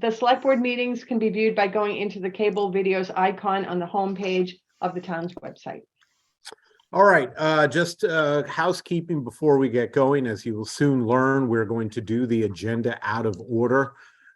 the select board meetings can be viewed by going into the cable videos icon on the homepage of the town's website. All right, just housekeeping before we get going. As you will soon learn, we're going to do the agenda out of order.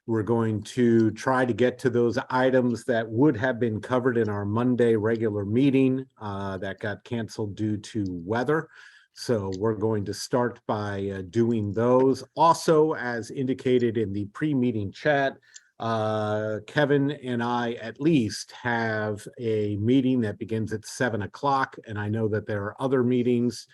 We're going to try to get to those items that would have been covered in our Monday regular meeting that got canceled due to weather. So we're going to start by doing those. Also, as indicated in the pre-meeting chat, Kevin and I at least have a meeting that begins at 7 o'clock, and I know that there are other meetings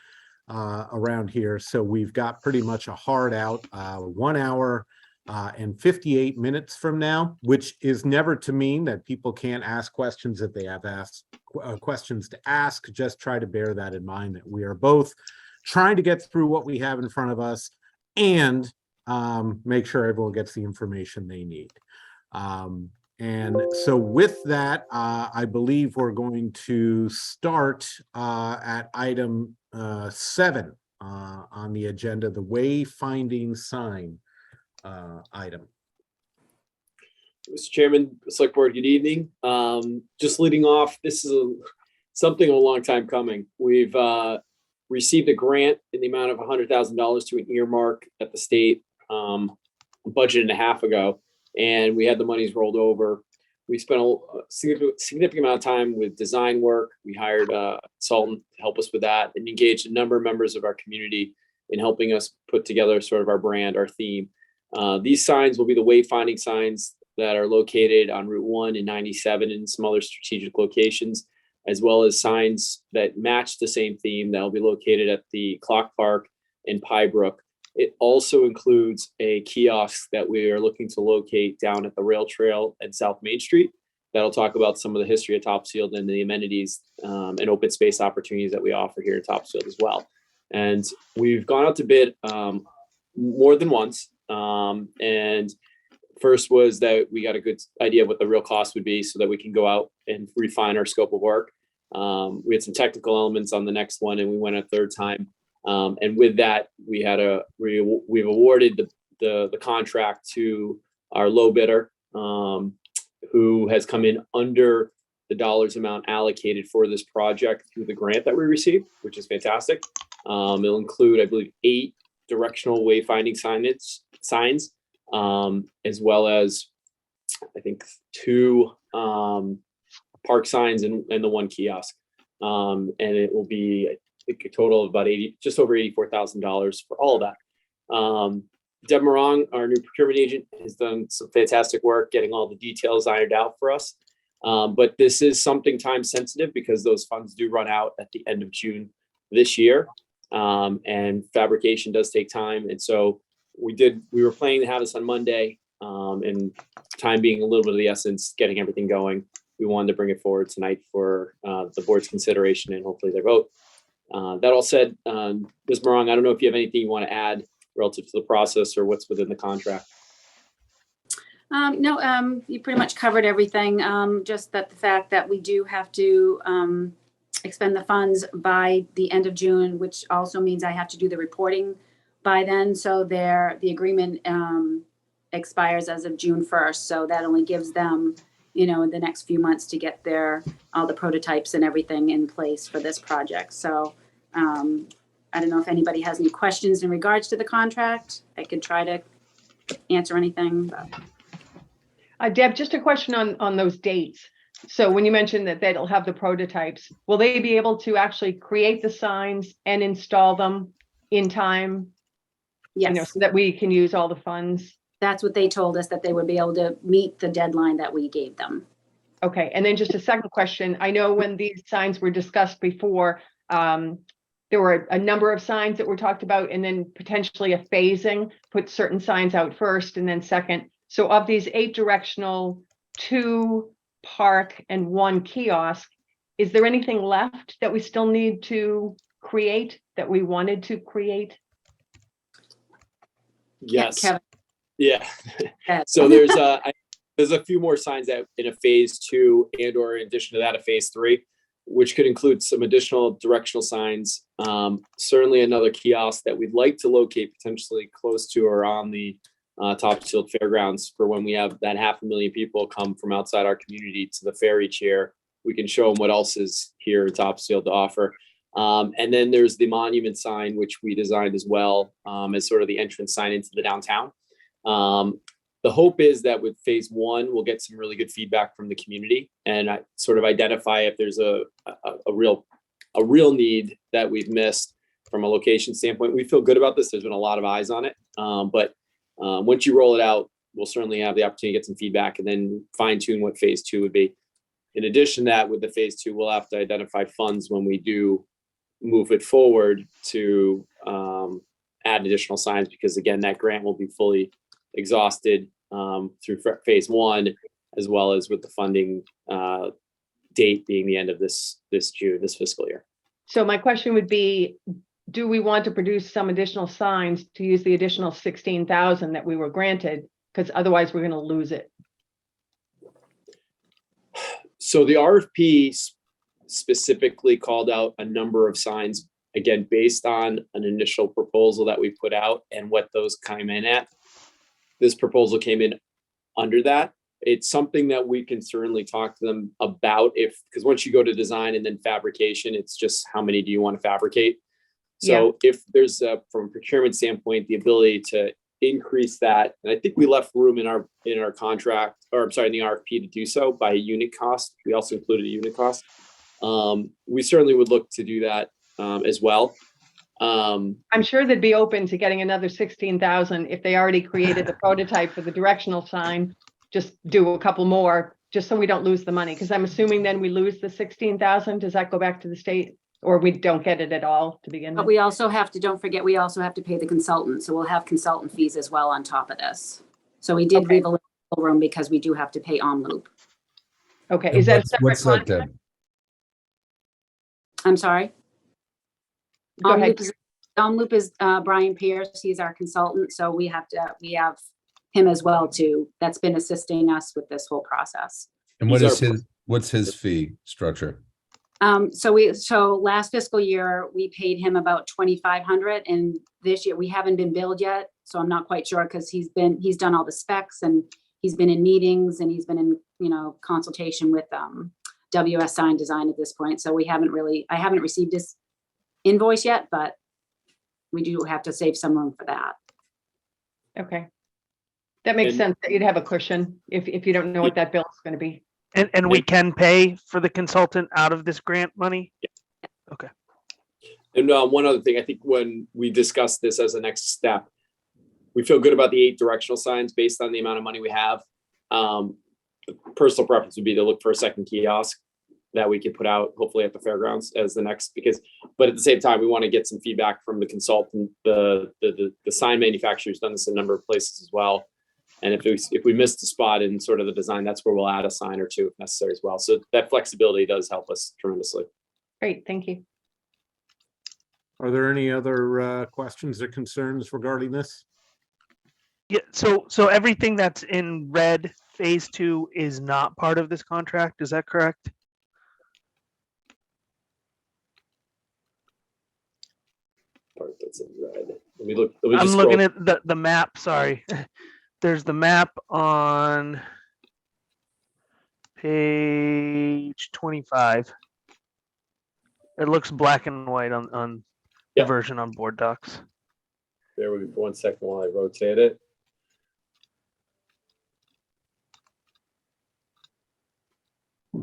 around here, so we've got pretty much a hard out 1 hour and 58 minutes from now, which is never to mean that people can't ask questions if they have questions to ask. Just try to bear that in mind, that we are both trying to get through what we have in front of us and make sure everyone gets the information they need. And so with that, I believe we're going to start at item 7 on the agenda, the wayfinding sign item. Mr. Chairman, Select Board, good evening. Just leading off, this is something a long time coming. We've received a grant in the amount of $100,000 to an earmark at the state a budget and a half ago, and we had the monies rolled over. We spent a significant amount of time with design work. We hired a consultant to help us with that and engaged a number of members of our community in helping us put together sort of our brand, our theme. These signs will be the wayfinding signs that are located on Route 1 and 97 and some other strategic locations, as well as signs that match the same theme that will be located at the Clock Park and Pie Brook. It also includes a kiosk that we are looking to locate down at the rail trail and South Main Street. That'll talk about some of the history of Topsfield and the amenities and open space opportunities that we offer here at Topsfield as well. And we've gone out to bid more than once. And first was that we got a good idea of what the real cost would be so that we can go out and refine our scope of work. We had some technical elements on the next one, and we went a third time. And with that, we've awarded the contract to our low bidder, who has come in under the dollars amount allocated for this project through the grant that we received, which is fantastic. It'll include, I believe, 8 directional wayfinding signs, as well as, I think, 2 park signs and the 1 kiosk. And it will be, I think, a total of about just over $84,000 for all of that. Deb Morong, our new procurement agent, has done some fantastic work getting all the details ironed out for us. But this is something time sensitive because those funds do run out at the end of June this year. And fabrication does take time. And so we were planning to have this on Monday, and time being a little bit of the essence, getting everything going, we wanted to bring it forward tonight for the board's consideration and hopefully their vote. That all said, Ms. Morong, I don't know if you have anything you want to add relative to the process or what's within the contract. No, you pretty much covered everything. Just that the fact that we do have to expend the funds by the end of June, which also means I have to do the reporting by then. So the agreement expires as of June 1st. So that only gives them, the next few months to get all the prototypes and everything in place for this project. So I don't know if anybody has any questions in regards to the contract. I could try to answer anything. But. Deb, just a question on those dates. So when you mentioned that they'll have the prototypes, will they be able to actually create the signs and install them in time? Yes. So that we can use all the funds? That's what they told us, that they would be able to meet the deadline that we gave them. Okay. And then just a second question. I know when these signs were discussed before, there were a number of signs that were talked about, and then potentially a phasing, put certain signs out first and then second. So of these 8 directional, 2 park and 1 kiosk, is there anything left that we still need to create, that we wanted to create? Yes. Kevin. Yeah. So there's a few more signs that in a phase 2 and or in addition to that, a phase 3, which could include some additional directional signs. Certainly another kiosk that we'd like to locate potentially close to or on the Topsfield Fairgrounds for when we have that 500,000 people come from outside our community to the fair each year. We can show them what else is here in Topsfield to offer. And then there's the monument sign, which we designed as well, as sort of the entrance sign into the downtown. The hope is that with phase one, we'll get some really good feedback from the community and sort of identify if there's a real need that we've missed from a location standpoint. We feel good about this. There's been a lot of eyes on it. But once you roll it out, we'll certainly have the opportunity to get some feedback and then fine tune what phase two would be. In addition to that, with the phase two, we'll have to identify funds when we do move it forward to add additional signs, because again, that grant will be fully exhausted through phase one, as well as with the funding date being the end of this June, this fiscal year. So my question would be, do we want to produce some additional signs to use the additional 16,000 that we were granted? Because otherwise we're going to lose it. So the RFP specifically called out a number of signs, again, based on an initial proposal that we put out and what those came in at. This proposal came in under that. It's something that we can certainly talk to them about, because once you go to design and then fabrication, it's just how many do you want to fabricate? So if there's from a procurement standpoint, the ability to increase that, and I think we left room in our contract, or I'm sorry, in the RFP to do so by unit cost. We also included a unit cost. We certainly would look to do that as well. I'm sure they'd be open to getting another 16,000 if they already created the prototype for the directional sign. Just do a couple more, just so we don't lose the money. Because I'm assuming then we lose the 16,000. Does that go back to the state, or we don't get it at all to begin with? But we also have to, don't forget, we also have to pay the consultant. So we'll have consultant fees as well on top of this. So we did leave a little room because we do have to pay OMLOOP. Okay, And is that a separate what's that, contract? Deb? I'm sorry? Go ahead. OMLOOP is Brian Pierce. He's our consultant. So we have him as well too. That's been assisting us with this whole process. And what's his fee structure? So last fiscal year, we paid him about 2,500, and this year we haven't been billed yet. So I'm not quite sure, because he's done all the specs and he's been in meetings and he's been in, consultation with WS Sign Design at this point. So I haven't received this invoice yet, but we do have to save some room for that. Okay. That makes sense that you'd have a cushion if you don't know what that bill is going to be. And we can pay for the consultant out of this grant money? Yeah. Okay. And one other thing, I think when we discussed this as a next step, we feel good about the 8 directional signs based on the amount of money we have. The personal preference would be to look for a second kiosk that we could put out hopefully at the fairgrounds as the next, but at the same time, we want to get some feedback from the consultant. The sign manufacturer's done this in a number of places as well. And if we missed a spot in sort of the design, that's where we'll add a sign or two if necessary as well. So that flexibility does help us tremendously. Great, thank you. Are there any other questions or concerns regarding this? Yeah, so everything that's in red, phase 2 is not part of this contract, is that correct? Part that's in red. Let me look. I'm looking at the map, sorry. There's the map on page 25. It looks black and white on the version on board docs. Bear with me for 1 second while I rotate it.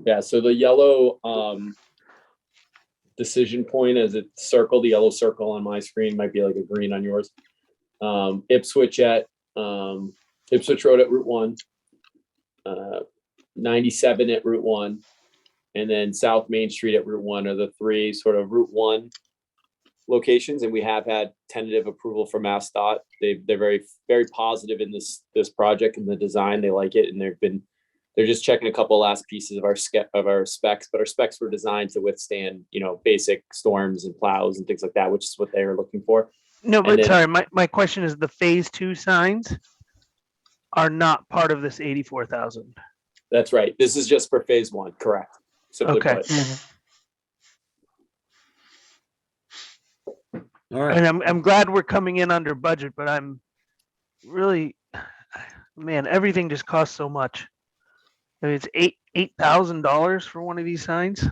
Yeah, so the yellow decision point as it's circled, the yellow circle on my screen might be like a green on yours. Ipswich Road at Route 1, 97 at Route 1, and then South Main Street at Route 1 are the 3 sort of Route 1 locations. And we have had tentative approval from MassDOT. They're very, very positive in this project and the design. They like it, and they're just checking a couple last pieces of our specs, but our specs were designed to withstand, basic storms and plows and things like that, which is what they were looking for. No, but sorry, my question is the phase 2 signs are not part of this 84,000. That's right. This is just for phase 1, correct? Simply Okay. put. All right. And I'm glad we're coming in under budget, but I'm really Man, everything just costs so much. I mean, it's $8,000 for one of these signs.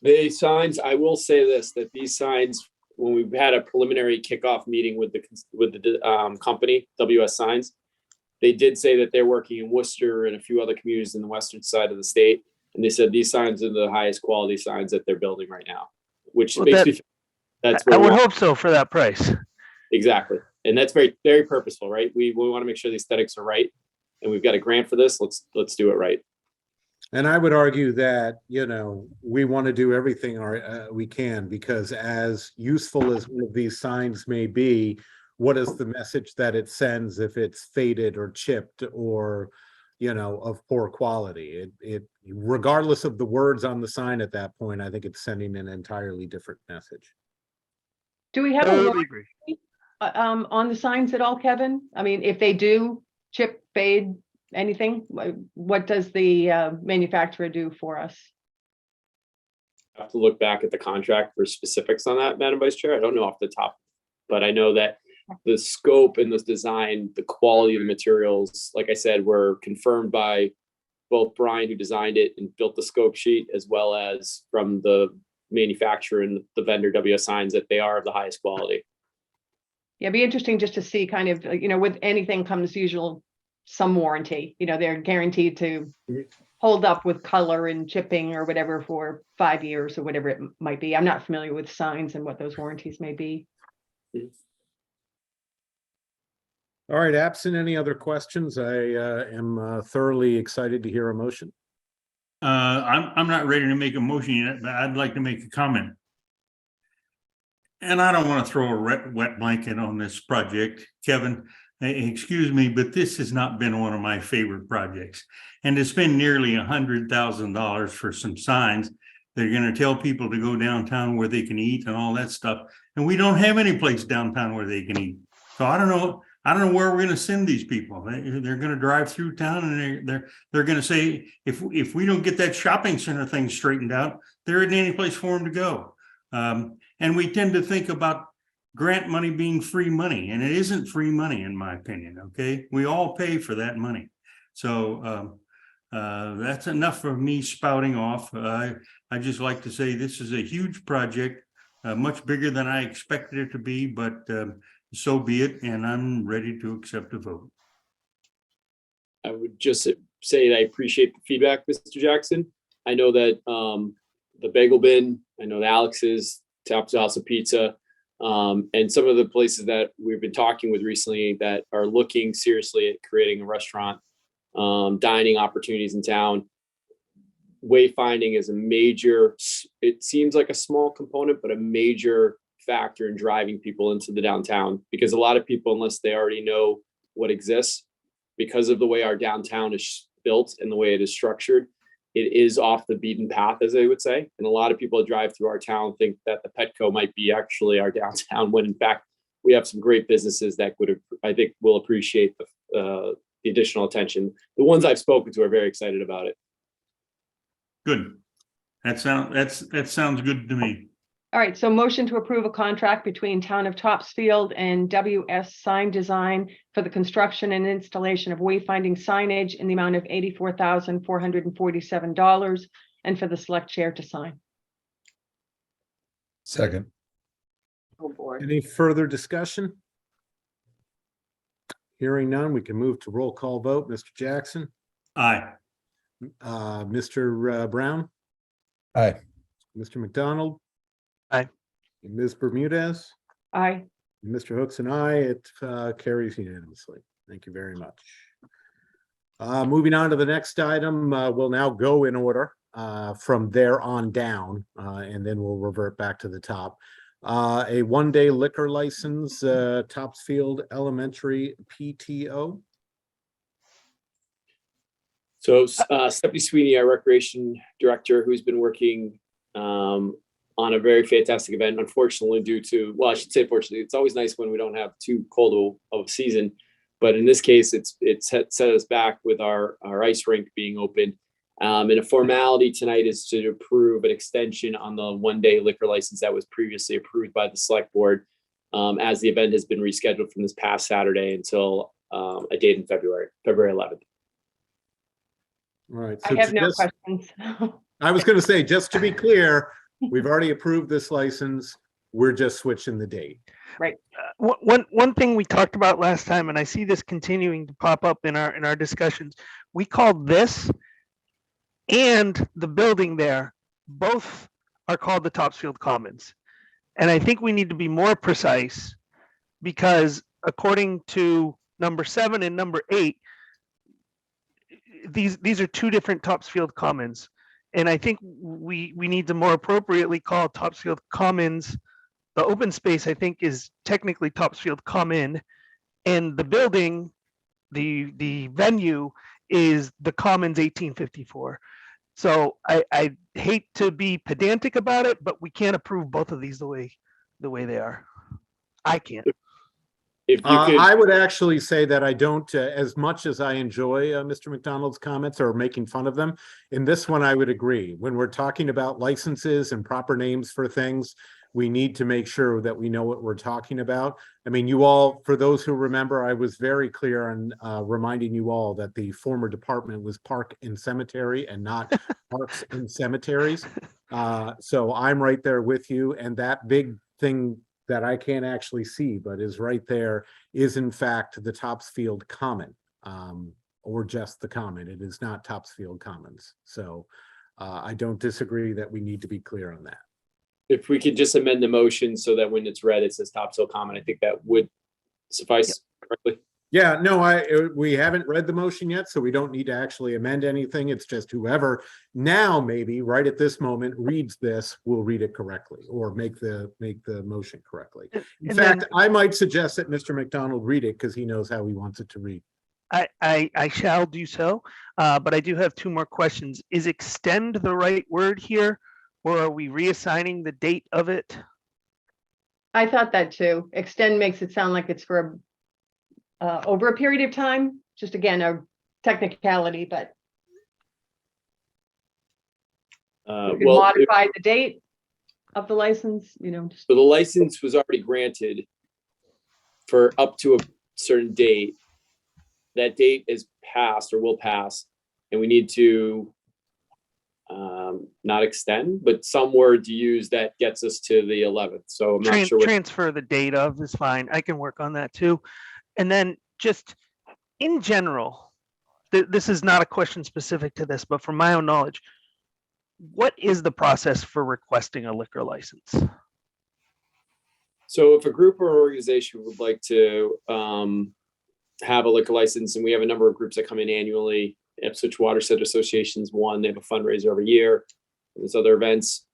The signs, I will say this, that these signs, when we've had a preliminary kickoff meeting with the company, WS Signs, they did say that they're working in Worcester and a few other communities in the western side of the state. And they said these signs are the highest quality signs that they're building right now, which Well, makes me feel that's I where we would want. hope so for that price. Exactly. And that's very, very purposeful, right? We want to make sure the aesthetics are right. And we've got a grant for this. Let's do it right. And I would argue that, you know, we want to do everything we can, because as useful as one of these signs may be, what is the message that it sends if it's faded or chipped or, you know, of poor quality? It regardless of the words on the sign at that point, I think it's sending an entirely different message. Do we have a Totally warranty agree. on the signs at all, Kevin? I mean, if they do chip, fade, anything, what does the manufacturer do for us? I have to look back at the contract for specifics on that, Madam Vice Chair. I don't know off the top, but I know that the scope and the design, the quality of the materials, like I said, were confirmed by both Brian, who designed it and built the scope sheet, as well as from the manufacturer and the vendor WS Signs, that they are of the highest quality. Yeah, it'd be interesting just to see kind of, you know, with anything comes some warranty, you know, they're guaranteed to hold up with color and chipping or whatever for 5 years or whatever it might be. I'm not familiar with signs and what those warranties may be. All right, absent any other questions, I am thoroughly excited to hear a motion. I'm not ready to make a motion yet, but I'd like to make a comment. And I don't want to throw a wet blanket on this project, Kevin. Excuse me, but this has not been one of my favorite projects. And to spend nearly $100,000 for some signs, they're going to tell people to go downtown where they can eat and all that stuff. And we don't have any place downtown where they can eat. So I don't know where we're going to send these people. They're going to drive through town and they're going to say, if we don't get that shopping center thing straightened out, there isn't any place for them to go. And we tend to think about grant money being free money, and it isn't free money, in my opinion. Okay, we all pay for that money. So that's enough for me spouting off. I just like to say this is a huge project, much bigger than I expected it to be, but so be it, and I'm ready to accept a vote. I would just say that I appreciate the feedback, Mr. Jackson. I know that the Bagel Bin, I know that Alex's, Topsfield House of Pizza, and some of the places that we've been talking with recently that are looking seriously at creating a restaurant, dining opportunities in town. Wayfinding is a major, it seems like a small component, but a major factor in driving people into the downtown, because a lot of people, unless they already know what exists, because of the way our downtown is built and the way it is structured, it is off the beaten path, as they would say. And a lot of people drive through our town think that the Petco might be actually our downtown, when in fact we have some great businesses that I think will appreciate the additional attention. The ones I've spoken to are very excited about it. Good. That sounds good to me. All right, so motion to approve a contract between Town of Topsfield and WS Sign Design for the construction and installation of wayfinding signage in the amount of $84,447, and for the select chair to sign. Second. Oh, board. Any further discussion? Hearing none, we can move to roll call vote. Mr. Jackson, Aye. Mr. Brown, Aye. Mr. McDonald. Aye. Ms. Bermudez, Aye. Mr. Hooks, and I. It carries unanimously. Thank you very much. Moving on to the next item, we'll now go in order from there on down, and then we'll revert back to the top. A one-day liquor license, Topsfield Elementary PTO. So Stephanie Sweeney, our recreation director, who's been working on a very fantastic event, unfortunately due to, well, I should say fortunately, it's always nice when we don't have too cold of a season, but in this case, it's set us back with our ice rink being open. And a formality tonight is to approve an extension on the one-day liquor license that was previously approved by the select board, as the event has been rescheduled from this past Saturday until a date in February 11th. All right. I So have no just, questions. I was going to say, just to be clear, we've already approved this license. We're just switching the date. One thing we talked about last time, and I see this continuing to pop up in our discussions, we called this and the building there, both are called the Topsfield Commons. And I think we need to be more precise because according to number 7 and number 8, these are two different Topsfield Commons. And I think we need to more appropriately call Topsfield Commons. The open space, I think, is technically Topsfield Common, and the building, the venue is the Commons 1854. So I hate to be pedantic about it, but we can't approve both of these the way they are. I can't. If you could, I would actually say that I don't, as much as I enjoy Mr. McDonald's comments or making fun of them, in this one, I would agree. When we're talking about licenses and proper names for things, we need to make sure that we know what we're talking about. I mean, you all, for those who remember, I was very clear on reminding you all that the former department was Park and Cemetery and not Parks and Cemeteries. So I'm right there with you. And that big thing that I can't actually see, but is right there, is in fact the Topsfield Common, or just the Common. It is not Topsfield Commons. So I don't disagree that we need to be clear on that. if we could just amend the motion so that when it's read, it says Topsfield Common, I think that would suffice correctly. Yeah, no, we haven't read the motion yet, so we don't need to actually amend anything. It's just whoever now maybe right at this moment reads this will read it correctly or make the motion correctly. In And fact, then- I might suggest that Mr. McDonald read it because he knows how he wants it to read. I shall do so, but I do have 2 more questions. Is extend the right word here, or are we reassigning the date of it? I thought that too. Extend makes it sound like it's for over a period of time. Just again, a technicality, but we can Well, modify the date of the license, you know. Just, so the license was already granted for up to a certain date. That date is passed or will pass, and we need to not extend, but some word to use that gets us to the 11th. So I'm not sure what. Transfer the date of is fine. I can work on that too. And then just in general, this is not a question specific to this, but from my own knowledge, what is the process for requesting a liquor license? So if a group or organization would like to have a liquor license, and we have a number of groups that come in annually, Ipswich Watershed Association's one, they have a fundraiser every year. There's other events.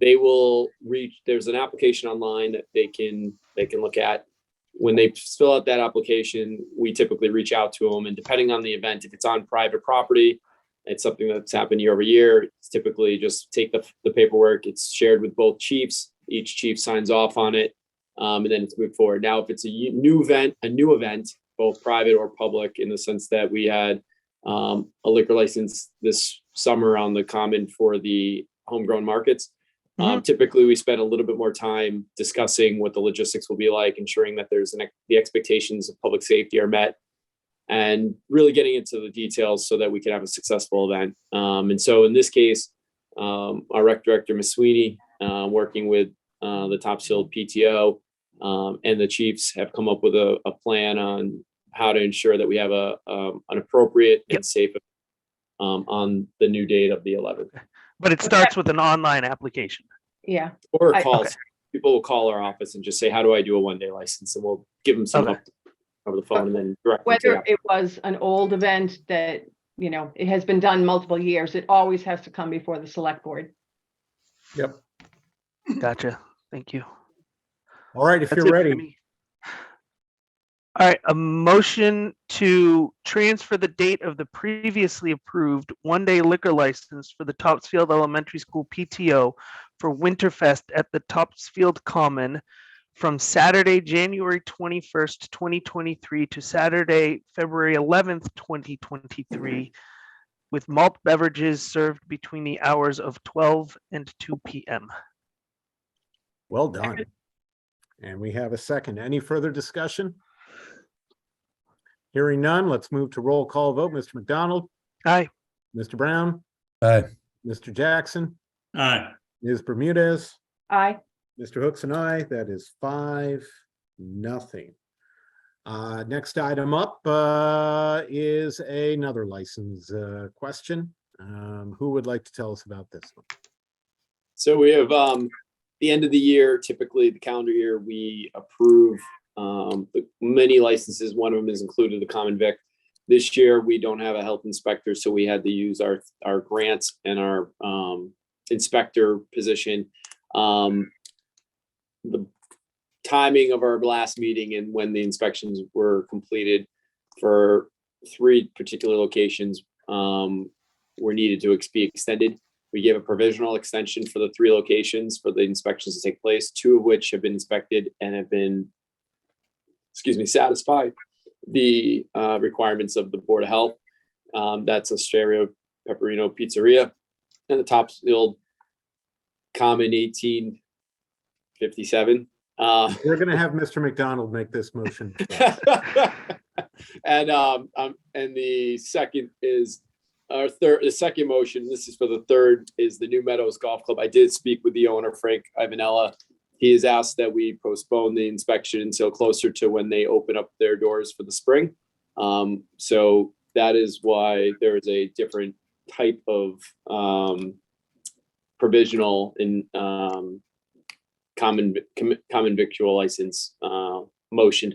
They will reach, there's an application online that they can look at. When they fill out that application, we typically reach out to them, and depending on the event, if it's on private property, it's something that's happened year over year. It's typically just take the paperwork. It's shared with both chiefs. Each chief signs off on it, and then it's moved forward. Now, if it's a new event, both private or public, in the sense that we had a liquor license this summer on the Common for the homegrown markets. Typically, we spend a little bit more time discussing what the logistics will be like, ensuring that the expectations of public safety are met, and really getting into the details so that we can have a successful event. And so in this case, our rec director, Ms. Sweeney, working with the Topsfield PTO and the chiefs, have come up with a plan on how to ensure that we have an appropriate and safe on the new date of the 11th. But it starts with an online application. yeah. Or I- calls. Okay. People will call our office and just say, how do I do a 1-day license? And we'll give them some Okay. up over the phone and then direct them to Whether that. it was an old event that, you know, it has been done multiple years, it always has to come before the select board. Yep. Gotcha. Thank you. All right, if That's you're it for ready. me. All right, a motion to transfer the date of the previously approved 1-day liquor license for the Topsfield Elementary School PTO for Winterfest at the Topsfield Common from Saturday, January 21st, 2023 to Saturday, February 11th, 2023, with malt beverages served between the hours of 12 and 2 p.m. Well done. And we have a second. Any further discussion? Hearing none, let's move to roll call vote. Mr. McDonald, Aye. Mr. Brown, Aye. Mr. Jackson, Aye. Ms. Bermudez, Aye. Mr. Hooks and I, that is 5-0. Next item up is another license question. Who would like to tell us about this one? So we have the end of the year, typically the calendar year, we approve many licenses. One of them is included the common vic. This year, we don't have a health inspector, so we had to use our grants and our inspector position. The timing of our last meeting and when the inspections were completed for 3 particular locations were needed to be extended. We gave a provisional extension for the 3 locations for the inspections to take place, 2 of which have been inspected and have been, satisfied the requirements of the Board of Health. That's Osteria Pepperino Pizzeria and the Topsfield Common 1857. We're going to have Mr. McDonald make this motion. And the second is the second motion. This is for the third is the New Meadows Golf Club. I did speak with the owner, Frank Ivanella. He has asked that we postpone the inspection until closer to when they open up their doors for the spring. So that is why there is a different type of provisional in common victual license motion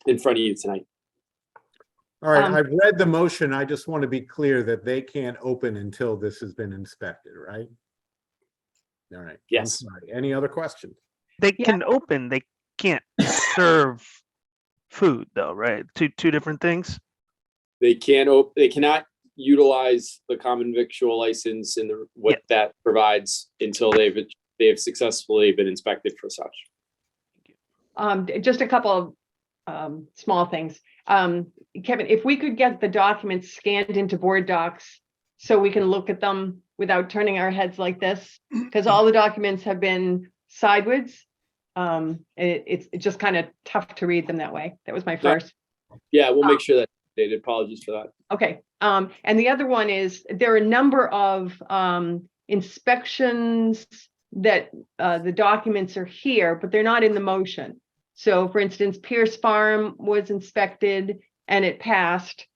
in front of you tonight. All right, I've read the motion. I just want to be clear that they can't open until this has been inspected, right? All right. Yes. I'm sorry. Any other questions? They can open, they can't serve food though, right? Two different things. They cannot utilize the common victual license and what that provides until they've successfully been inspected for such. Just a couple of small things. Kevin, if we could get the documents scanned into board docs so we can look at them without turning our heads like this, because all the documents have been sideways. It's just kind of tough to read them that way. That was my first. Yeah, we'll make sure that updated. Apologies for that. Okay. And the other one is there are a number of inspections that the documents are here, but they're not in the motion. So for instance, Pierce Farm was inspected and it passed,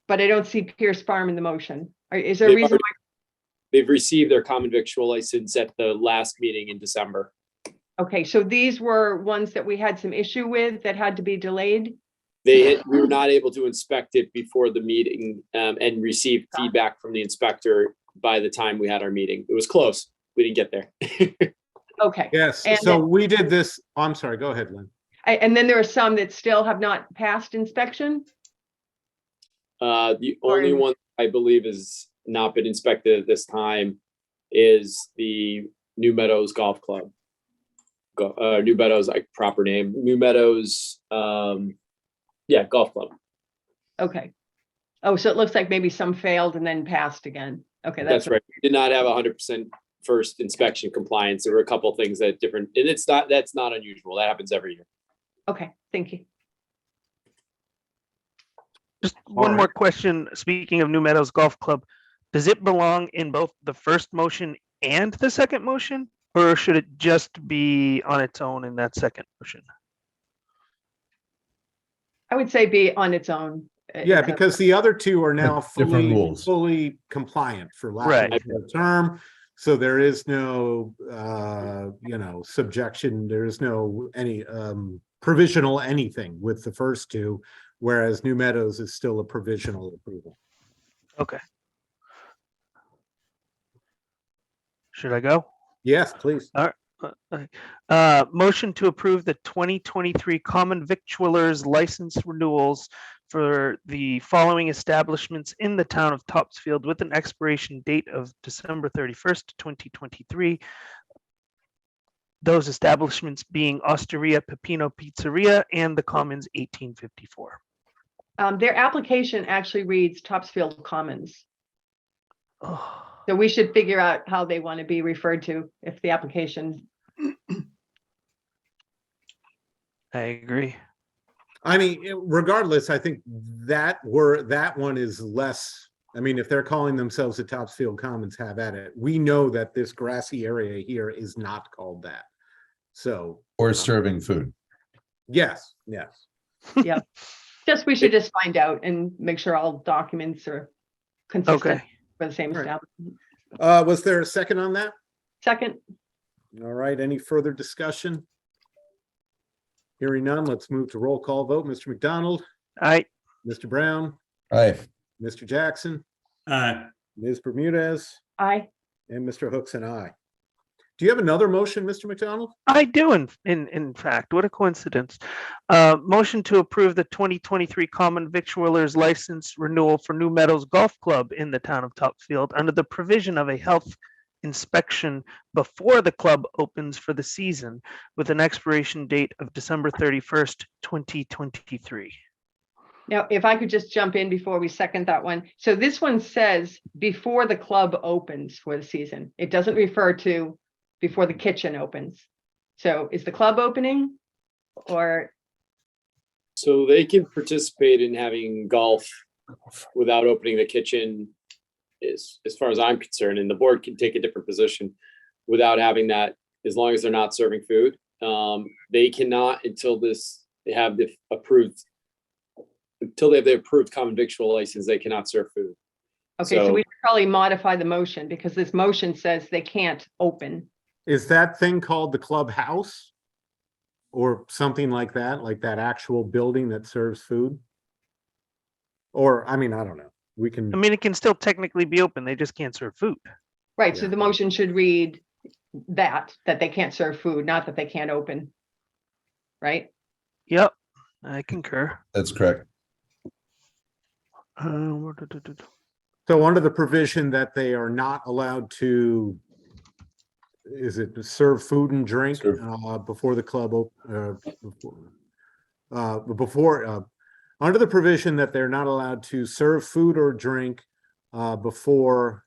but I don't see Pierce Farm in the motion. Is there a reason why? They've received their common victual license at the last meeting in December. Okay, so these were ones that we had some issue with that had to be delayed? We were not able to inspect it before the meeting and receive feedback from the inspector by the time we had our meeting. It was close. We didn't get there. Okay. Yes, And so then- we did this. I'm sorry, go ahead, Lynn. And then there are some that still have not passed inspection? The only one I believe has not been inspected at this time is the New Meadows Golf Club. New Meadows, like proper name, New Meadows, Golf Club. Okay. Oh, so it looks like maybe some failed and then passed again. Okay, That's right. We did not have 100% first inspection compliance. There were a couple of things that different, and that's not unusual. That happens every year. Okay, thank you. Just one more question. Speaking of New Meadows Golf Club, does it belong in both the first motion and the second motion? Or should it just be on its own in that second motion? I would say be on its own. Yeah, because the other two are now Different rules. fully compliant for lack Right. of a better term. So there is no, subjection. There is no any provisional anything with the first two, whereas New Meadows is still a provisional approval. Okay. Should I go? Yes, please. Motion to approve the 2023 common victualers license renewals for the following establishments in the town of Topsfield with an expiration date of December 31st, 2023. Those establishments being Osteria Pepino Pizzeria and the Commons 1854. Their application actually reads Topsfield Commons. Oh, So we should figure out how they want to be referred to if the application. I agree. I mean, regardless, I think that one is less. I mean, if they're calling themselves the Topsfield Commons, have at it. We know that this grassy area here is not called that. So. Or serving food. Yes, yes. We should just find out and make sure all documents are consistent Okay. for the same Right. establishment. Was there a second on that? Second, All right, any further discussion? Hearing none, let's move to roll call vote. Mr. McDonald, Aye. Mr. Brown, Aye. Mr. Jackson, Aye. Ms. Bermudez, aye. and Mr. Hooks and I. Do you have another motion, Mr. McDonald? I do, in fact. What a coincidence. Motion to approve the 2023 Common Victualers License Renewal for New Meadows Golf Club in the town of Topsfield under the provision of a health inspection before the club opens for the season with an expiration date of December 31st, 2023. Now, if I could just jump in before we second that one. So this one says before the club opens for the season. It doesn't refer to before the kitchen opens. So is the club opening or? So they can participate in having golf without opening the kitchen, is as far as I'm concerned, and the board can take a different position without having that, as long as they're not serving food. They cannot until they have the approved common victual license, they cannot serve food. Okay, so So- we should probably modify the motion because this motion says they can't open. Is that thing called the clubhouse? Or something like that actual building that serves food? Or, I mean, I don't know. We can, I mean, it can still technically be open. They just can't serve food. Right, so Yeah. the motion should read that they can't serve food, not that they can't open. Right? Yep, I concur. That's correct. so under the provision that they are not allowed to, is it to serve food and drink Serve. before the club, under the provision that they're not allowed to serve food or drink before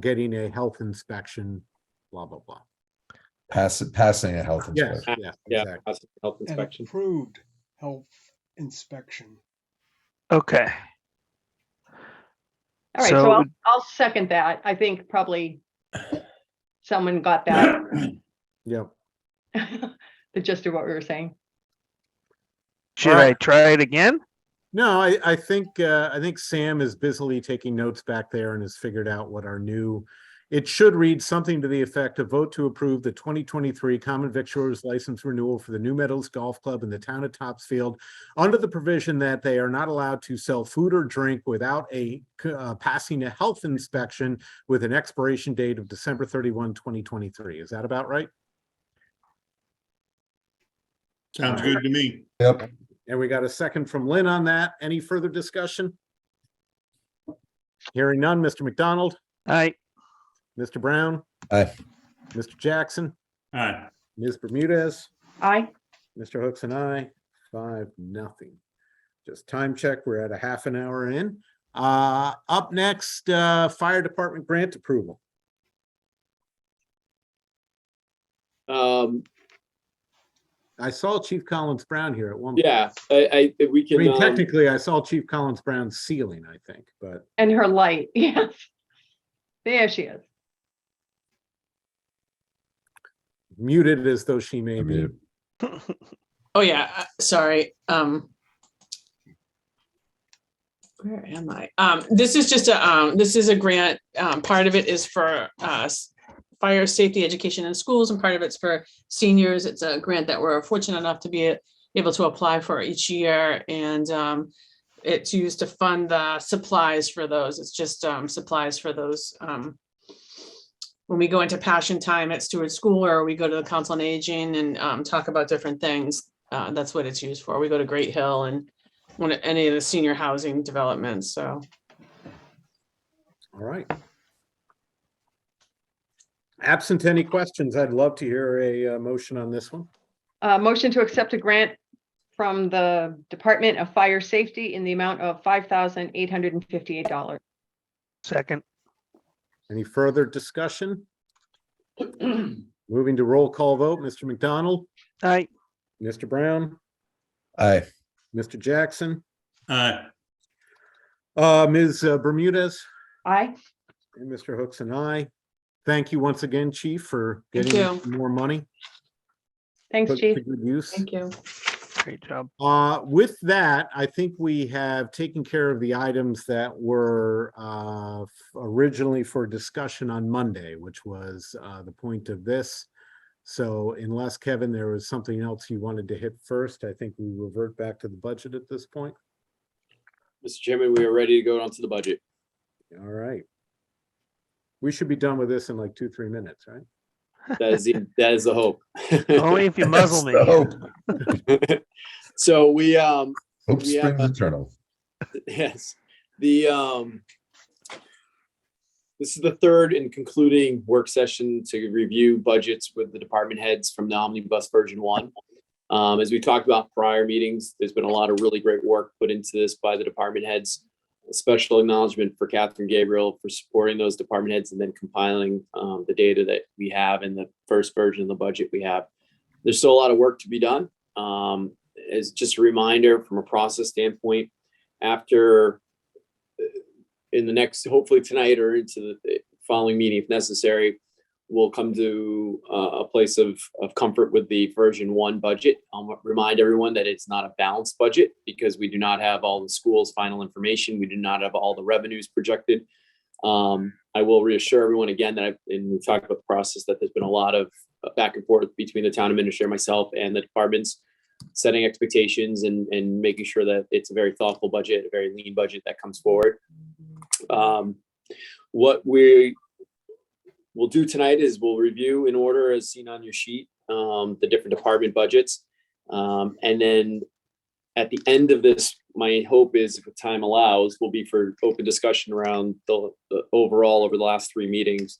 getting a health inspection, blah, blah, blah. Passing a health Yes, inspection. yes, Yeah, exactly. that's a health An inspection. approved health inspection. Okay. All right, So- so I'll second that. I think probably someone got that, Yep. the gist of what we were saying. Should Alright. I try it again? No, I think Sam is busily taking notes back there and has figured out what our new, it should read something to the effect of vote to approve the 2023 Common Victualers License Renewal for the New Meadows Golf Club in the town of Topsfield under the provision that they are not allowed to sell food or drink without passing a health inspection with an expiration date of December 31, 2023. Is that about right? Sounds good to me. Yep. And we got a second from Lynn on that. Any further discussion? Hearing none, Mr. McDonald, Aye. Mr. Brown, Aye. Mr. Jackson, Aye. Ms. Bermudez, Aye. Mr. Hooks and I, 5-0. Just time check, we're at a half an hour in. Up next, fire department grant approval. I saw Chief Collins Brown here at one point. Yeah, we I can. mean, technically, I saw Chief Collins Brown's ceiling, I think, but And her light, yes. There she is. muted as though she may be. Oh, yeah, sorry. Where am I? This is just this is a grant. Part of it is for fire safety education in schools, and part of it's for seniors. It's a grant that we're fortunate enough to be able to apply for each year, and it's used to fund the supplies for those. It's just supplies for those. When we go into passion time at Stewart School, or we go to the Council on Aging and talk about different things, that's what it's used for. We go to Great Hill and any of the senior housing developments, so. All right. Absent any questions, I'd love to hear a motion on this one. Motion to accept a grant from the Department of Fire Safety in the amount of $5,858. Second. Any further discussion? Moving to roll call vote, Mr. McDonald, Aye. Mr. Brown, Aye. Mr. Jackson, Aye. Ms. Bermudez, Aye. and Mr. Hooks and I. Thank you once again, Chief, for Thank getting you. more money. Thanks, Put Chief. to good use. Thank you. Great job. With that, I think we have taken care of the items that were originally for discussion on Monday, which was the point of this. So unless, Kevin, there was something else you wanted to hit first, I think we revert back to the budget at this point. Mr. Chairman, we are ready to go on to the budget. All right. We should be done with this in like 2-3 minutes, right? That is the hope. Only if you muzzle me. Hope So we Hope We have springs eternal. yes, the this is the third and concluding work session to review budgets with the department heads from the Omnibus version 1. As we talked about prior meetings, there's been a lot of really great work put into this by the department heads. A special acknowledgement for Catherine Gabriel for supporting those department heads and then compiling the data that we have in the first version of the budget we have. There's still a lot of work to be done. As just a reminder from a process standpoint, after in the next, hopefully tonight or into the following meeting, if necessary, we'll come to a place of comfort with the version 1 budget. I'll remind everyone that it's not a balanced budget because we do not have all the school's final information. We do not have all the revenues projected. I will reassure everyone again that and we've talked about the process, that there's been a lot of back and forth between the town administrator, myself, and the departments, setting expectations and making sure that it's a very thoughtful budget, a very lean budget that comes forward. What we will do tonight is we'll review in order as seen on your sheet, the different department budgets. And then at the end of this, my hope is, if time allows, will be for open discussion around the overall over the last 3 meetings,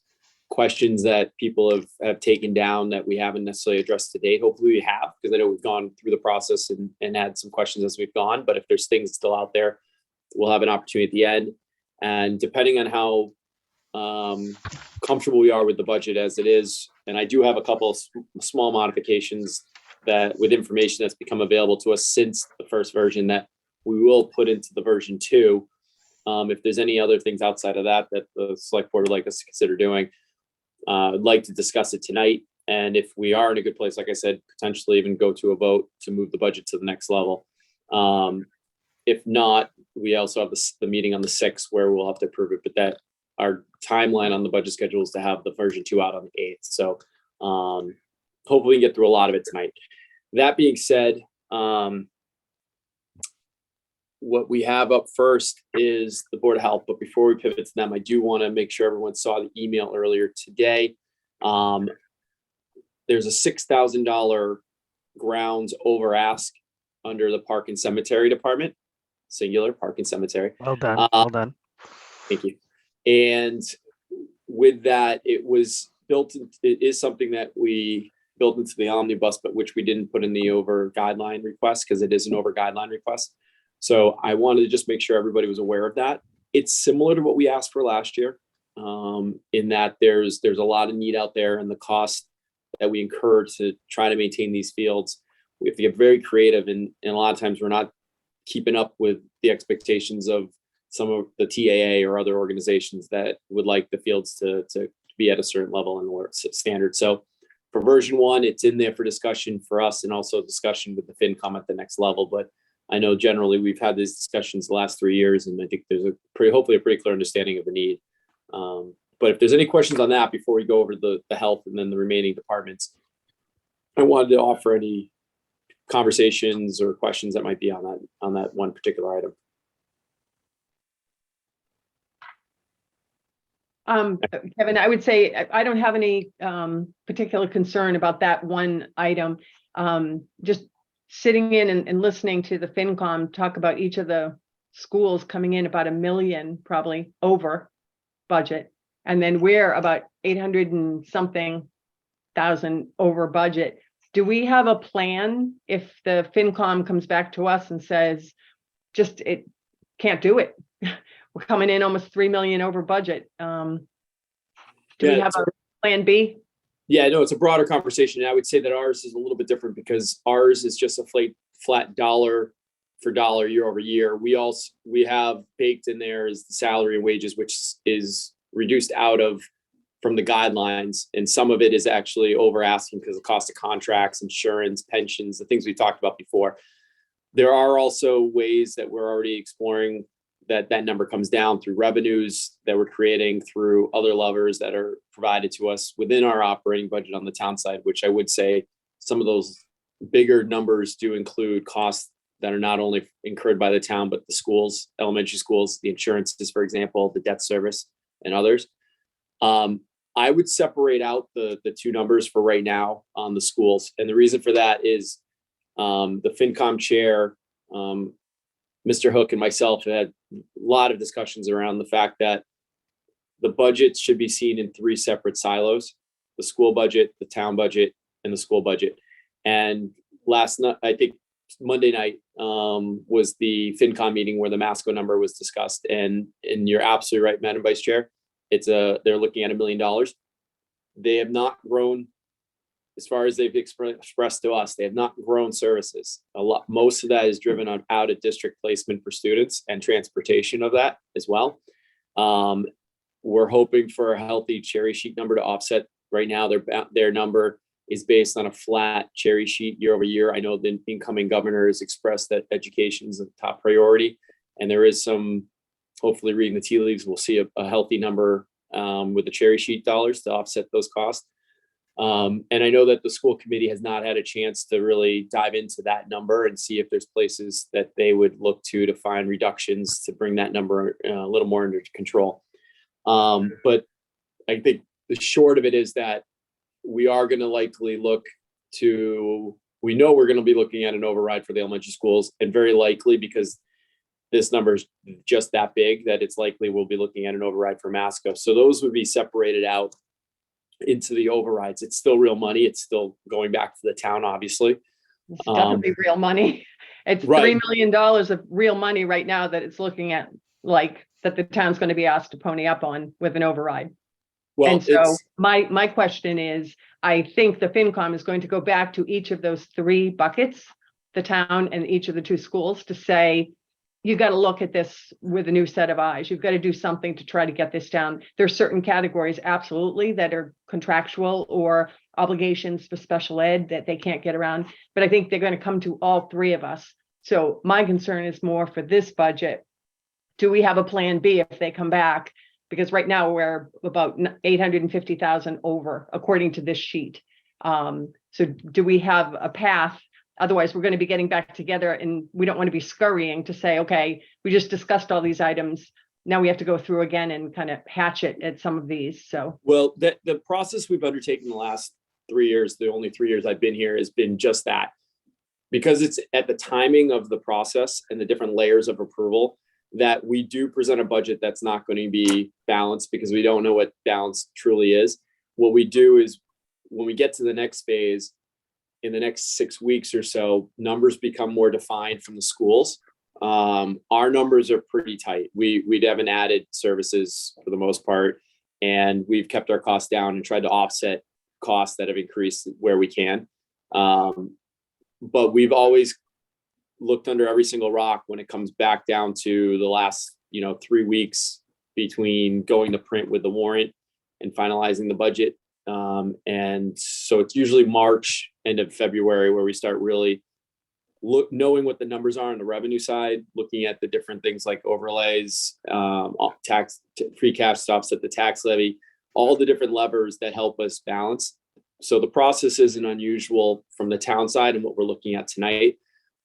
questions that people have taken down that we haven't necessarily addressed to date. Hopefully we have, because I know we've gone through the process and had some questions as we've gone, but if there's things still out there, we'll have an opportunity at the end. And depending on how comfortable we are with the budget as it is, and I do have a couple of small modifications that with information that's become available to us since the first version that we will put into the version 2. If there's any other things outside of that the select board would like us to consider doing, I'd like to discuss it tonight. And if we are in a good place, like I said, potentially even go to a vote to move the budget to the next level. If not, we also have the meeting on the 6th where we'll have to approve it, but that our timeline on the budget schedule is to have the version 2 out on the 8th. So hopefully we can get through a lot of it tonight. That being said, what we have up first is the Board of Health. But before we pivot to them, I do want to make sure everyone saw the email earlier today. There's a $6,000 grounds over ask under the Park and Cemetery Department, singular Park and Cemetery. Well done. Well done. Thank you. And with that, it was built. It is something that we built into the omnibus, but which we didn't put in the over guideline request because it is an over guideline request. So I wanted to just make sure everybody was aware of that. It's similar to what we asked for last year, in that there's a lot of need out there, and the cost that we incur to try to maintain these fields, we have to get very creative, and a lot of times we're not keeping up with the expectations of some of the TAA or other organizations that would like the fields to be at a certain level and standard. So for version 1, it's in there for discussion for us and also discussion with the FinCom at the next level. But I know generally we've had these discussions the last 3 years, and I think there's hopefully a pretty clear understanding of the need. But if there's any questions on that before we go over the health and then the remaining departments, I wanted to offer any conversations or questions that might be on that one particular item. Kevin, I would say I don't have any particular concern about that one item. Just sitting in and listening to the FinCom talk about each of the schools coming in about $1 million, probably over budget. And then we're about 800 and something thousand over budget. Do we have a plan if the FinCom comes back to us and says, just it can't do it? We're coming in almost 3 million over budget. Do we have a plan B? Yeah, no, it's a broader conversation. And I would say that ours is a little bit different because ours is just a flat dollar for dollar year over year. We have baked in there is the salary and wages, which is reduced out of from the guidelines. And some of it is actually over asking because of the cost of contracts, insurance, pensions, the things we talked about before. There are also ways that we're already exploring that number comes down through revenues that we're creating through other levers that are provided to us within our operating budget on the town side, which I would say some of those bigger numbers do include costs that are not only incurred by the town, but the schools, elementary schools, the insurances, for example, the debt service and others. I would separate out the two numbers for right now on the schools. And the reason for that is the FinCom chair, Mr. Hook and myself had a lot of discussions around the fact that the budget should be seen in three separate silos: the school budget, the town budget, and the school budget. And last night, I think Monday night, was the FinCom meeting where the Masco number was discussed. And you're absolutely right, Madam Vice Chair. They're looking at $1 million. They have not grown, as far as they've expressed to us, they have not grown services. Most of that is driven on out of district placement for students and transportation of that as well. We're hoping for a healthy cherry sheet number to offset. Right now, their number is based on a flat cherry sheet year over year. I know the incoming governor has expressed that education is a top priority, and there is some, hopefully reading the tea leaves, we'll see a healthy number with the cherry sheet dollars to offset those costs. And I know that the school committee has not had a chance to really dive into that number and see if there's places that they would look to find reductions to bring that number a little more under control. But I think the short of it is that we are going to likely we know we're going to be looking at an override for the elementary schools, and very likely, because this number is just that big, that it's likely we'll be looking at an override for Masco. So those would be separated out into the overrides. It's still real money. It's still going back to the town, obviously. It's definitely real money. It's right. $3 million of real money right now that it's looking at, like, that the town's going to be asked to pony up on with an override. Well, and so my question is, I think the FinCom is going to go back to each of those three buckets, the town and each of the two schools, to say, you got to look at this with a new set of eyes. You've got to do something to try to get this down. There's certain categories, absolutely, that are contractual or obligations for special ed that they can't get around. But I think they're going to come to all three of us. So my concern is more for this budget. Do we have a plan B if they come back? Because right now we're about 850,000 over, according to this sheet. So do we have a path? Otherwise, we're going to be getting back together, and we don't want to be scurrying to say, okay, we just discussed all these items. Now we have to go through again and kind of hatch it at some of these. So, well, the process we've undertaken the last 3 years, the only 3 years I've been here, has been just that. Because it's at the timing of the process and the different layers of approval that we do present a budget that's not going to be balanced, because we don't know what balance truly is. What we do is, when we get to the next phase, in the next 6 weeks or so, numbers become more defined from the schools. Our numbers are pretty tight. We haven't added services for the most part, and we've kept our costs down and tried to offset costs that have increased where we can. But we've always looked under every single rock when it comes back down to the last 3 weeks between going to print with the warrant and finalizing the budget. And so it's usually March, end of February, where we start really knowing what the numbers are on the revenue side, looking at the different things like overlays, tax, free cash stops at the tax levy, all the different levers that help us balance. So the process isn't unusual from the town side, and what we're looking at tonight.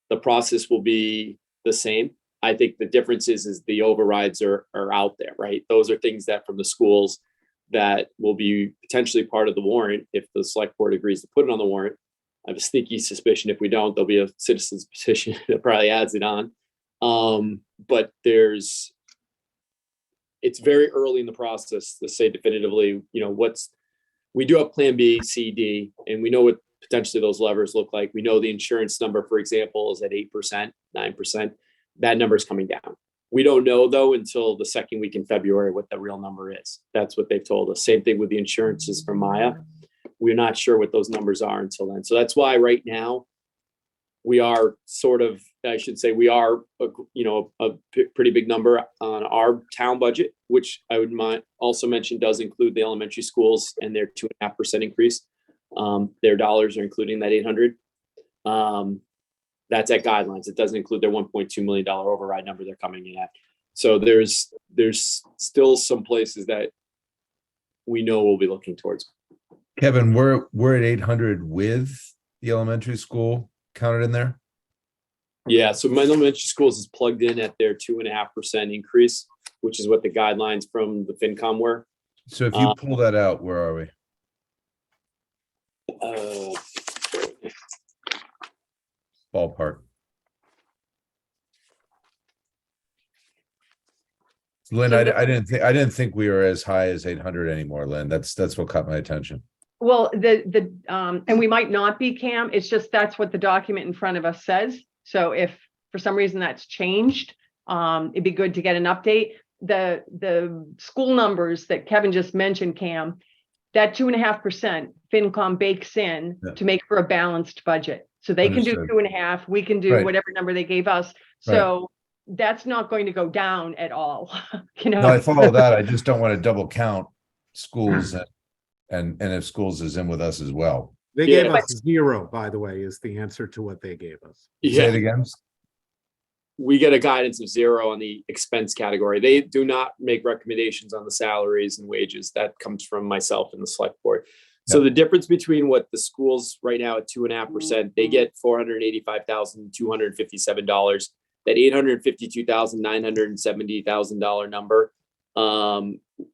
The process will be the same. I think the difference is the overrides are out there, right? Those are things that from the schools that will be potentially part of the warrant if the select board agrees to put it on the warrant. I have a sneaky suspicion if we don't, there'll be a citizen's petition that probably adds it on. But it's very early in the process to say definitively, we do have plan B, C, D, and we know what potentially those levers look like. We know the insurance number, for example, is at 8%, 9%. That number is coming down. We don't know, though, until the second week in February what the real number is. That's what they've told us. Same thing with the insurances from Maya. We're not sure what those numbers are until then. So that's why right now we are sort of, I should say, we are, a pretty big number on our town budget, which I would also mention does include the elementary schools and their 2.5% increase. Their dollars are including that 800. That's at guidelines. It doesn't include their $1.2 million override number they're coming in at. So there's still some places that we know we'll be looking towards. Kevin, we're at 800 with the elementary school counted in there. Yeah, so my elementary schools is plugged in at their 2.5% increase, which is what the guidelines from the FinCom were. So if you pull that out, where are we? Ballpark. Lynn, I didn't think we were as high as 800 anymore, Lynn. That's what caught my attention. Well, and we might not be, Cam, it's just that's what the document in front of us says. So if for some reason that's changed, it'd be good to get an update. The school numbers that Kevin just mentioned, Cam, that 2.5% FinCom bakes in to make for a balanced budget. So they can do 2.5, we can do whatever number they gave us. So that's not going to go down at all. No, I follow that. I just don't want to double count schools and if schools is in with us as well. They gave us 0, by the way, is the answer to what they gave us. Say it again. We get a guidance of 0 on the expense category. They do not make recommendations on the salaries and wages. That comes from myself and the select board. So the difference between what the schools right now at 2.5%, they get $485,257. That $852,970,000 number,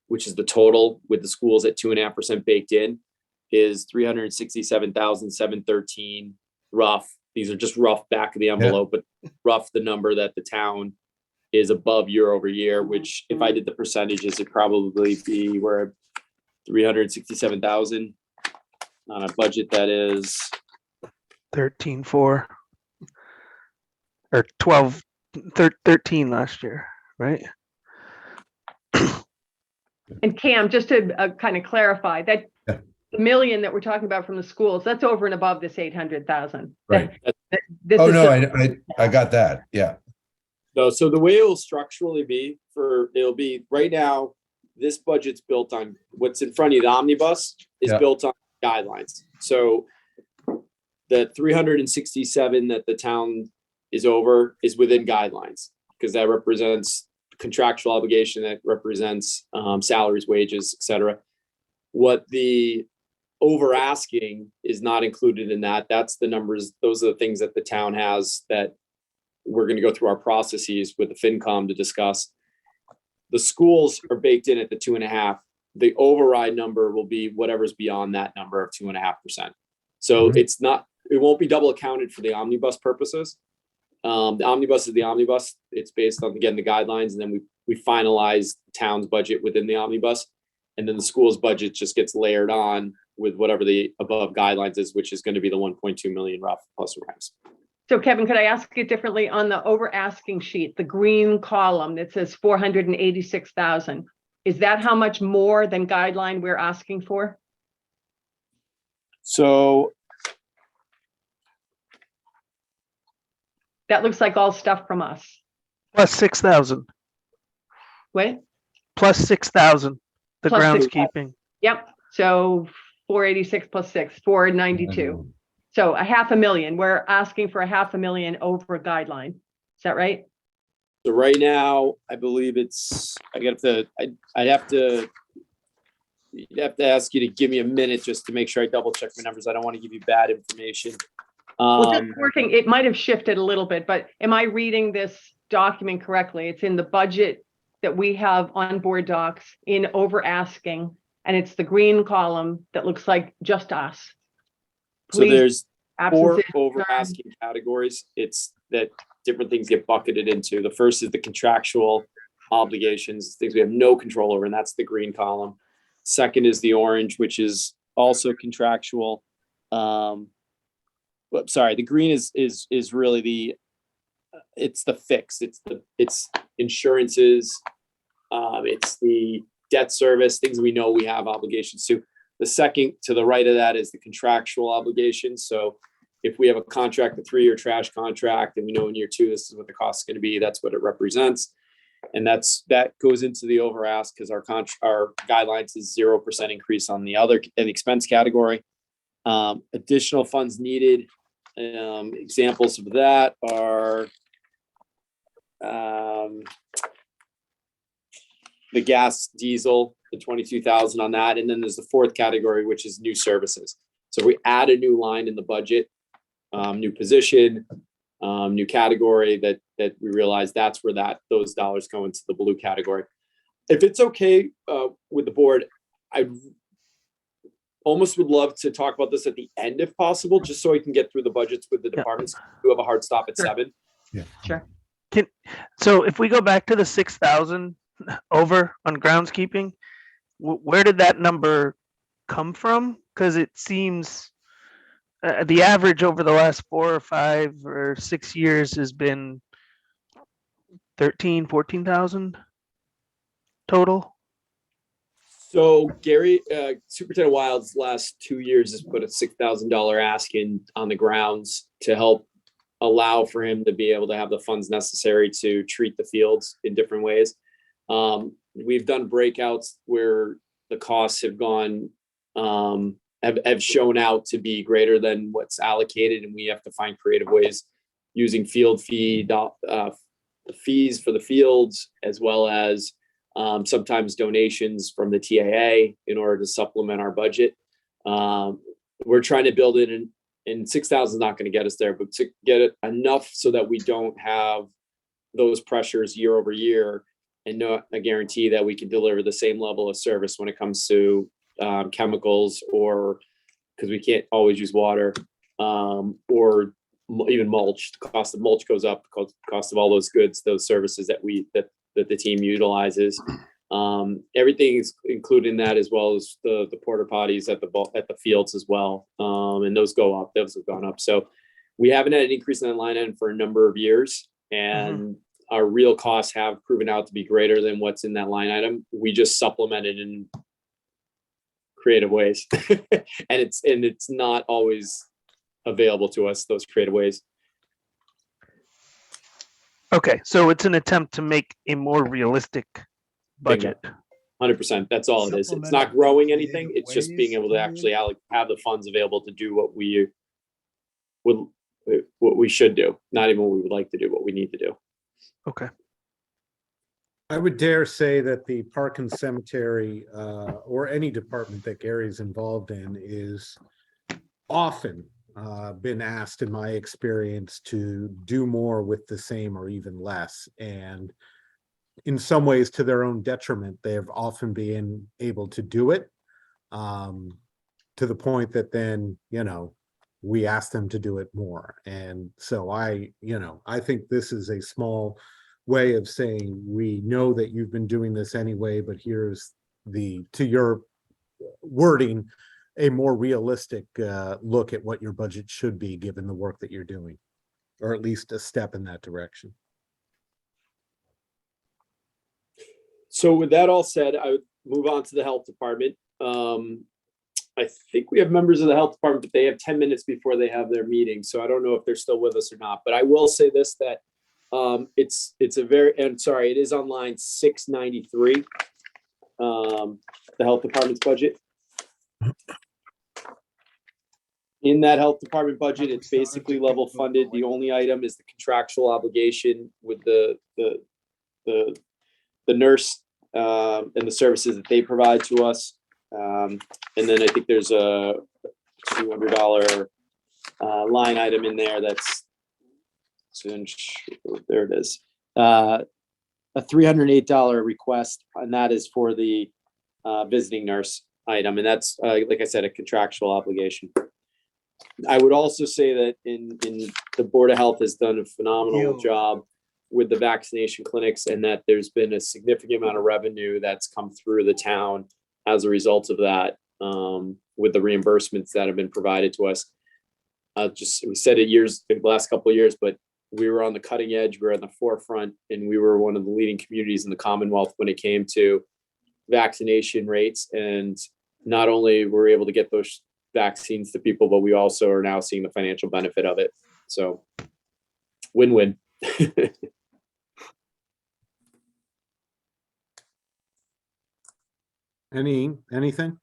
which is the total with the schools at 2.5% baked in, is $367,713 rough. These are just rough back of the envelope, but rough the number that the town is above year over year, which if I did the percentages, it'd probably be where 367,000 on a budget that is 13.4 or 13 last year, right? And Cam, just to kind of clarify that the million that we're talking about from the schools, that's over and above this 800,000. Right. I got that. Yeah. No, so the way it will structurally be it'll be right now, this budget's built on what's in front of you. The omnibus is built on guidelines. So the 367 that the town is over is within guidelines because that represents contractual obligation, that represents salaries, wages, etc. What the over asking is not included in that. That's the numbers. Those are the things that the town has that we're going to go through our processes with the FinCom to discuss. The schools are baked in at the 2.5. The override number will be whatever's beyond that number of 2.5%. So it won't be double accounted for the omnibus purposes. The omnibus is the omnibus. It's based on, again, the guidelines, and then we finalize the town's budget within the omnibus, and then the school's budget just gets layered on with whatever the above guidelines is, which is going to be the 1.2 million rough plus or minus. So Kevin, could I ask it differently? On the over asking sheet, the green column that says 486,000, is that how much more than guideline we're asking for? So that looks like all stuff from us. Plus 6,000. What? Plus 6,000. The Plus groundskeeping. Yep. So 486 plus 6, 492. So $500,000. We're asking for $500,000 over guideline. Is that right? So right now, I believe it's. I'd have to ask you to give me a minute just to make sure I double check my numbers. I don't want to give you bad information. Well, just working, it might have shifted a little bit, but am I reading this document correctly? It's in the budget that we have on board docs in over asking, and it's the green column that looks like just us. Please, so there's 4 absences, over asking categories. It's that different things get bucketed into. The first is the contractual obligations, things we have no control over, and that's the green column. Second is the orange, which is also contractual. Sorry, the green is really it's the fix. It's insurances. It's the debt service, things we know we have obligations to. The second to the right of that is the contractual obligations. So if we have a contract, a 3-year trash contract, and we know in year 2, this is what the cost is going to be, that's what it represents. And that goes into the over ask because our guidelines is 0% increase on the other expense category. Additional funds needed. Examples of that are the gas, diesel, the 22,000 on that, and then there's the 4th category, which is new services. So we add a new line in the budget, new position, new category that we realize that's where those dollars go into the blue category. If it's okay with the board, I almost would love to talk about this at the end if possible, just so we can get through the budgets with the departments. We have a hard stop at 7. Yeah. Sure. So if we go back to the 6,000 over on groundskeeping, where did that number come from? Because it seems the average over the last 4 or 5 or 6 years has been 14,000 total. So Gary, Superintendent Wild's last 2 years has put a $6,000 ask in on the grounds to help allow for him to be able to have the funds necessary to treat the fields in different ways. We've done breakouts where the costs have gone, have shown out to be greater than what's allocated, and we have to find creative ways using field fee, fees for the fields, as well as sometimes donations from the TAA in order to supplement our budget. We're trying to build it in, and 6,000 is not going to get us there, but to get it enough so that we don't have those pressures year over year, and not a guarantee that we can deliver the same level of service when it comes to chemicals, or because we can't always use water, or even mulch. The cost of mulch goes up, the cost of all those goods, those services that the team utilizes. Everything is included in that, as well as the porta potties at the fields as well. And those go up, those have gone up. So we haven't had an increase in that line item for a number of years, and our real costs have proven out to be greater than what's in that line item. We just supplement it in creative ways. and it's not always available to us, those creative ways. Okay, so it's an attempt to make a more realistic budget. 100%. That's all it is. It's not growing anything. It's just being able to actually have the funds available to do what we should do. Not even what we would like to do, what we need to do. Okay. I would dare say that the Park and Cemetery, or any department that Gary's involved in, is often been asked, in my experience, to do more with the same or even less. And in some ways, to their own detriment, they have often been able to do it, to the point that then, we ask them to do it more. And so I think this is a small way of saying, we know that you've been doing this anyway, but here's to your wording, a more realistic look at what your budget should be given the work that you're doing, or at least a step in that direction. So with that all said, I would move on to the health department. I think we have members of the health department, but they have 10 minutes before they have their meeting. So I don't know if they're still with us or not, but I will say this, that it is on line 693, the health department's budget. In that health department budget, it's basically level funded. The only item is the contractual obligation with the nurse and the services that they provide to us. And then I think there's a $200 line item in there that's, there it is, a $308 request, and that is for the visiting nurse item, and that's like I said, a contractual obligation. I would also say that in the Board of Health has done a phenomenal job with the vaccination clinics, and that there's been a significant amount of revenue that's come through the town as a result of that, with the reimbursements that have been provided to us. We said it the last couple of years, but we were on the cutting edge, we were on the forefront, and we were one of the leading communities in the Commonwealth when it came to vaccination rates. And not only were we able to get those vaccines to people, but we also are now seeing the financial benefit of it. So win-win. Anything?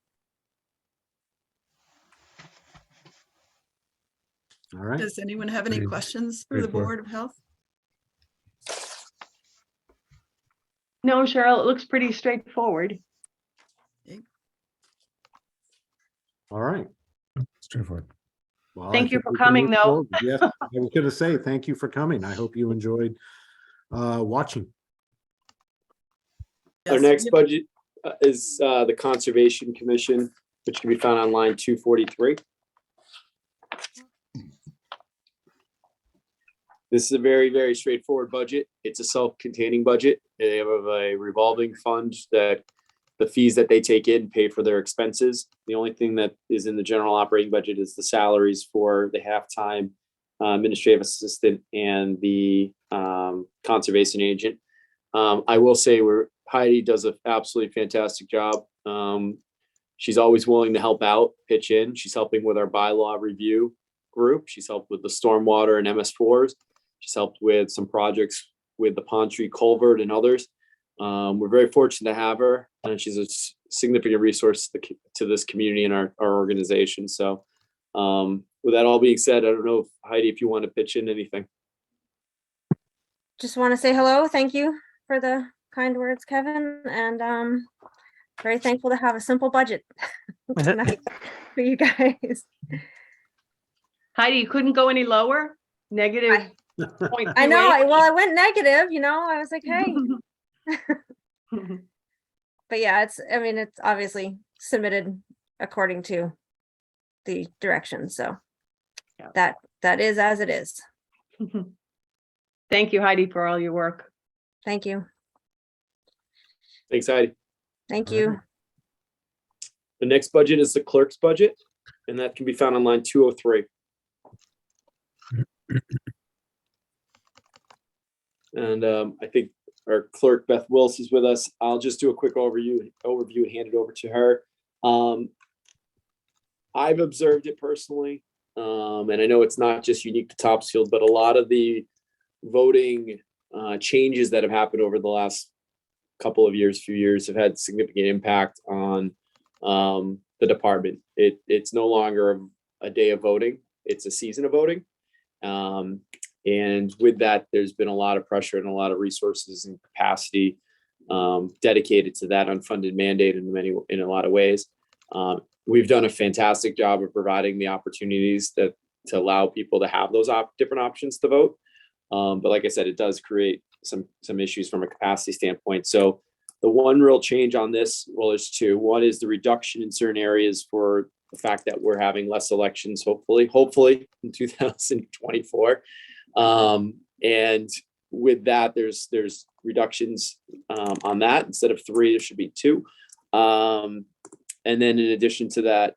All right. Does anyone have any Pretty questions for the straightforward. Board of Health? No, Cheryl, it looks pretty straightforward. All right. Straightforward. Well, I Thank you think for we can coming, move though. forward. Yes, I was going to say thank you for coming. I hope you enjoyed watching. Our Yes, next yep. budget is the Conservation Commission, which can be found on line 243. This is a very, very straightforward budget. It's a self-containing budget. They have a revolving fund that the fees that they take in pay for their expenses. The only thing that is in the general operating budget is the salaries for the half-time administrative assistant and the conservation agent. I will say Heidi does an absolutely fantastic job. She's always willing to help out, pitch in. She's helping with our bylaw review group. She's helped with the stormwater and MS4s. She's helped with some projects with the Pond Tree Culvert and others. We're very fortunate to have her, and she's a significant resource to this community and our organization. So with that all being said, I don't know, Heidi, if you want to pitch in anything. Just want to say hello. Thank you for the kind words, Kevin, and very thankful to have a simple budget tonight for you guys. Heidi, you couldn't go any lower? Negative 0.28? I know. I went negative. I was like, hey. But yeah, it's obviously submitted according to the directions. So Yeah. that is as it is. Thank you, Heidi, for all your work. Thank you. Thanks, Heidi. Thank All you. right. The next budget is the clerk's budget, and that can be found on line 203. And I think our clerk, Beth Wills, is with us. I'll just do a quick overview and hand it over to her. I've observed it personally, and I know it's not just unique to Topsfield, but a lot of the voting changes that have happened over the last few years have had significant impact on the department. It's no longer a day of voting, it's a season of voting. And with that, there's been a lot of pressure and a lot of resources and capacity dedicated to that unfunded mandate in a lot of ways. We've done a fantastic job of providing the opportunities to allow people to have those different options to vote. But like I said, it does create some issues from a capacity standpoint. So the one real change on this, well, there's two. One is the reduction in certain areas for the fact that we're having less elections, hopefully in 2024. And with that, there's reductions on that. Instead of 3, there should be 2. And then in addition to that,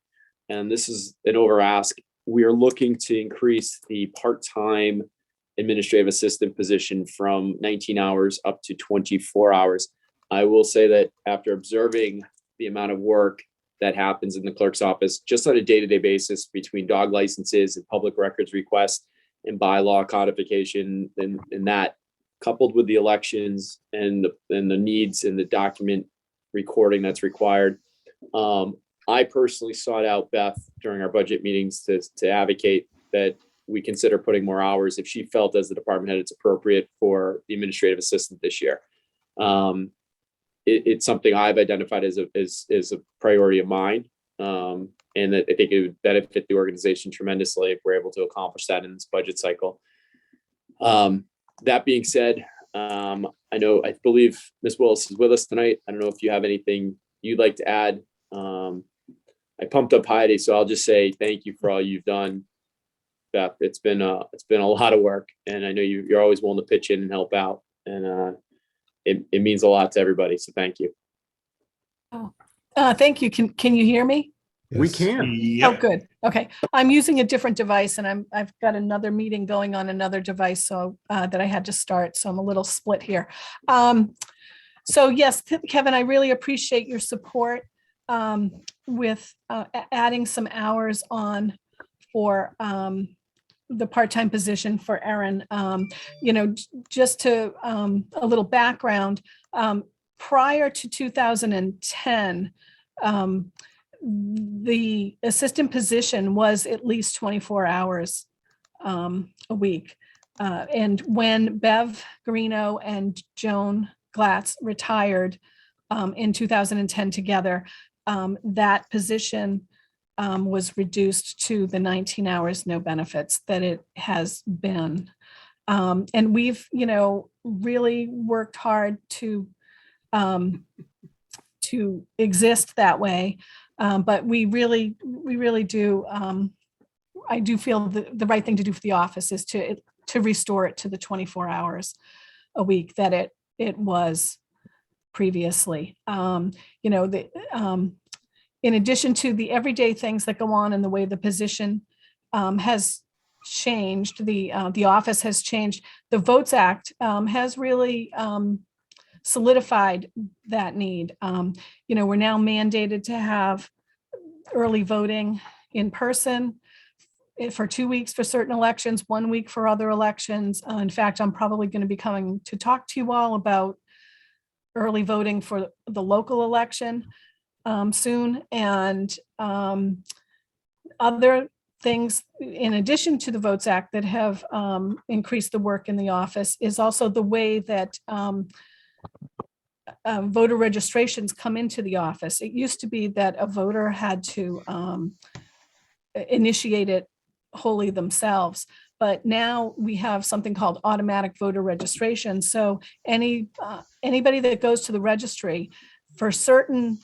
and this is an over ask, we are looking to increase the part-time administrative assistant position from 19 hours up to 24 hours. I will say that after observing the amount of work that happens in the clerk's office, just on a day-to-day basis between dog licenses and public records requests and bylaw codification, and that coupled with the elections and the needs and the document recording that's required. I personally sought out Beth during our budget meetings to advocate that we consider putting more hours if she felt as the department head it's appropriate for the administrative assistant this year. It's something I've identified as a priority of mine. And that I think it would benefit the organization tremendously if we're able to accomplish that in this budget cycle. That being said, I believe Ms. Willis is with us tonight. I don't know if you have anything you'd like to add. I pumped up Heidi, so I'll just say thank you for all you've done, Beth. It's been a lot of work, and I know you're always willing to pitch in and help out, and it means a lot to everybody. So thank you. Thank you. Can you hear me? We Yes. can. Oh, Yep. good. Okay. I'm using a different device and I've got another meeting going on another device, so that I had to start. So I'm a little split here. So yes, Kevin, I really appreciate your support. adding some hours on for the part-time position for Erin. Just to a little background, prior to 2010, the assistant position was at least 24 hours a week. And when Bev Garino and Joan Glatz retired in 2010 together, that position was reduced to the 19 hours, no benefits that it has been. And we've, really worked hard to exist that way. But we really do. I do feel the right thing to do for the office is to restore it to the 24 hours a week that it was previously. In addition to the everyday things that go on and the way the position has changed, the office has changed. The Votes Act has really solidified that need. We're now mandated to have early voting in person for 2 weeks for certain elections, 1 week for other elections. In fact, I'm probably going to be coming to talk to you all about early voting for the local election soon, and other things in addition to the Votes Act that have increased the work in the office is also the way that voter registrations come into the office. It used to be that a voter had to initiate it wholly themselves, but now we have something called automatic voter registration. So anybody that goes to the registry for certain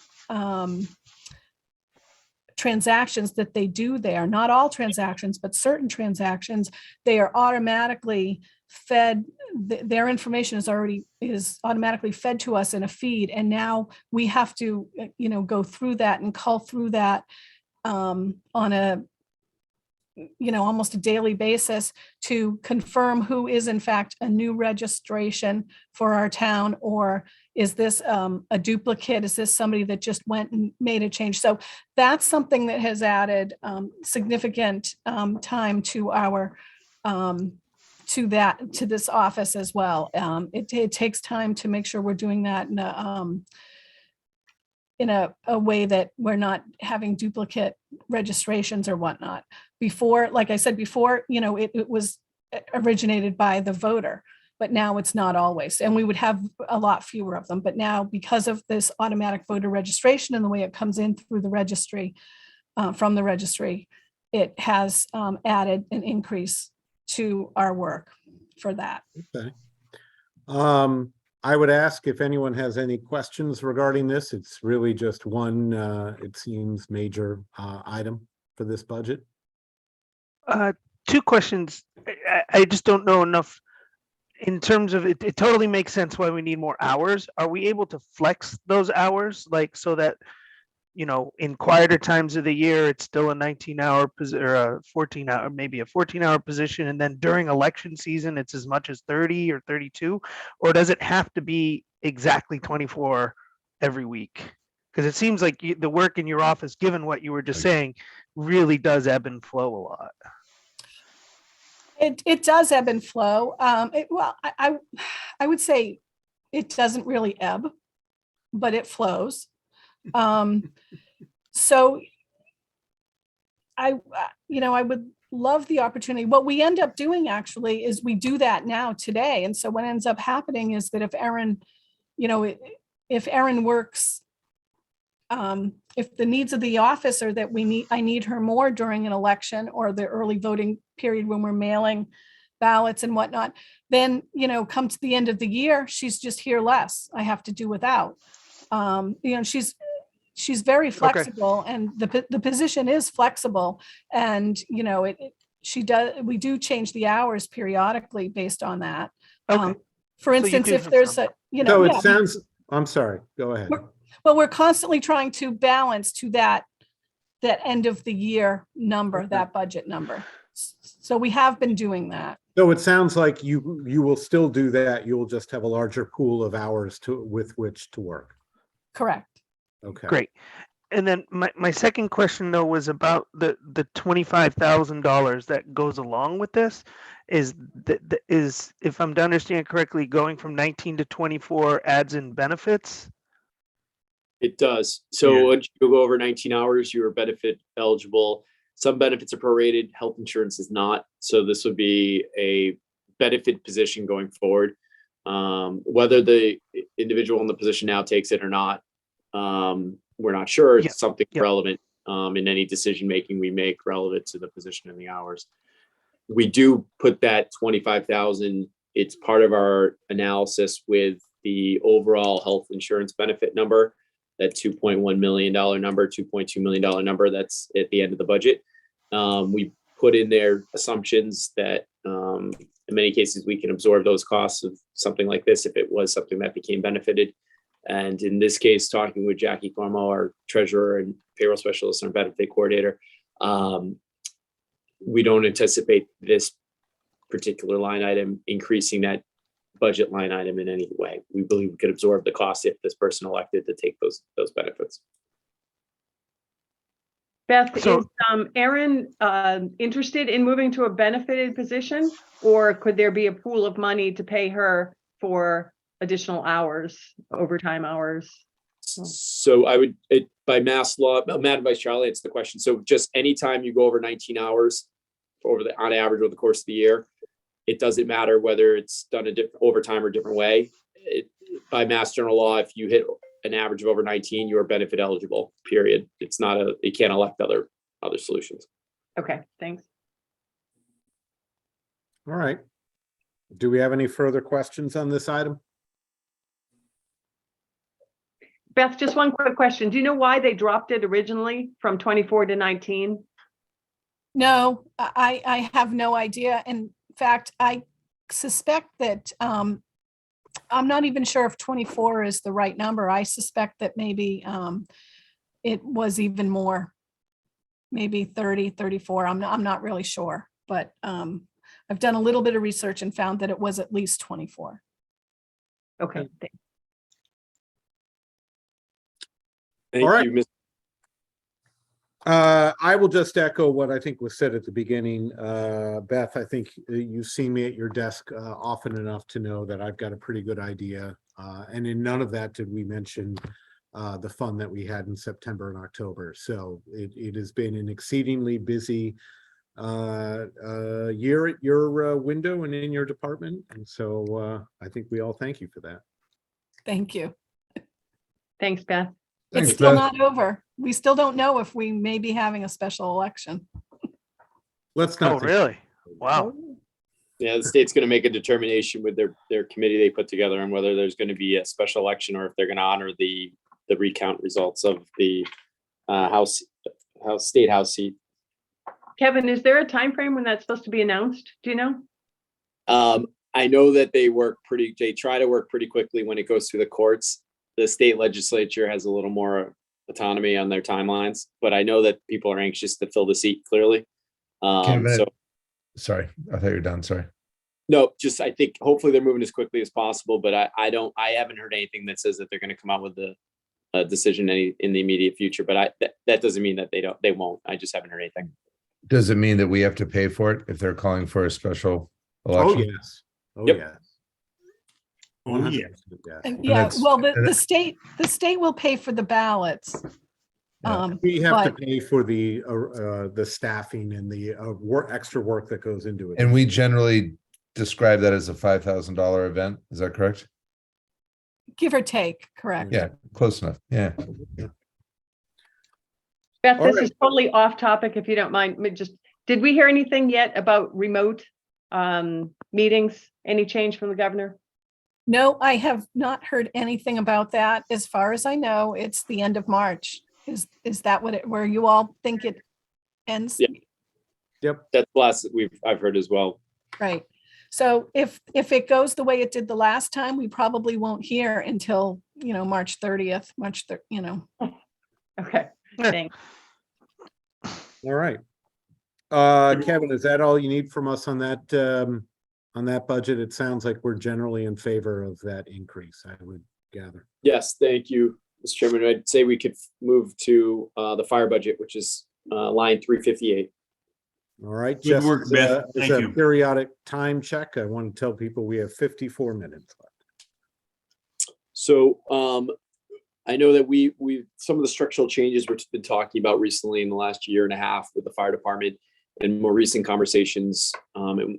transactions that they do there, not all transactions, but certain transactions, they are automatically fed. Their information is automatically fed to us in a feed, and now we have to go through that and cull through that on a almost a daily basis to confirm who is in fact a new registration for our town, or is this a duplicate? Is this somebody that just went and made a change? So that's something that has added significant time to our to this office as well. It takes time to make sure we're doing that in a way that we're not having duplicate registrations or whatnot. Before, like I said before, it was originated by the voter, but now it's not always. And we would have a lot fewer of them. But now, because of this automatic voter registration and the way it comes in through the registry, from the registry, it has added an increase to our work for that. Okay. I would ask if anyone has any questions regarding this. It's really just one, it seems, major item for this budget. Two questions. I just don't know enough in terms of it. It totally makes sense why we need more hours. Are we able to flex those hours, like so that in quieter times of the year it's still a 19-hour position or a 14-hour, maybe a 14-hour position, and then during election season it's as much as 30 or 32, or does it have to be exactly 24 every week? Because it seems like the work in your office, given what you were just saying, really does ebb and flow a lot. It does ebb and flow. I would say it doesn't really ebb, but it flows. So I would love the opportunity. What we end up doing actually is we do that now today. And so what ends up happening is that if Erin works, if the needs of the office are that I need her more during an election or the early voting period when we're mailing ballots and whatnot, then, come to the end of the year, she's just here less. I have to do without. She's very flexible, and the position is flexible, and we do change the hours periodically based on that. Okay. For instance, if there's a So it sounds, I'm sorry, go ahead. Well, we're constantly trying to balance to that end of the year number, that budget number. So we have been doing that. So it sounds like you will still do that. You will just have a larger pool of hours with which to work. Correct. Okay. Great. And then my second question though was about the $25,000 that goes along with this. Is if I'm to understand correctly, going from 19 to 24 adds in benefits? It does. So Yeah. once you go over 19 hours, you are benefit eligible. Some benefits are prorated, health insurance is not. So this would be a benefit position going forward. Whether the individual in the position now takes it or not, we're not sure. Yeah. It's something Yeah. relevant in any decision making we make relevant to the position and the hours. We do put that 25,000. It's part of our analysis with the overall health insurance benefit number, that $2.1 million number, $2.2 million number. That's at the end of the budget. We put in there assumptions that in many cases we can absorb those costs of something like this if it was something that became benefited. And in this case, talking with Jackie Cormo, our treasurer and payroll specialist and benefit coordinator, we don't anticipate this particular line item increasing that budget line item in any way. We believe we could absorb the cost if this person elected to take those benefits. Beth, So- is Aaron interested in moving to a benefited position, or could there be a pool of money to pay her for additional hours, overtime hours? So I would, by mass law, Madam Vice Chair, I'll answer the question. So just anytime you go over 19 hours on average over the course of the year, it doesn't matter whether it's done a different overtime or different way. By mass general law, if you hit an average of over 19, you are benefit eligible, period. It's not you can't elect other solutions. Okay, thanks. All right. Do we have any further questions on this item? Beth, just one quick question. Do you know why they dropped it originally from 24 to 19? No, I have no idea. In fact, I suspect that I'm not even sure if 24 is the right number. I suspect that maybe it was even more, maybe 30, 34. I'm not really sure, but I've done a little bit of research and found that it was at least 24. Okay, thanks. Thank All right. you, Ms. I will just echo what I think was said at the beginning. Beth, I think you've seen me at your desk often enough to know that I've got a pretty good idea. And in none of that did we mention the fun that we had in September and October. So it has been an exceedingly busy year at your window and in your department. And so I think we all thank you for that. Thank you. Thanks, Beth. Thanks, It's still Beth. not over. We still don't know if we may be having a special election. Let's not. Oh, really? Wow. Yeah, the state's going to make a determination with their committee they put together on whether there's going to be a special election or if they're going to honor the recount results of the state house seat. Kevin, is there a time frame when that's supposed to be announced? Do you know? I know that they try to work pretty quickly when it goes through the courts. The state legislature has a little more autonomy on their timelines, but I know that people are anxious to fill the seat clearly. Kevin, sorry, I thought you were done. Sorry. No, just I think hopefully they're moving as quickly as possible, but I haven't heard anything that says that they're going to come out with a decision in the immediate future. But that doesn't mean that they won't. I just haven't heard anything. Does it mean that we have to pay for it if they're calling for a special Oh, election? yes. Oh, Yep. yes. Oh, yeah. 100% yes. And yeah, that's- well, the state will pay for the ballots. Yeah. We have to But pay for the staffing and the extra work that goes into it. And we generally describe that as a $5,000 event. Is that correct? give or take, correct? Yeah, close enough. Yeah. Beth, All this right. is totally off topic, if you don't mind. Did we hear anything yet about remote meetings? Any change from the governor? No, I have not heard anything about that. As far as I know, it's the end of March. Is that where you all think it ends? Yeah. Yep. That's the last I've heard as well. Right. So if it goes the way it did the last time, we probably won't hear until, March 30th, Okay, thanks. All right. Kevin, is that all you need from us on that budget? It sounds like we're generally in favor of that increase, I would gather. Yes, thank you. Mr. Chairman, I'd say we could move to the fire budget, which is line 358. All right, Good work, Beth. as Thank a you. periodic time check, I want to tell people we have 54 minutes left. So I know that we some of the structural changes we've been talking about recently in the last year and a half with the fire department, and more recent conversations, and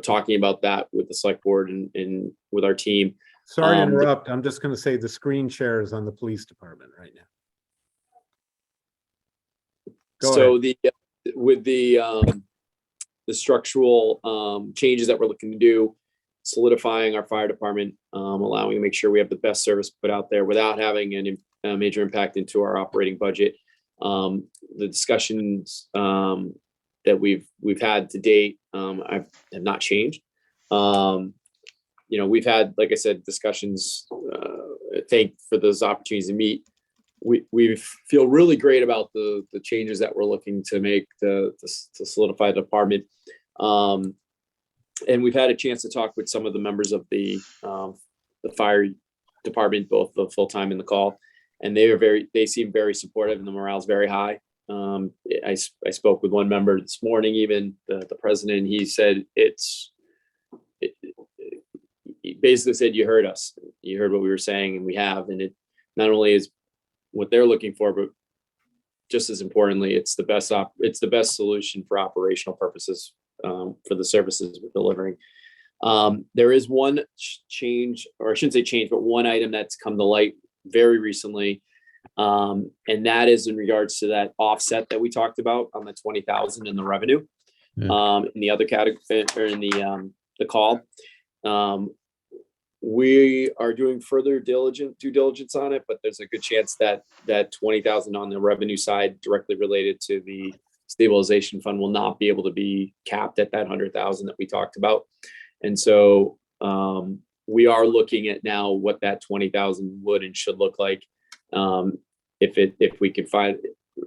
talking about that with the select board and with our team. Sorry to interrupt. I'm just going to say the screen share is on the police department right now. So with the structural changes that we're looking to do, solidifying our fire department, allowing to make sure we have the best service put out there without having a major impact into our operating budget. The discussions that we've had to date have not changed. We've had, like I said, discussions. Thank for those opportunities to meet. We feel really great about the changes that we're looking to make to solidify the department. And we've had a chance to talk with some of the members of the fire department, both the full-time and the call, and they seem very supportive, and the morale's very high. I spoke with one member this morning, even the president. He said he basically said, you heard us, you heard what we were saying, and we have, and it not only is what they're looking for, but just as importantly, it's the best solution for operational purposes for the services we're delivering. There is one change, or I shouldn't say change, but one item that's come to light very recently, and that is in regards to that offset that we talked about on the 20,000 in the revenue, in the other category, or in the call. We are doing further due diligence on it, but there's a good chance that 20,000 on the revenue side directly related to the stabilization fund will not be able to be capped at that 100,000 that we talked about. And so we are looking at now what that 20,000 would and should look like. If we could find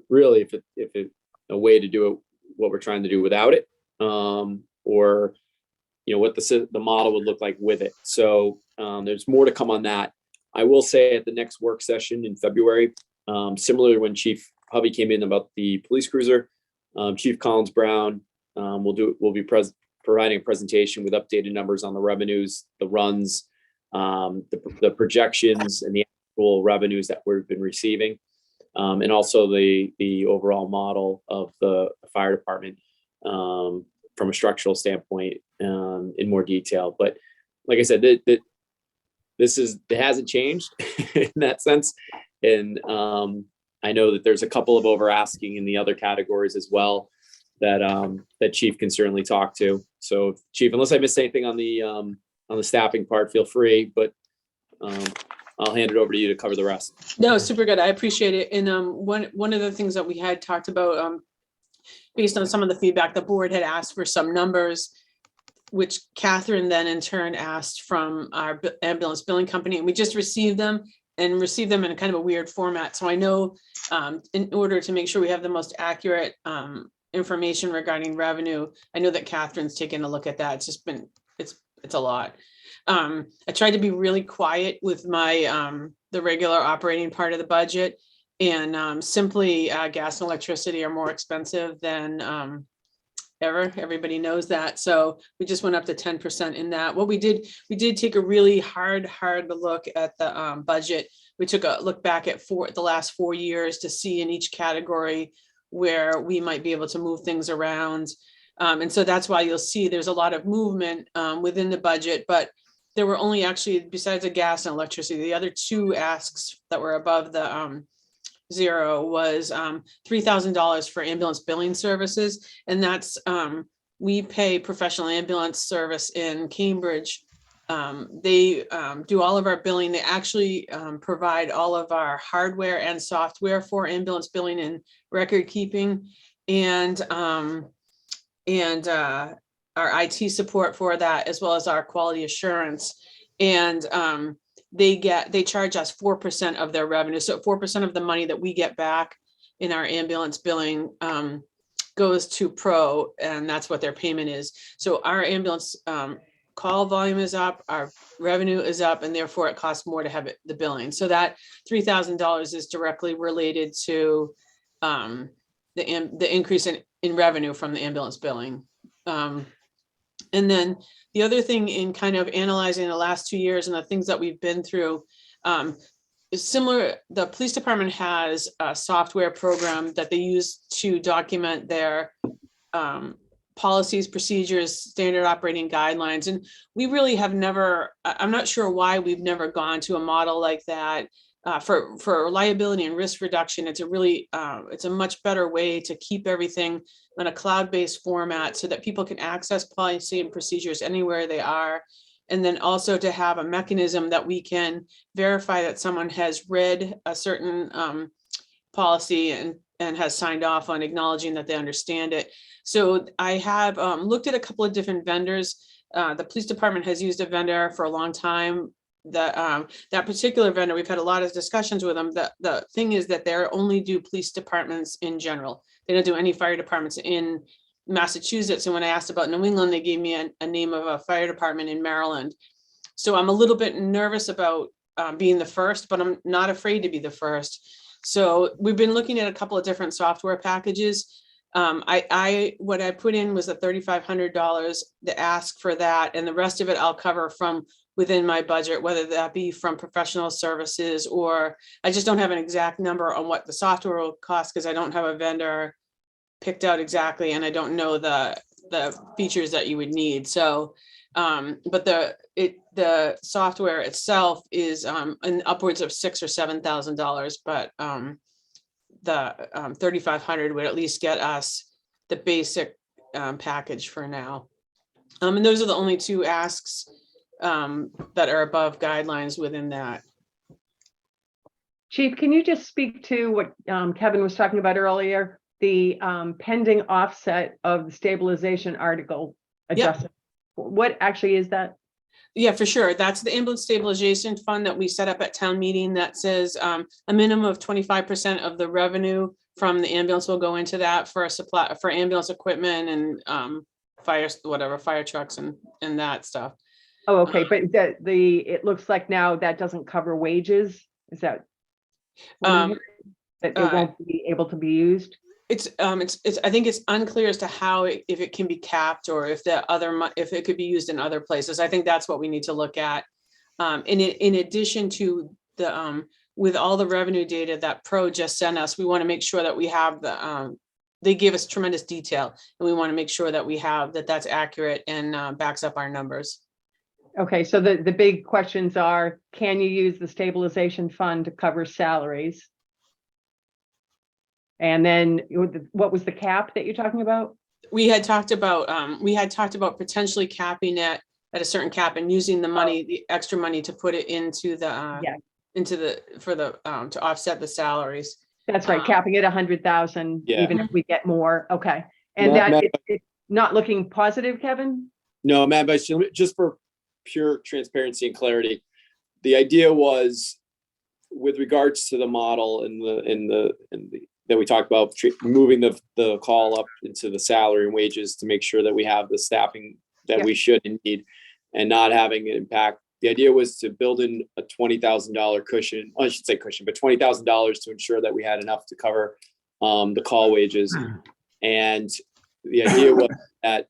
really, if it a way to do it, what we're trying to do without it, or what the model would look like with it. So there's more to come on that. I will say at the next work session in February, similarly when Chief Hovey came in about the police cruiser, Chief Collins Brown will be providing a presentation with updated numbers on the revenues, the runs, the projections, and the actual revenues that we've been receiving, and also the overall model of the fire department from a structural standpoint in more detail. But like I said, it hasn't changed in that sense. And I know that there's a couple of over asking in the other categories as well that Chief can certainly talk to. So Chief, unless I missed anything on the staffing part, feel free, but I'll hand it over to you to cover the rest. No, super good. I appreciate it. And one of the things that we had talked about, based on some of the feedback, the board had asked for some numbers, which Catherine then in turn asked from our ambulance billing company, and we just received them in a kind of a weird format. So I know in order to make sure we have the most accurate information regarding revenue, I know that Catherine's taken a look at that. It's just been, it's a lot. I tried to be really quiet with my the regular operating part of the budget, and simply gas and electricity are more expensive than ever. Everybody knows that. So we just went up to 10% in that. What we did take a really hard look at the budget. We took a look back at the last 4 years to see in each category where we might be able to move things around. And so that's why you'll see there's a lot of movement within the budget, but there were only actually, besides the gas and electricity, the other two asks that were above the zero was $3,000 for ambulance billing services. And that's, we pay professional ambulance service in Cambridge. They do all of our billing. They actually provide all of our hardware and software for ambulance billing and record keeping, and our IT support for that, as well as our quality assurance. And they charge us 4% of their revenue. So 4% of the money that we get back in our ambulance billing goes to Pro, and that's what their payment is. So our ambulance call volume is up, our revenue is up, and therefore it costs more to have the billing. So that $3,000 is directly related to the increase in revenue from the ambulance billing. And then the other thing in kind of analyzing the last 2 years and the things that we've been through is similar. The police department has a software program that they use to document their policies, procedures, standard operating guidelines. And we really have never, I'm not sure why we've never gone to a model like that. For liability and risk reduction, it's a much better way to keep everything on a cloud-based format so that people can access policy and procedures anywhere they are. And then also to have a mechanism that we can verify that someone has read a certain policy and has signed off on acknowledging that they understand it. So I have looked at a couple of different vendors. The police department has used a vendor for a long time. That particular vendor, we've had a lot of discussions with them. The thing is that they only do police departments in general. They don't do any fire departments in Massachusetts. And when I asked about New England, they gave me a name of a fire department in Maryland. So I'm a little bit nervous about being the first, but I'm not afraid to be the first. So we've been looking at a couple of different software packages. What I put in was the $3,500, the ask for that, and the rest of it I'll cover from within my budget, whether that be from professional services, or I just don't have an exact number on what the software will cost because I don't have a vendor picked out exactly, and I don't know the features that you would need. So, but the software itself is in upwards of $6,000 or $7,000, but the 3,500 would at least get us the basic package for now. And those are the only two asks that are above guidelines within that. Chief, can you just speak to what Kevin was talking about earlier? The pending offset of the stabilization article adjustment. Yep. What actually is that? Yeah, for sure. That's the ambulance stabilization fund that we set up at town meeting that says a minimum of 25% of the revenue from the ambulance will go into that for a supply for ambulance equipment and fire trucks and that stuff. Oh, okay. But it looks like now that doesn't cover wages. Is that that it won't be able to be used? It's I think it's unclear as to how if it can be capped or if if it could be used in other places. I think that's what we need to look at. In addition to the with all the revenue data that Pro just sent us, we want to make sure that we have the they gave us tremendous detail, and we want to make sure that we have that's accurate and backs up our numbers. Okay, so the big questions are: can you use the stabilization fund to cover salaries? And then what was the cap that you're talking about? We had talked about potentially capping it at a certain cap and using the money, the extra money, to put it into the to offset the salaries. That's right, capping it 100,000, Yeah. even if we get more. Okay, and it's not looking positive, Kevin? No, Matt, but just for pure transparency and clarity, the idea was with regards to the model and the that we talked about moving the call up into the salary and wages to make sure that we have the staffing that we should and need and not having an impact. The idea was to build in a $20,000 cushion. I should say cushion, but $20,000 to ensure that we had enough to cover the call wages. And the idea was that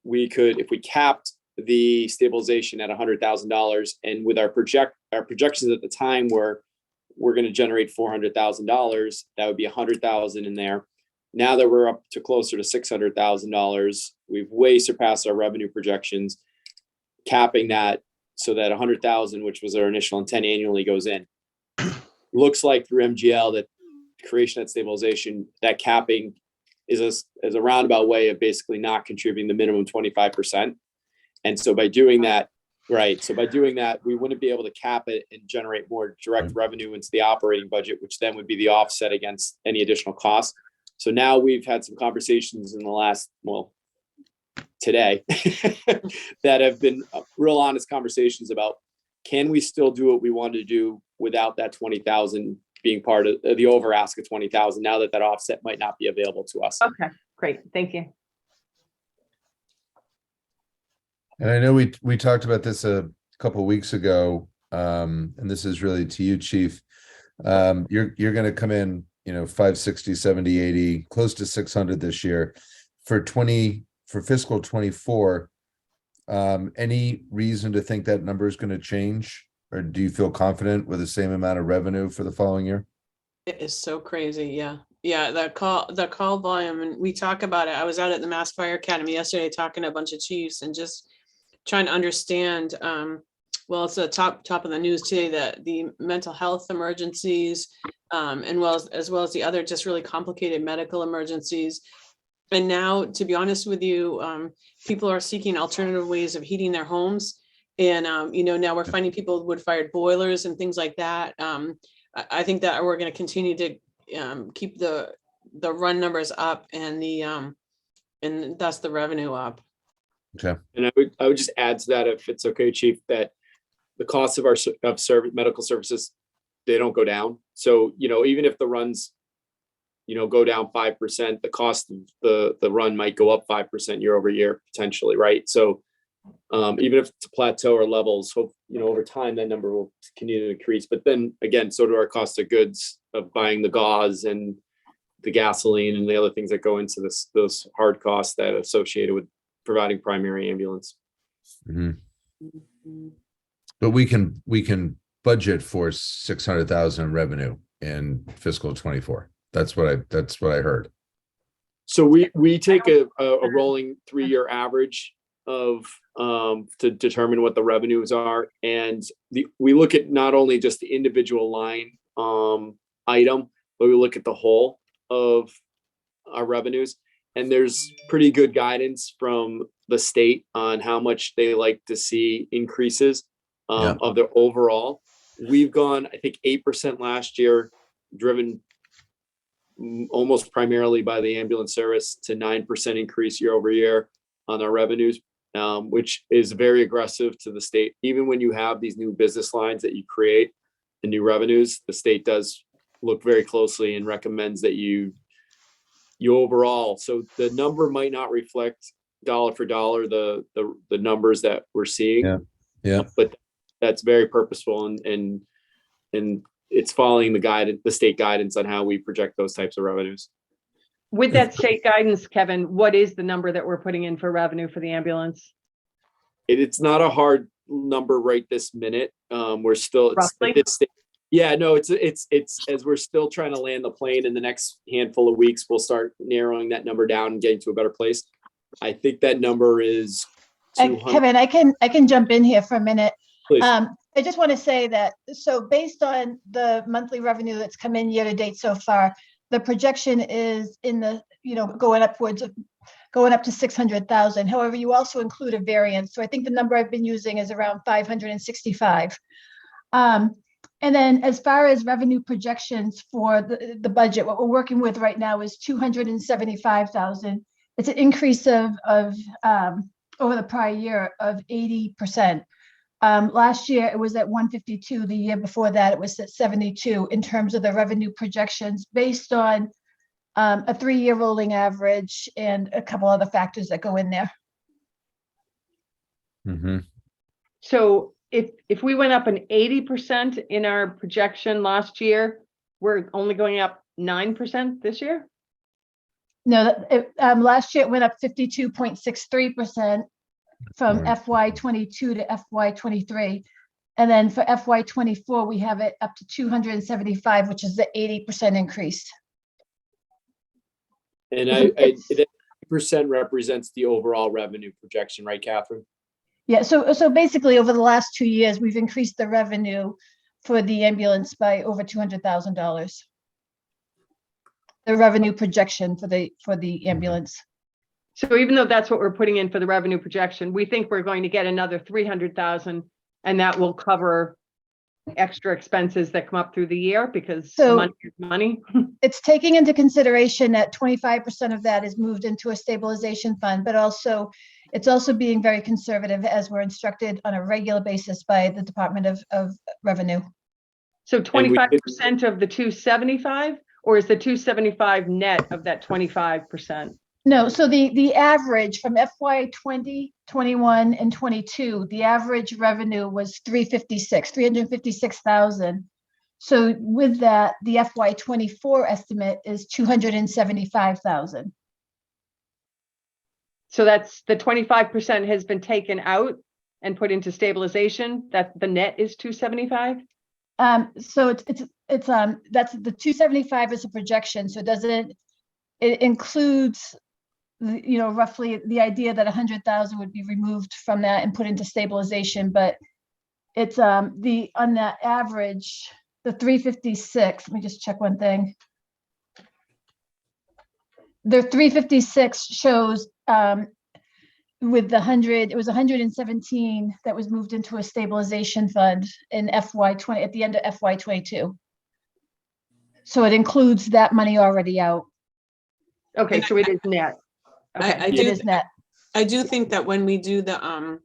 we could, if we capped the stabilization at $100,000, and with our projections at the time were we're going to generate $400,000, that would be $100,000 in there. Now that we're up to closer to $600,000, we've way surpassed our revenue projections, capping that so that $100,000, which was our initial intent, annually goes in. Looks like through MGL that creation at stabilization, that capping is a roundabout way of basically not contributing the minimum 25%. And so by doing that, we wouldn't be able to cap it and generate more direct revenue into the operating budget, which then would be the offset against any additional costs. So now we've had some conversations in the last, today, that have been real honest conversations about, can we still do what we wanted to do without that 20,000 being part of the over ask of 20,000 now that offset might not be available to us. Okay, great. Thank you. And I know we talked about this a couple of weeks ago, and this is really to you, Chief. You're going to come in, 560, 70, 80, close to 600 this year for fiscal 24. Any reason to think that number is going to change, or do you feel confident with the same amount of revenue for the following year? It is so crazy. Yeah. Yeah. The call volume, and we talk about it. I was out at the Mass Fire Academy yesterday talking to a bunch of chiefs and just trying to understand, well, it's the top of the news today, that the mental health emergencies, and as well as the other just really complicated medical emergencies. And now, to be honest with you, people are seeking alternative ways of heating their homes. And, now we're finding people with wood-fired boilers and things like that. I think that we're going to continue to keep the run numbers up and and thus the revenue up. Okay. And I would just add to that, if it's okay, Chief, that the cost of our medical services, they don't go down. So, even if the runs, go down 5%, the cost of the run might go up 5% year over year, potentially, right? So even if it's a plateau or levels, hope, over time that number will continue to increase. But then again, so do our cost of goods of buying the gauze and the gasoline and the other things that go into those hard costs that are associated with providing primary ambulance. Mm-hmm. But we can budget for 600,000 in revenue in fiscal 24. That's what I heard. So we take a rolling 3-year average of to determine what the revenues are, and we look at not only just the individual line item, but we look at the whole of our revenues. And there's pretty good guidance from the state on how much they like to see increases of their overall. We've gone, I think, 8% last year, driven almost primarily by the ambulance service, to 9% increase year over year on our revenues, which is very aggressive to the state. Even when you have these new business lines that you create and new revenues, the state does look very closely and recommends that you overall. So the number might not reflect dollar for dollar the numbers that we're seeing. Yeah. But that's very purposeful, and it's following the state guidance on how we project those types of revenues. With that state guidance, Kevin, what is the number that we're putting in for revenue for the ambulance? It's not a hard number right this minute. We're still Roughly? at this stage. Yeah, no, it's as we're still trying to land the plane. In the next handful of weeks, we'll start narrowing that number down and getting to a better place. I think that number is 200. Kevin, I can jump in here for a minute. Please. I just want to say that, so based on the monthly revenue that's come in year to date so far, the projection is in the, going up to 600,000. However, you also include a variance. So I think the number I've been using is around 565. And then as far as revenue projections for the budget, what we're working with right now is 275,000. It's an increase of over the prior year of 80%. Last year it was at 152. The year before that it was at 72 in terms of the revenue projections based on a 3-year rolling average and a couple other factors that go in there. Mm-hmm. So if we went up an 80% in our projection last year, we're only going up 9% this year? No, last year it went up 52.63% from FY22 to FY23. And then for FY24, we have it up to 275, which is the 80% increase. And that percent represents the overall revenue projection, right, Catherine? Yeah, so basically over the last 2 years, we've increased the revenue for the ambulance by over $200,000. The revenue projection for the ambulance. So even though that's what we're putting in for the revenue projection, we think we're going to get another 300,000, and that will cover extra expenses that come up through the year, because money is money. It's taking into consideration that 25% of that is moved into a stabilization fund, but also it's also being very conservative as we're instructed on a regular basis by the Department of Revenue. So 25% of the 275, or is the 275 net of that 25%? No, so the average from FY20 21 and 22, the average revenue was 356,000. So with that, the FY 24 estimate is 275,000. So that's the 25% has been taken out and put into stabilization, that the net is 275? So it's that's the 275 is a projection, so it includes roughly the idea that 100,000 would be removed from that and put into stabilization, but it's on that average, the 356, let me just check one thing. The 356 shows with the 100, it was 117 that was moved into a stabilization fund in FY20 at the end of FY22. So it includes that money already out. Okay, so it is net. Okay. It is net. I do think that when we do the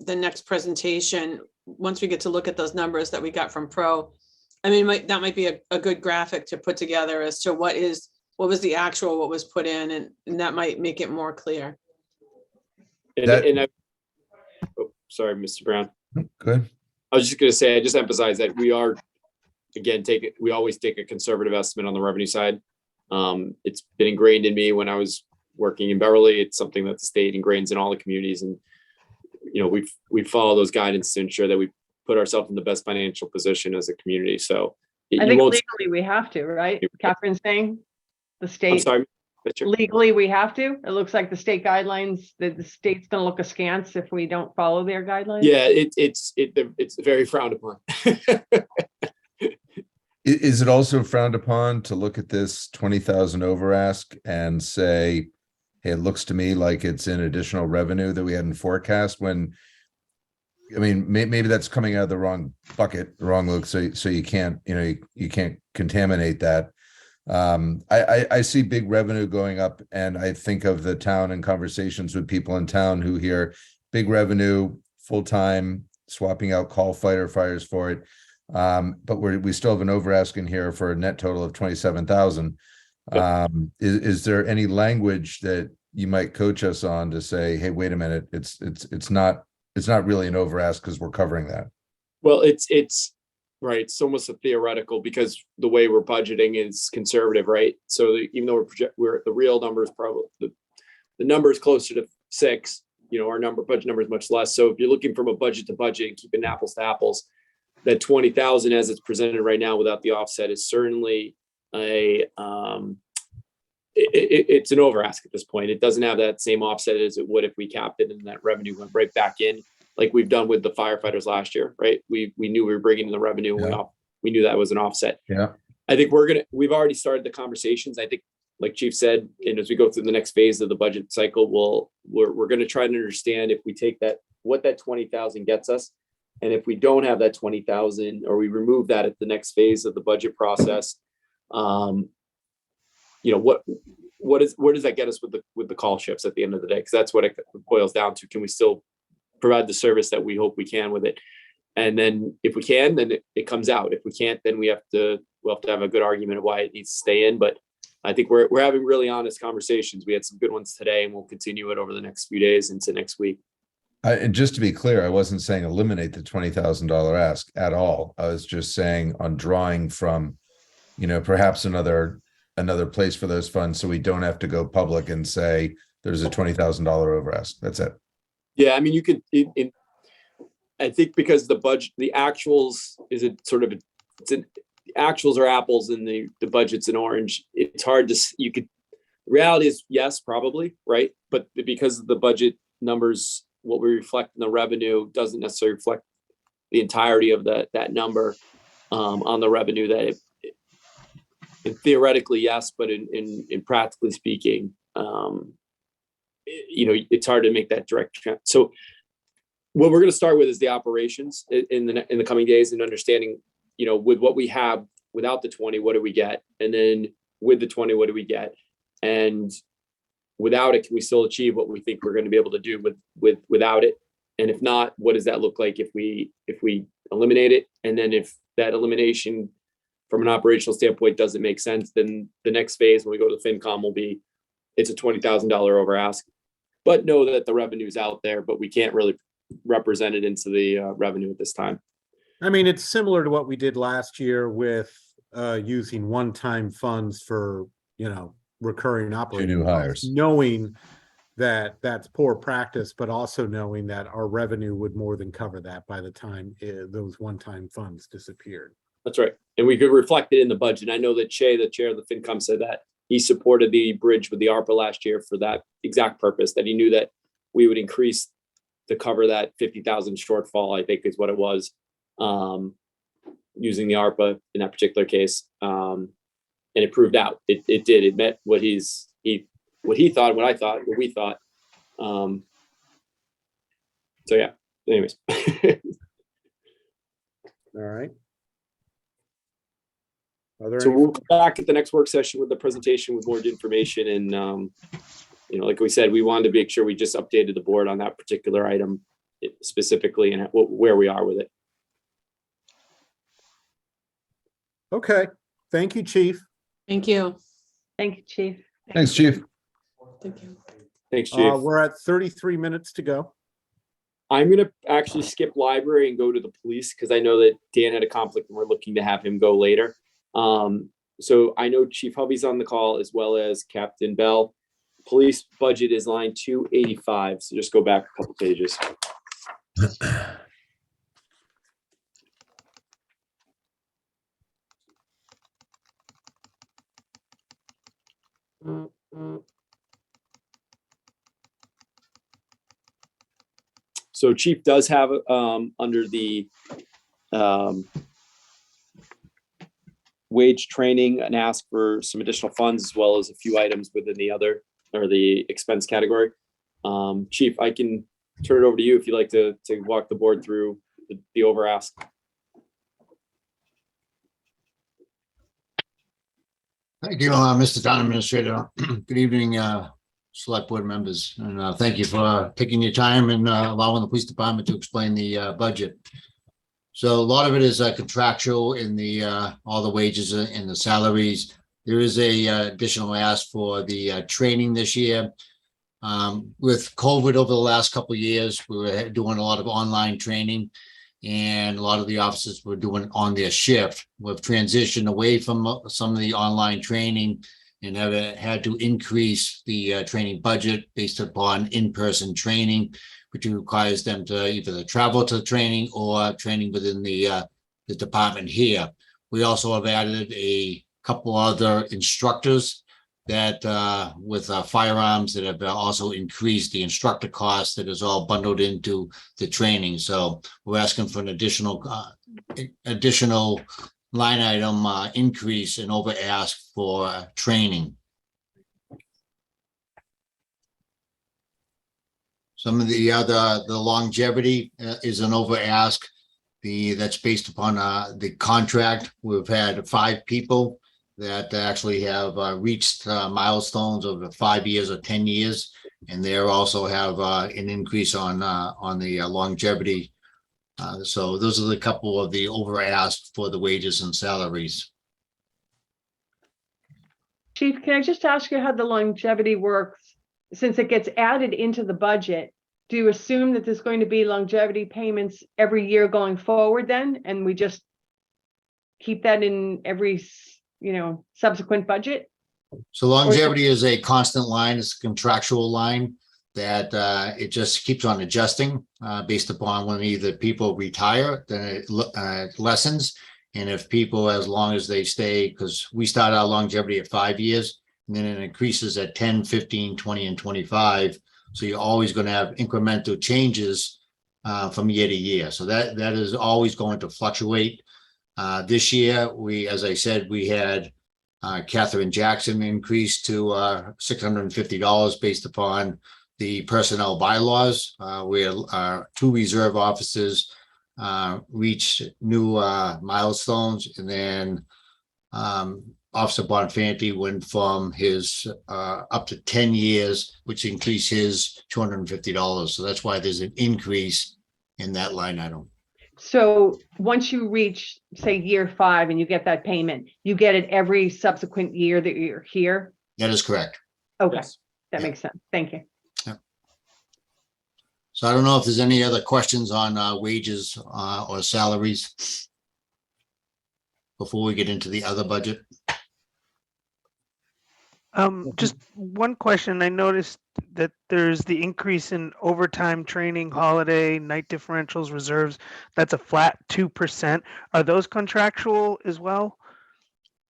next presentation, once we get to look at those numbers that we got from Pro, I mean, that might be a good graphic to put together as to what was the actual, what was put in, and that might make it more clear. Sorry, Mr. Brown. Good. I was just going to say, I just emphasize that we are, again, we always take a conservative estimate on the revenue side. It's been ingrained in me when I was working in Beverly. It's something that the state ingrains in all the communities, and we follow those guidance to ensure that we put ourselves in the best financial position as a community. So I think legally we have to, right? Catherine's saying the state. I'm sorry, Mr. Legally, we have to. It looks like the state guidelines, the state's going to look askance if we don't follow their guidelines. Yeah, it's very frowned upon. Is it also frowned upon to look at this 20,000 over ask and say, hey, it looks to me like it's in additional revenue that we hadn't forecast, when, I mean, maybe that's coming out of the wrong bucket, the wrong look. So you can't, you can't contaminate that. I see big revenue going up, and I think of the town and conversations with people in town who hear big revenue, full-time, swapping out call firefighters for it. But we still have an over ask in here for a net total of 27,000. Is there any language that you might coach us on to say, hey, wait a minute, it's not really an over ask because we're covering that? Well, it's right. It's almost a theoretical, because the way we're budgeting is conservative, right? So even though we're the real number is probably the number is closer to 6. Our budget number is much less. So if you're looking from a budget to budget and keeping apples to apples, that 20,000 as it's presented right now without the offset is certainly it's an over ask at this point. It doesn't have that same offset as it would if we capped it and that revenue went right back in, like we've done with the firefighters last year, right? We knew we were bringing in the revenue. Yeah. We knew that was an offset. Yeah. I think we've already started the conversations. I think, like Chief said, and as we go through the next phase of the budget cycle, we're going to try to understand if we take what that 20,000 gets us. And if we don't have that 20,000, or we remove that at the next phase of the budget process, where does that get us with the call shifts at the end of the day? Because that's what it boils down to. Can we still provide the service that we hope we can with it? And then if we can, then it comes out. If we can't, then we'll have to have a good argument of why it needs to stay in. But I think we're having really honest conversations. We had some good ones today, and we'll continue it over the next few days into next week. And just to be clear, I wasn't saying eliminate the $20,000 ask at all. I was just saying on drawing from, perhaps another place for those funds, so we don't have to go public and say there's a $20,000 over ask. That's it. Yeah, I mean, you could. I think because the budget, the actuals is the actuals are apples and the budget's an orange. It's hard to. The reality is yes, probably right, but because the budget numbers, what we reflect in the revenue doesn't necessarily reflect the entirety of that number on the revenue. That theoretically yes, but in practically speaking, it's hard to make that direct. So what we're going to start with is the operations in the coming days, and understanding, with what we have without the 20, what do we get, and then with the 20, what do we get, and without it, can we still achieve what we think we're going to be able to do without it? And if not, what does that look like if we eliminate it? And then if that elimination from an operational standpoint doesn't make sense, then the next phase when we go to the FinCom will be, it's a $20,000 over ask. but know that the revenue is out there, but we can't really represent it into the revenue at this time. I mean, it's similar to what we did last year with using one-time funds for, recurring operating new costs, hires. knowing that that's poor practice, but also knowing that our revenue would more than cover that by the time those one-time funds disappeared. That's right. And we could reflect it in the budget. I know that Che, the chair of the FinCom, said that he supported the bridge with the ARPA last year for that exact purpose, that he knew that we would increase to cover that 50,000 shortfall, I think is what it was, using the ARPA in that particular case. And it proved out. It did. It met what he thought, what I thought, what we thought. So yeah, anyways. All right. So we'll come back at the next work session with the presentation with more information. And, like we said, we wanted to make sure we just updated the board on that particular item specifically and where we are with it. Okay. Thank you, Chief. Thank you. Thank you, Chief. Thanks, Chief. Thank you. Thanks, Chief. We're at 33 minutes to go. I'm going to actually skip library and go to the police because I know that Dan had a conflict and we're looking to have him go later. So I know Chief Hovey's on the call as well as Captain Bell. Police budget is line 285. So just go back a couple pages. So Chief does have under the wage training and ask for some additional funds as well as a few items within the other or the expense category. Chief, I can turn it over to you if you'd like to walk the board through the over ask. Thank you, Mr. Town Administrator. Good evening, Select Board members, and thank you for taking your time and allowing the police department to explain the budget. So a lot of it is contractual in the all the wages and the salaries. There is a additional ask for the training this year. With COVID over the last couple of years, we were doing a lot of online training, and a lot of the officers were doing it on their shift. We've transitioned away from some of the online training and have had to increase the training budget based upon in-person training, which requires them to either travel to training or training within the department here. We also have added a couple other instructors that with firearms that have also increased the instructor cost that is all bundled into the training. So we're asking for an additional line item increase and over ask for training. Some of the other, the longevity is an over ask. That's based upon the contract. We've had 5 people that actually have reached milestones over 5 years or 10 years, and they also have an increase on the longevity. So those are the couple of the over ask for the wages and salaries. Chief, can I just ask you how the longevity works? Since it gets added into the budget, do you assume that there's going to be longevity payments every year going forward then? And we just keep that in every, subsequent budget? So longevity is a constant line. It's a contractual line that it just keeps on adjusting based upon when either people retire, then it lessens. And if people, as long as they stay, because we start our longevity at 5 years, and then it increases at 10, 15, 20, and 25. So you're always going to have incremental changes from year to year. So that is always going to fluctuate. This year, as I said, we had Catherine Jackson increased to $650 based upon the personnel bylaws, where our 2 reserve officers reached new milestones, and then Officer Bonfanti went from his up to 10 years, which increased his $250. So that's why there's an increase in that line item. So once you reach, say, year 5 and you get that payment, you get it every subsequent year that you're here? That is correct. Okay, Yes. that makes sense. Thank you. So I don't know if there's any other questions on wages or salaries before we get into the other budget. Just one question. I noticed that there's the increase in overtime, training, holiday, night differentials, reserves. That's a flat 2%. Are those contractual as well?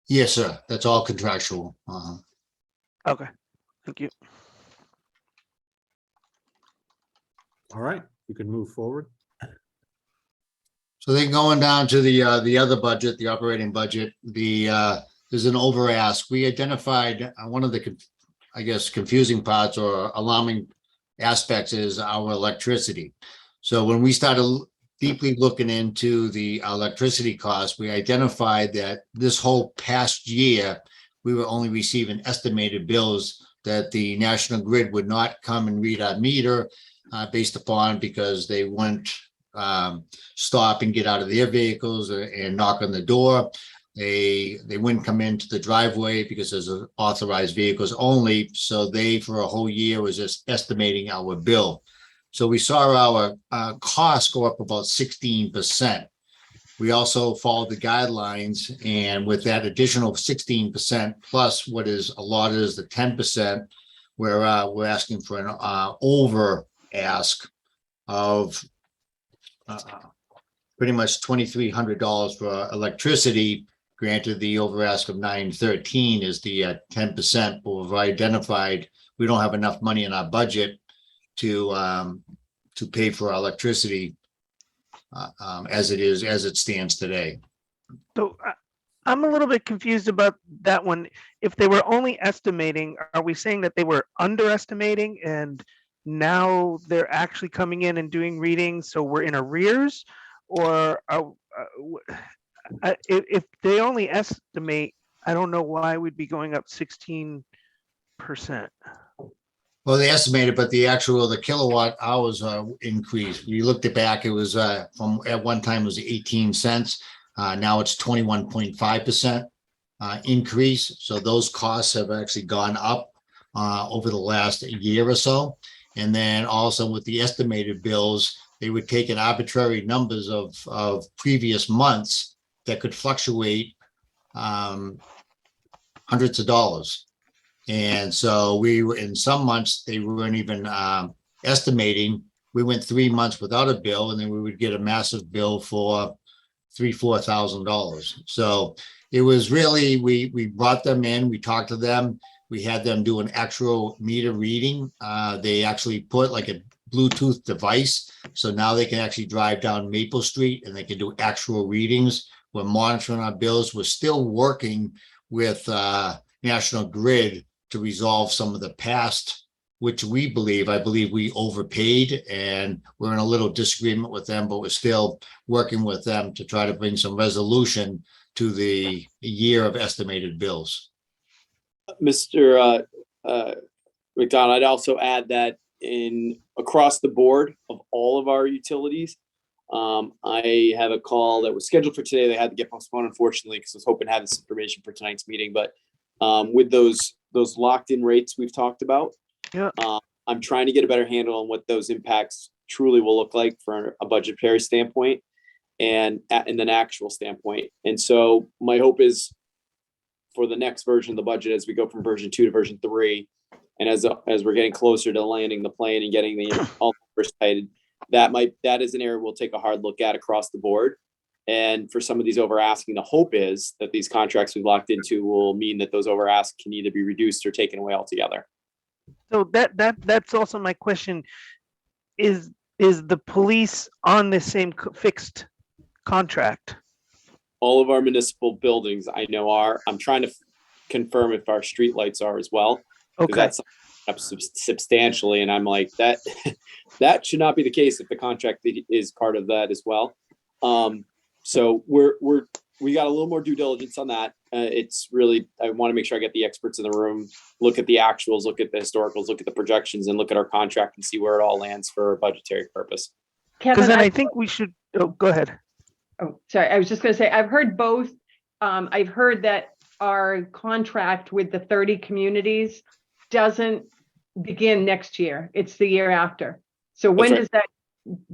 Yes, sir. That's all contractual. Okay, thank you. All right, you can move forward. So then going down to the other budget, the operating budget, there's an over ask. We identified one of the, I guess, confusing parts or alarming aspects is our electricity. So when we started deeply looking into the electricity costs, we identified that this whole past year, we were only receiving estimated bills that the National Grid would not come and read our meter based upon because they wouldn't stop and get out of their vehicles and knock on the door. They wouldn't come into the driveway because there's authorized vehicles only. So they, for a whole year, was just estimating our bill. So we saw our costs go up about 16%. We also followed the guidelines, and with that additional 16% plus what is allotted as the 10%, we're asking for an over ask of pretty much $2,300 for electricity. Granted, the over ask of $913 is the 10%, but we've identified we don't have enough money in our budget to pay for our electricity as it stands today. So I'm a little bit confused about that one. If they were only estimating, are we saying that they were underestimating and now they're actually coming in and doing readings, so we're in arrears? Or if they only estimate, I don't know why we'd be going up 16%. Well, they estimated, but the kilowatt hours increased. We looked it back, it was from at one time it was 18 cents. Now it's 21.5% increase. So those costs have actually gone up over the last year or so. And then also with the estimated bills, they would take an arbitrary numbers of previous months that could fluctuate hundreds of dollars. And so we were in some months, they weren't even estimating. We went 3 months without a bill, and then we would get a massive bill for $4,000. So it was really, we brought them in, we talked to them, we had them do an actual meter reading. They actually put like a Bluetooth device. So now they can actually drive down Maple Street and they can do actual readings. We're monitoring our bills. We're still working with National Grid to resolve some of the past, which I believe we overpaid, and we're in a little disagreement with them, but we're still working with them to try to bring some resolution to the year of estimated bills. Mr. McDonald, I'd also add that across the board of all of our utilities, I have a call that was scheduled for today. They had to get postponed, unfortunately, because I was hoping to have this information for tonight's meeting. But with those locked-in rates we've talked about, yeah, I'm trying to get a better handle on what those impacts truly will look like from a budgetary standpoint and an actual standpoint. And so my hope is for the next version of the budget, as we go from version 2 to version 3, and as we're getting closer to landing the plane and getting the all tighted, that is an area we'll take a hard look at across the board. And for some of these over asking, the hope is that these contracts we've locked into will mean that those over asks can either be reduced or taken away altogether. So that's also my question. Is the police on the same fixed contract? All of our municipal buildings I know are. I'm trying to confirm if our street lights are as well. Okay. That's up substantially, and I'm like, that should not be the case if the contract is part of that as well. So we got a little more due diligence on that. It's really, I want to make sure I get the experts in the room, look at the actuals, look at the historicals, look at the projections, and look at our contract and see where it all lands for a budgetary purpose. Because then I think we should, go ahead. Oh, sorry. I was just going to say, I've heard both. I've heard that our contract with the 30 communities doesn't begin next year. It's the year after. So when right. does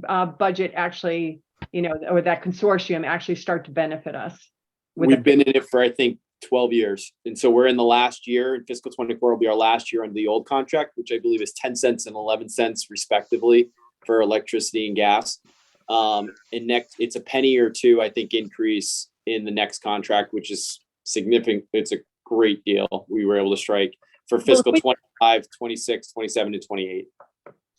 that budget actually, or that consortium actually start to benefit us? We've been in it for, I think, 12 years. And so we're in the last year, and fiscal 24 will be our last year under the old contract, which I believe is 10 cents and 11 cents respectively for electricity and gas. And next, it's a penny or two, I think, increase in the next contract, which is significant. It's a great deal we were able to strike for fiscal 25, 26, 27, and 28.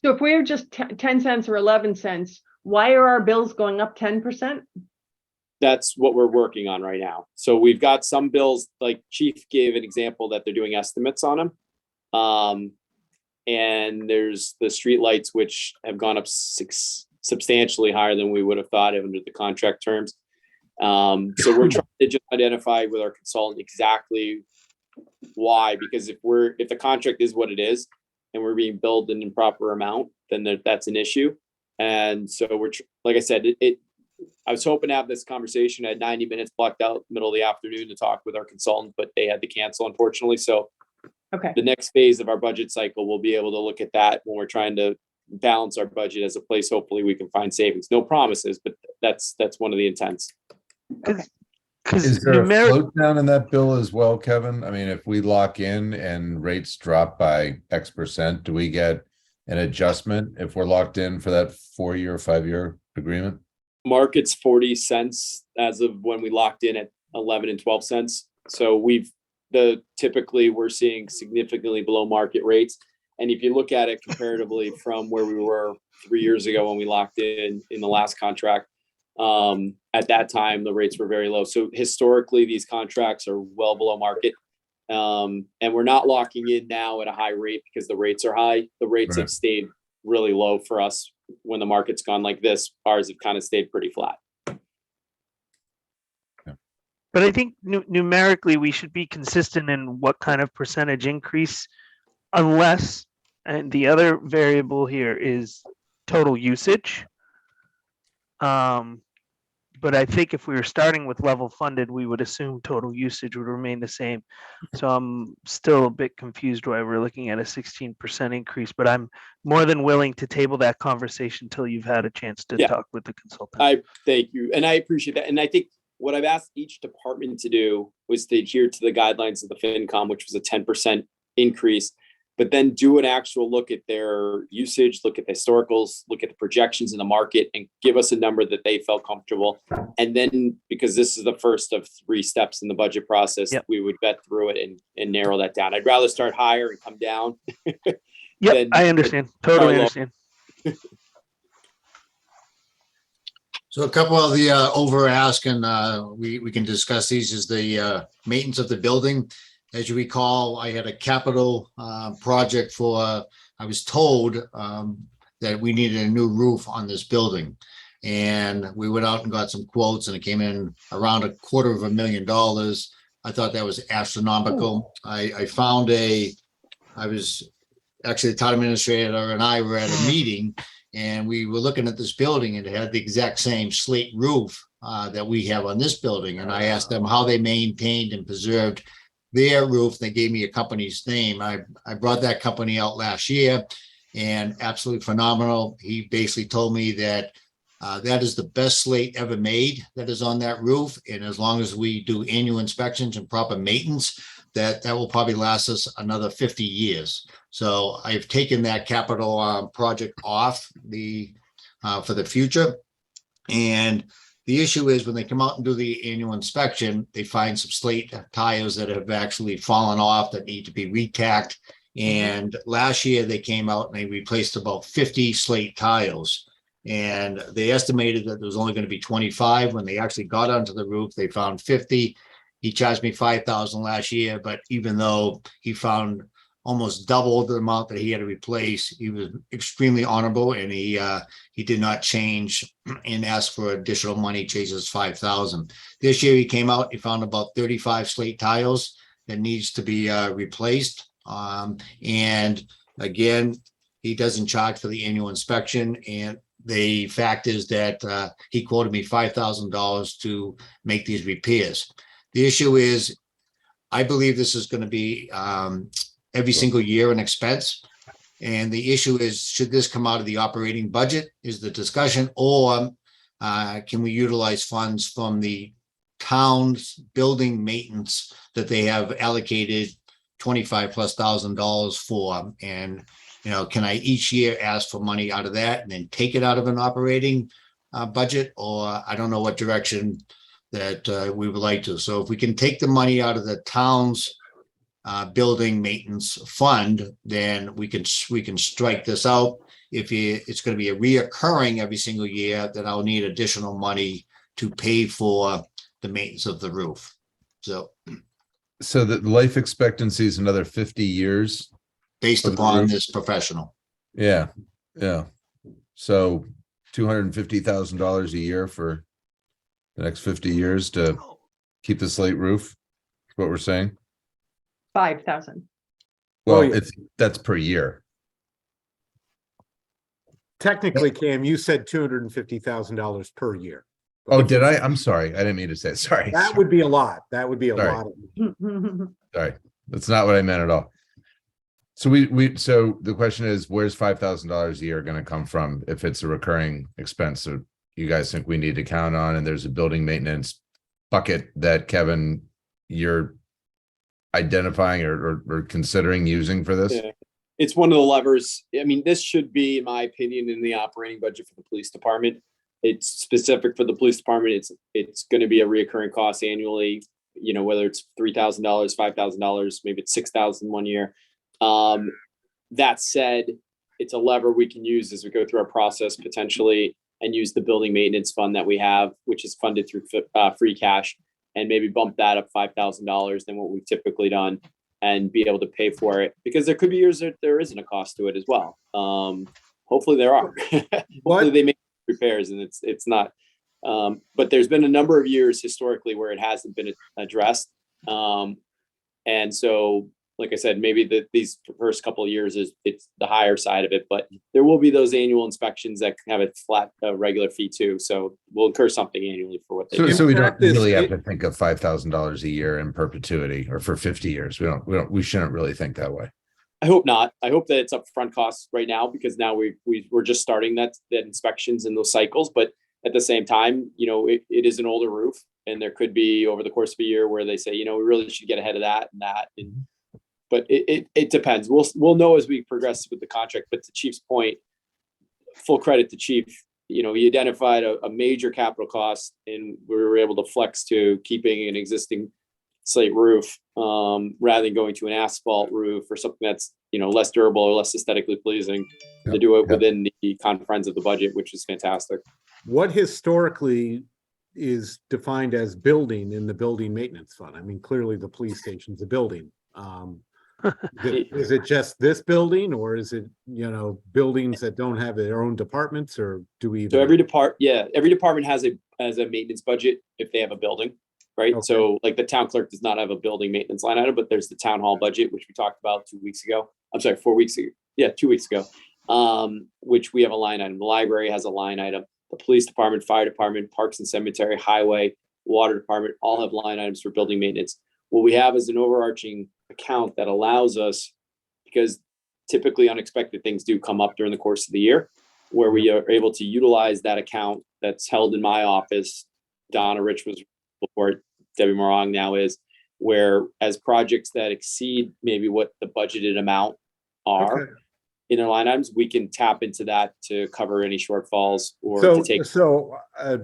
So if we're just 10 cents or 11 cents, why are our bills going up 10%? That's what we're working on right now. So we've got some bills, like Chief gave an example that they're doing estimates on them. And there's the street lights, which have gone up substantially higher than we would have thought under the contract terms. So we're trying to just identify with our consultant exactly why, because if the contract is what it is and we're being billed an improper amount, then that's an issue. And so like I said, I was hoping to have this conversation. I had 90 minutes blocked out middle of the afternoon to talk with our consultant, but they had to cancel, unfortunately. So okay, the next phase of our budget cycle, we'll be able to look at that when we're trying to balance our budget as a place. Hopefully we can find savings. No promises, but that's one of the intents. Is there a float down in that bill as well, Kevin? I mean, if we lock in and rates drop by X%, do we get an adjustment if we're locked in for that 4-year, 5-year agreement? Market's 40 cents as of when we locked in at 11 and 12 cents. So typically we're seeing significantly below market rates. And if you look at it comparatively from where we were 3 years ago when we locked in the last contract, at that time, the rates were very low. So historically, these contracts are well below market. And we're not locking in now at a high rate because the rates are high. The rates have stayed really low for us. When the market's gone like this, ours have kind of stayed pretty flat. But I think numerically, we should be consistent in what kind of percentage increase, unless, and the other variable here is total usage. But I think if we were starting with level funded, we would assume total usage would remain the same. So I'm still a bit confused why we're looking at a 16% increase, but I'm more than willing to table that conversation until you've had a chance to talk with the consultant. I thank you. And I appreciate that. And I think what I've asked each department to do was to adhere to the guidelines of the FinCom, which was a 10% increase, but then do an actual look at their usage, look at the historicals, look at the projections in the market, and give us a number that they felt comfortable. And then, because this is the first of 3 steps in the budget process, we would vet through it and narrow that down. I'd rather start higher and come down. I understand. Totally understand. So a couple of the over ask, and we can discuss these, is the maintenance of the building. As you recall, I had a capital project I was told that we needed a new roof on this building. And we went out and got some quotes, and it came in around $250,000. I thought that was astronomical. I found I was actually the town administrator and I were at a meeting, and we were looking at this building, and it had the exact same slate roof that we have on this building. And I asked them how they maintained and preserved their roof. They gave me a company's name. I brought that company out last year, and absolutely phenomenal. He basically told me that that is the best slate ever made that is on that roof. And as long as we do annual inspections and proper maintenance, that will probably last us another 50 years. So I've taken that capital project off for the future. And the issue is when they come out and do the annual inspection, they find some slate tires that have actually fallen off that need to be retacked. And last year they came out and they replaced about 50 slate tiles. And they estimated that there was only going to be 25. When they actually got onto the roof, they found 50. He charged me $5,000 last year, but even though he found almost double the amount that he had to replace, he was extremely honorable, and he did not change and ask for additional money, changes $5,000. This year he came out, he found about 35 slate tiles that needs to be replaced. And again, he doesn't charge for the annual inspection. And the fact is that he quoted me $5,000 to make these repairs. The issue is, I believe this is going to be every single year an expense. And the issue is, should this come out of the operating budget is the discussion, or can we utilize funds from the town's building maintenance that they have allocated $25,000+ for? And, you know, can I each year ask for money out of that and then take it out of an operating budget? Or I don't know what direction that we would like to. So if we can take the money out of the town's building maintenance fund, then we can strike this out. If it's going to be a reoccurring every single year, then I'll need additional money to pay for the maintenance of the roof. So the life expectancy is another 50 years based of the upon roof? this professional. Yeah. So $250,000 a year for the next 50 years to keep the slate roof. Is what we're saying. 5,000. Well, yeah. that's per year. Technically, Cam, you said $250,000 per year. Oh, did I? I'm sorry. I didn't mean to say it. Sorry. That would be a lot. That would be a Sorry. lot. Sorry. That's not what I meant at all. So so the question is, where's $5,000 a year going to come from if it's a recurring expense? So you guys think we need to count on, and there's a building maintenance bucket that Kevin, you're identifying or considering using for this? Yeah. It's one of the levers. I mean, this should be, in my opinion, in the operating budget for the police department. It's specific for the police department. It's going to be a reoccurring cost annually, you know, whether it's $3,000, $5,000, maybe it's $6,000 one year. That said, it's a lever we can use as we go through our process potentially, and use the building maintenance fund that we have, which is funded through free cash, and maybe bump that up $5,000 than what we've typically done, and be able to pay for it, because there could be years that there isn't a cost to it as well. Hopefully there are. Hopefully they make repairs and it's not. But there's been a number of years historically where it hasn't been addressed. And so, like I said, maybe these first couple of years it's the higher side of it, but there will be those annual inspections that have a flat regular fee too. So we'll incur something annually for what they do. So we don't practice, really have to think of $5,000 a year in perpetuity or for 50 years. We shouldn't really think that way. I hope not. I hope that it's upfront costs right now, because now we're just starting that inspections and those cycles. But at the same time, you know, it is an older roof, and there could be over the course of a year where they say, you know, we really should get ahead of that and that. And but it depends. We'll know as we progress with the contract. But to Chief's point, full credit to Chief. You know, he identified a major capital cost, and we were able to flex to keeping an existing slate roof rather than going to an asphalt roof or something that's, you know, less durable or less aesthetically pleasing, to do it within the confines of the budget, which is fantastic. What historically is defined as building in the building maintenance fund? I mean, clearly the police station's a building. Is it just this building, or is it, you know, buildings that don't have their own departments, or do we? So every department has a maintenance budget if they have a building, right? Okay. So like the town clerk does not have a building maintenance line item, but there's the town hall budget, which we talked about 2 weeks ago. I'm sorry, 4 weeks ago. Yeah, 2 weeks ago. Which we have a line item. The library has a line item. The police department, fire department, parks and cemetery, highway, water department all have line items for building maintenance. What we have is an overarching account that allows us, because typically unexpected things do come up during the course of the year, where we are able to utilize that account that's held in my office. Donna Rich was before, Debbie Morong now is, where as projects that exceed maybe what the budgeted amount are. Okay. In their line items, we can tap into that to cover any shortfalls or So, to take.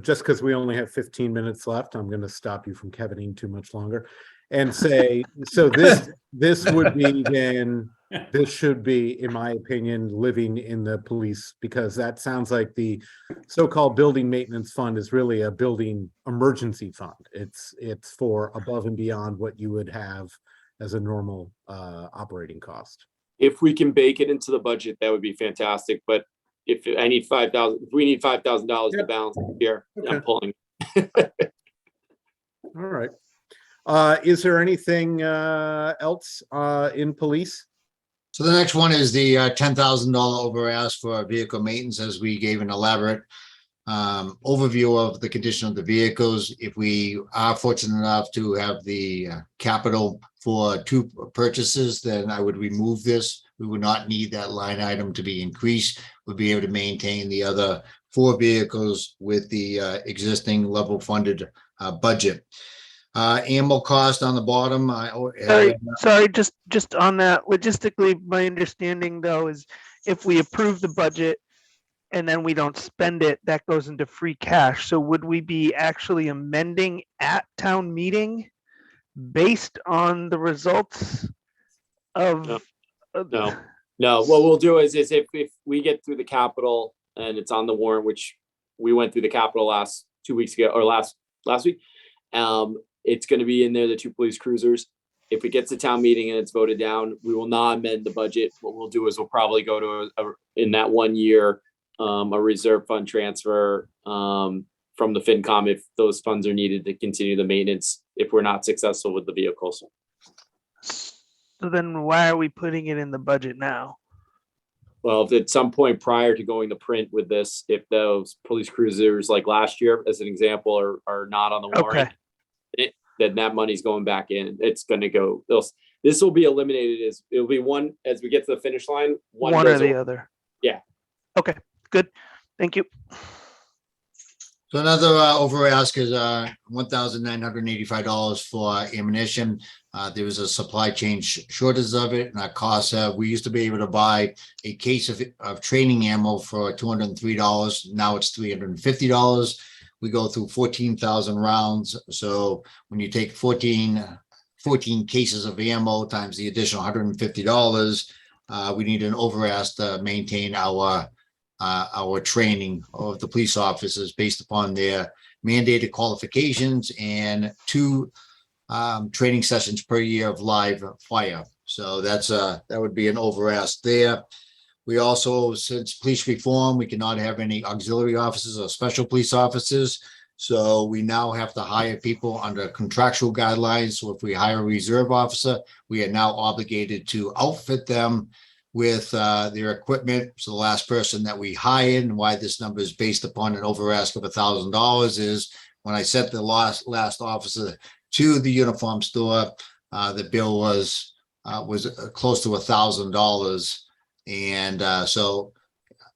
just because we only have 15 minutes left, I'm going to stop you from Kevining too much longer and say, so this would be then, this should be, in my opinion, living in the police, because that sounds like the so-called building maintenance fund is really a building emergency fund. It's for above and beyond what you would have as a normal operating cost. If we can bake it into the budget, that would be fantastic. But if I need $5,000, if we need $5,000 to balance the year, I'm pulling. All right. Is there anything else in police? So the next one is the $10,000 over ask for vehicle maintenance, as we gave an elaborate overview of the condition of the vehicles. If we are fortunate enough to have the capital for 2 purchases, then I would remove this. We would not need that line item to be increased. We'll be able to maintain the other 4 vehicles with the existing level funded budget. Ammo cost on the bottom. Sorry, just on that, logistically, my understanding though is if we approve the budget and then we don't spend it, that goes into free cash. So would we be actually amending at town meeting based on the results of? No, what we'll do is if we get through the capital and it's on the warrant, which we went through the capital last 2 weeks ago or last week, it's going to be in there, the 2 police cruisers. If it gets to town meeting and it's voted down, we will not amend the budget. What we'll do is we'll probably go to in that 1 year, a reserve fund transfer from the FinCom if those funds are needed to continue the maintenance if we're not successful with the vehicles. So then why are we putting it in the budget now? Well, if at some point prior to going to print with this, if those police cruisers like last year, as an example, are not on the warrant, then that money's going back in. It's going to go. This will be eliminated as it'll be one as we get to the finish line. One or the other. Yeah. Okay. Good. Thank you. So another over ask is $1,985 for ammunition. There was a supply chain shortage of it, and our costs. We used to be able to buy a case of training ammo for $203. Now it's $350. We go through 14,000 rounds. So when you take 14 cases of ammo times the additional $150, we need an over ask to maintain our training of the police officers based upon their mandated qualifications and 2 training sessions per year of live fire. So that would be an over ask there. We also, since police reform, we cannot have any auxiliary officers or special police officers. So we now have to hire people under contractual guidelines. So if we hire a reserve officer, we are now obligated to outfit them with their equipment. So the last person that we hired, and why this number is based upon an over ask of $1,000 is when I sent the last officer to the uniform store, the bill was close to $1,000. And so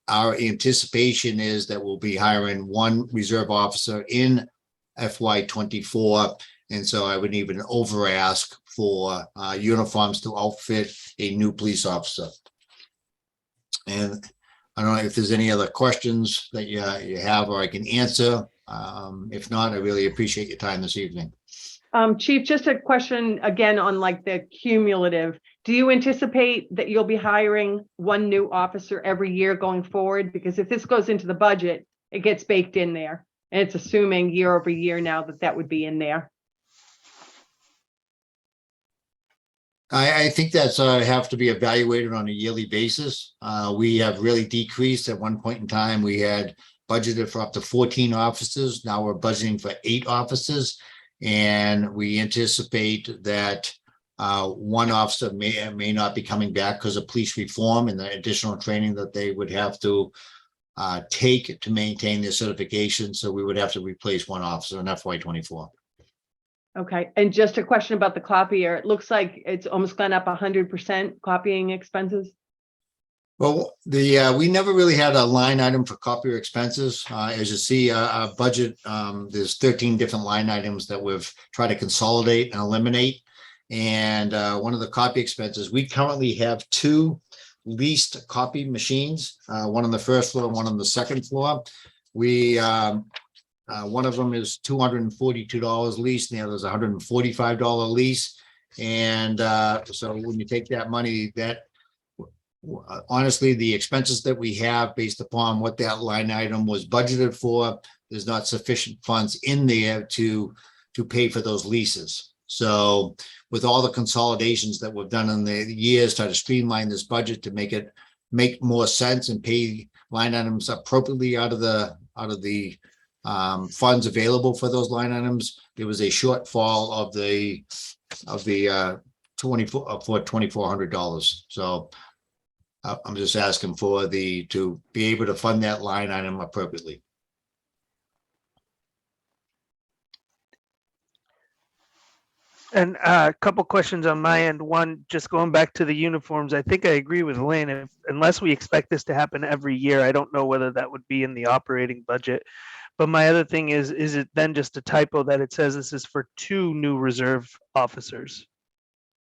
our anticipation is that we'll be hiring 1 reserve officer in FY24. And so I would need an over ask for uniforms to outfit a new police officer. And I don't know if there's any other questions that you have or I can answer. If not, I really appreciate your time this evening. Chief, just a question again on like the cumulative. Do you anticipate that you'll be hiring 1 new officer every year going forward? Because if this goes into the budget, it gets baked in there. And it's assuming year over year now that would be in there. I think that's have to be evaluated on a yearly basis. We have really decreased. At one point in time, we had budgeted for up to 14 officers. Now we're budgeting for 8 officers. And we anticipate that 1 officer may not be coming back because of police reform and the additional training that they would have to take to maintain their certification. So we would have to replace 1 officer in FY24. Okay. And just a question about the copier. It looks like it's almost gone up 100% copying expenses. Well, we never really had a line item for copier expenses. As you see, our budget, there's 13 different line items that we've tried to consolidate and eliminate. And one of the copy expenses, we currently have 2 leased copy machines, one on the first floor, one on the second floor. One of them is $242 lease, and the other is $145 lease. And so when you take that money, honestly, the expenses that we have based upon what that line item was budgeted for, there's not sufficient funds in there to pay for those leases. So with all the consolidations that we've done in the years, try to streamline this budget to make more sense and pay line items appropriately out of the funds available for those line items. There was a shortfall of the $2,400. So I'm just asking for to be able to fund that line item appropriately. And a couple questions on my end. One, just going back to the uniforms, I think I agree with Elaine. Unless we expect this to happen every year, I don't know whether that would be in the operating budget. But my other thing is it then just a typo that it says this is for 2 new reserve officers?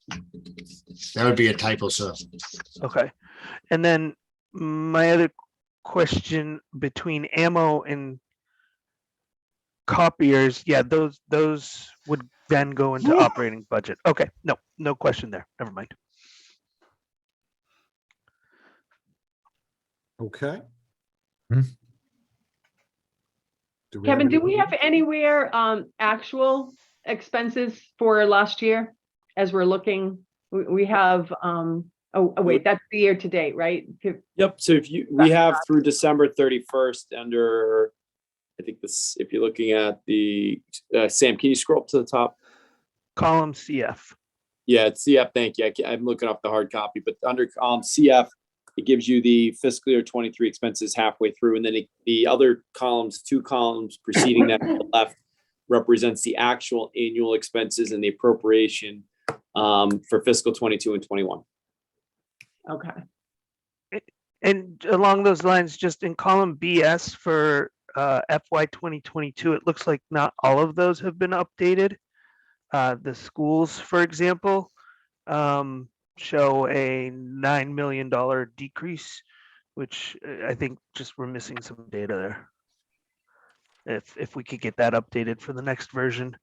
That would be a typo, sir. Okay. And then my other question between ammo and copiers, yeah, those would then go into operating budget. Okay, no question there. Never mind. Okay. Hmm. Kevin, do we have anywhere actual expenses for last year as we're looking? We have, oh wait, that's the year to date, right? Yep. So we have through December 31st under, I think this, if you're looking at the, Sam, can you scroll up to the top? Column CF. Yeah, it's CF. Thank you. I'm looking up the hard copy, but under CF, it gives you the fiscal year 23 expenses halfway through. And then the other columns, 2 columns preceding that on the left, represents the actual annual expenses and the appropriation for fiscal 22 and 21. Okay. And along those lines, just in column BS for FY 2022, it looks like not all of those have been updated. The schools, for example, show a $9 million decrease, which I think just we're missing some data there. If we could get that updated for the next version.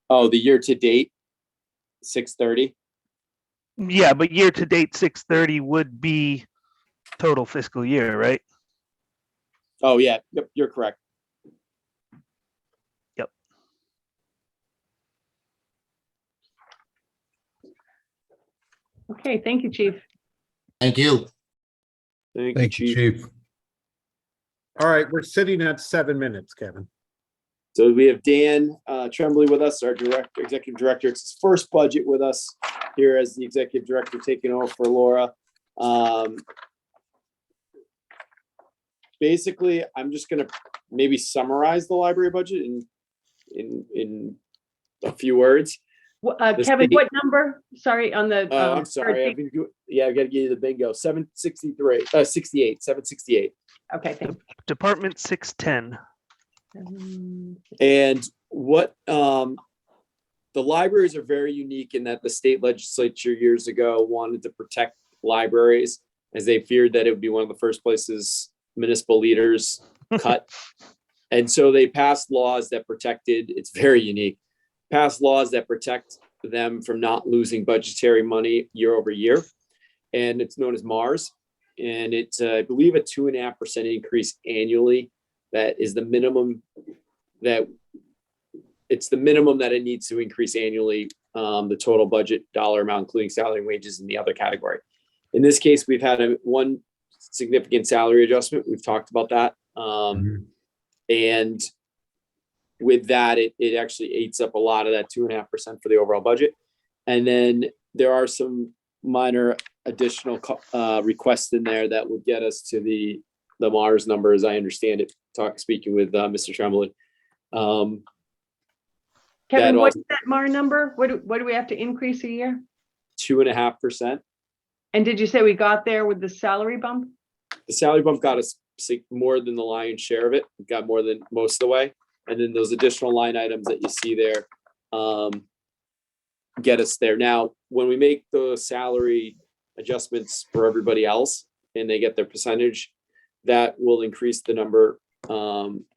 Oh, the year to date, 630. Yeah, but year to date 630 would be total fiscal year, right? Oh yeah, yep, you're correct. Yep. Okay, thank you, Chief. Thank you. Thank you, Chief. All right, we're sitting at 7 minutes, Kevin. So we have Dan Tremblay with us, our executive director. It's his first budget with us here as the executive director, taking over for Laura. Basically, I'm just going to maybe summarize the library budget in a few words. Kevin, what number? Sorry, on the. I'm sorry. I've got to give you the bingo. 768. 768. Okay, thanks. Department 610. And what the libraries are very unique in that the state legislature years ago wanted to protect libraries as they feared that it would be one of the first places municipal leaders cut. And so they passed laws that protected, it's very unique, passed laws that protect them from not losing budgetary money year over year. And it's known as MARS. And it's, I believe, a 2.5% increase annually. That is the minimum that it needs to increase annually, the total budget dollar amount, including salary and wages in the other category. In this case, we've had one significant salary adjustment. We've talked about that. And with that, it actually eats up a lot of that 2.5% for the overall budget. And then there are some minor additional requests in there that would get us to the Mars number, as I understand it, speaking with Mr. Tremblay. Kevin, what's that MAR number? What do we have to increase a year? 2.5%. And did you say we got there with the salary bump? The salary bump got us more than the lion's share of it. We got more than most of the way. And then those additional line items that you see there get us there. Now, when we make the salary adjustments for everybody else and they get their percentage, that will increase the number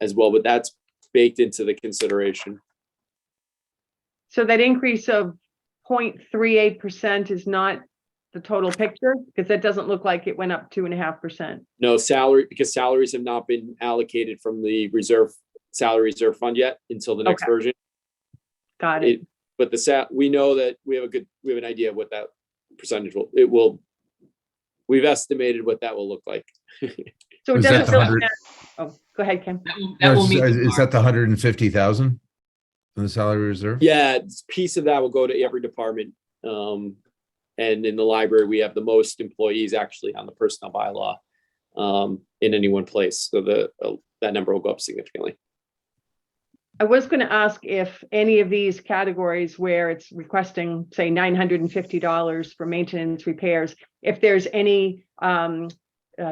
as well, but that's baked into the consideration. So that increase of 0.38% is not the total picture, because that doesn't look like it went up 2.5%. No, because salaries have not been allocated from the salary reserve fund yet until the next version. Got it. But we know that we have an idea of what that percentage we've estimated what that will look like. So it doesn't really matter. Oh, go ahead, Ken. Is that the 150,000 in the salary reserve? Yeah, piece of that will go to every department. And in the library, we have the most employees actually on the personnel bylaw in any one place. So that number will go up significantly. I was going to ask if any of these categories where it's requesting, say, $950 for maintenance repairs, if there's any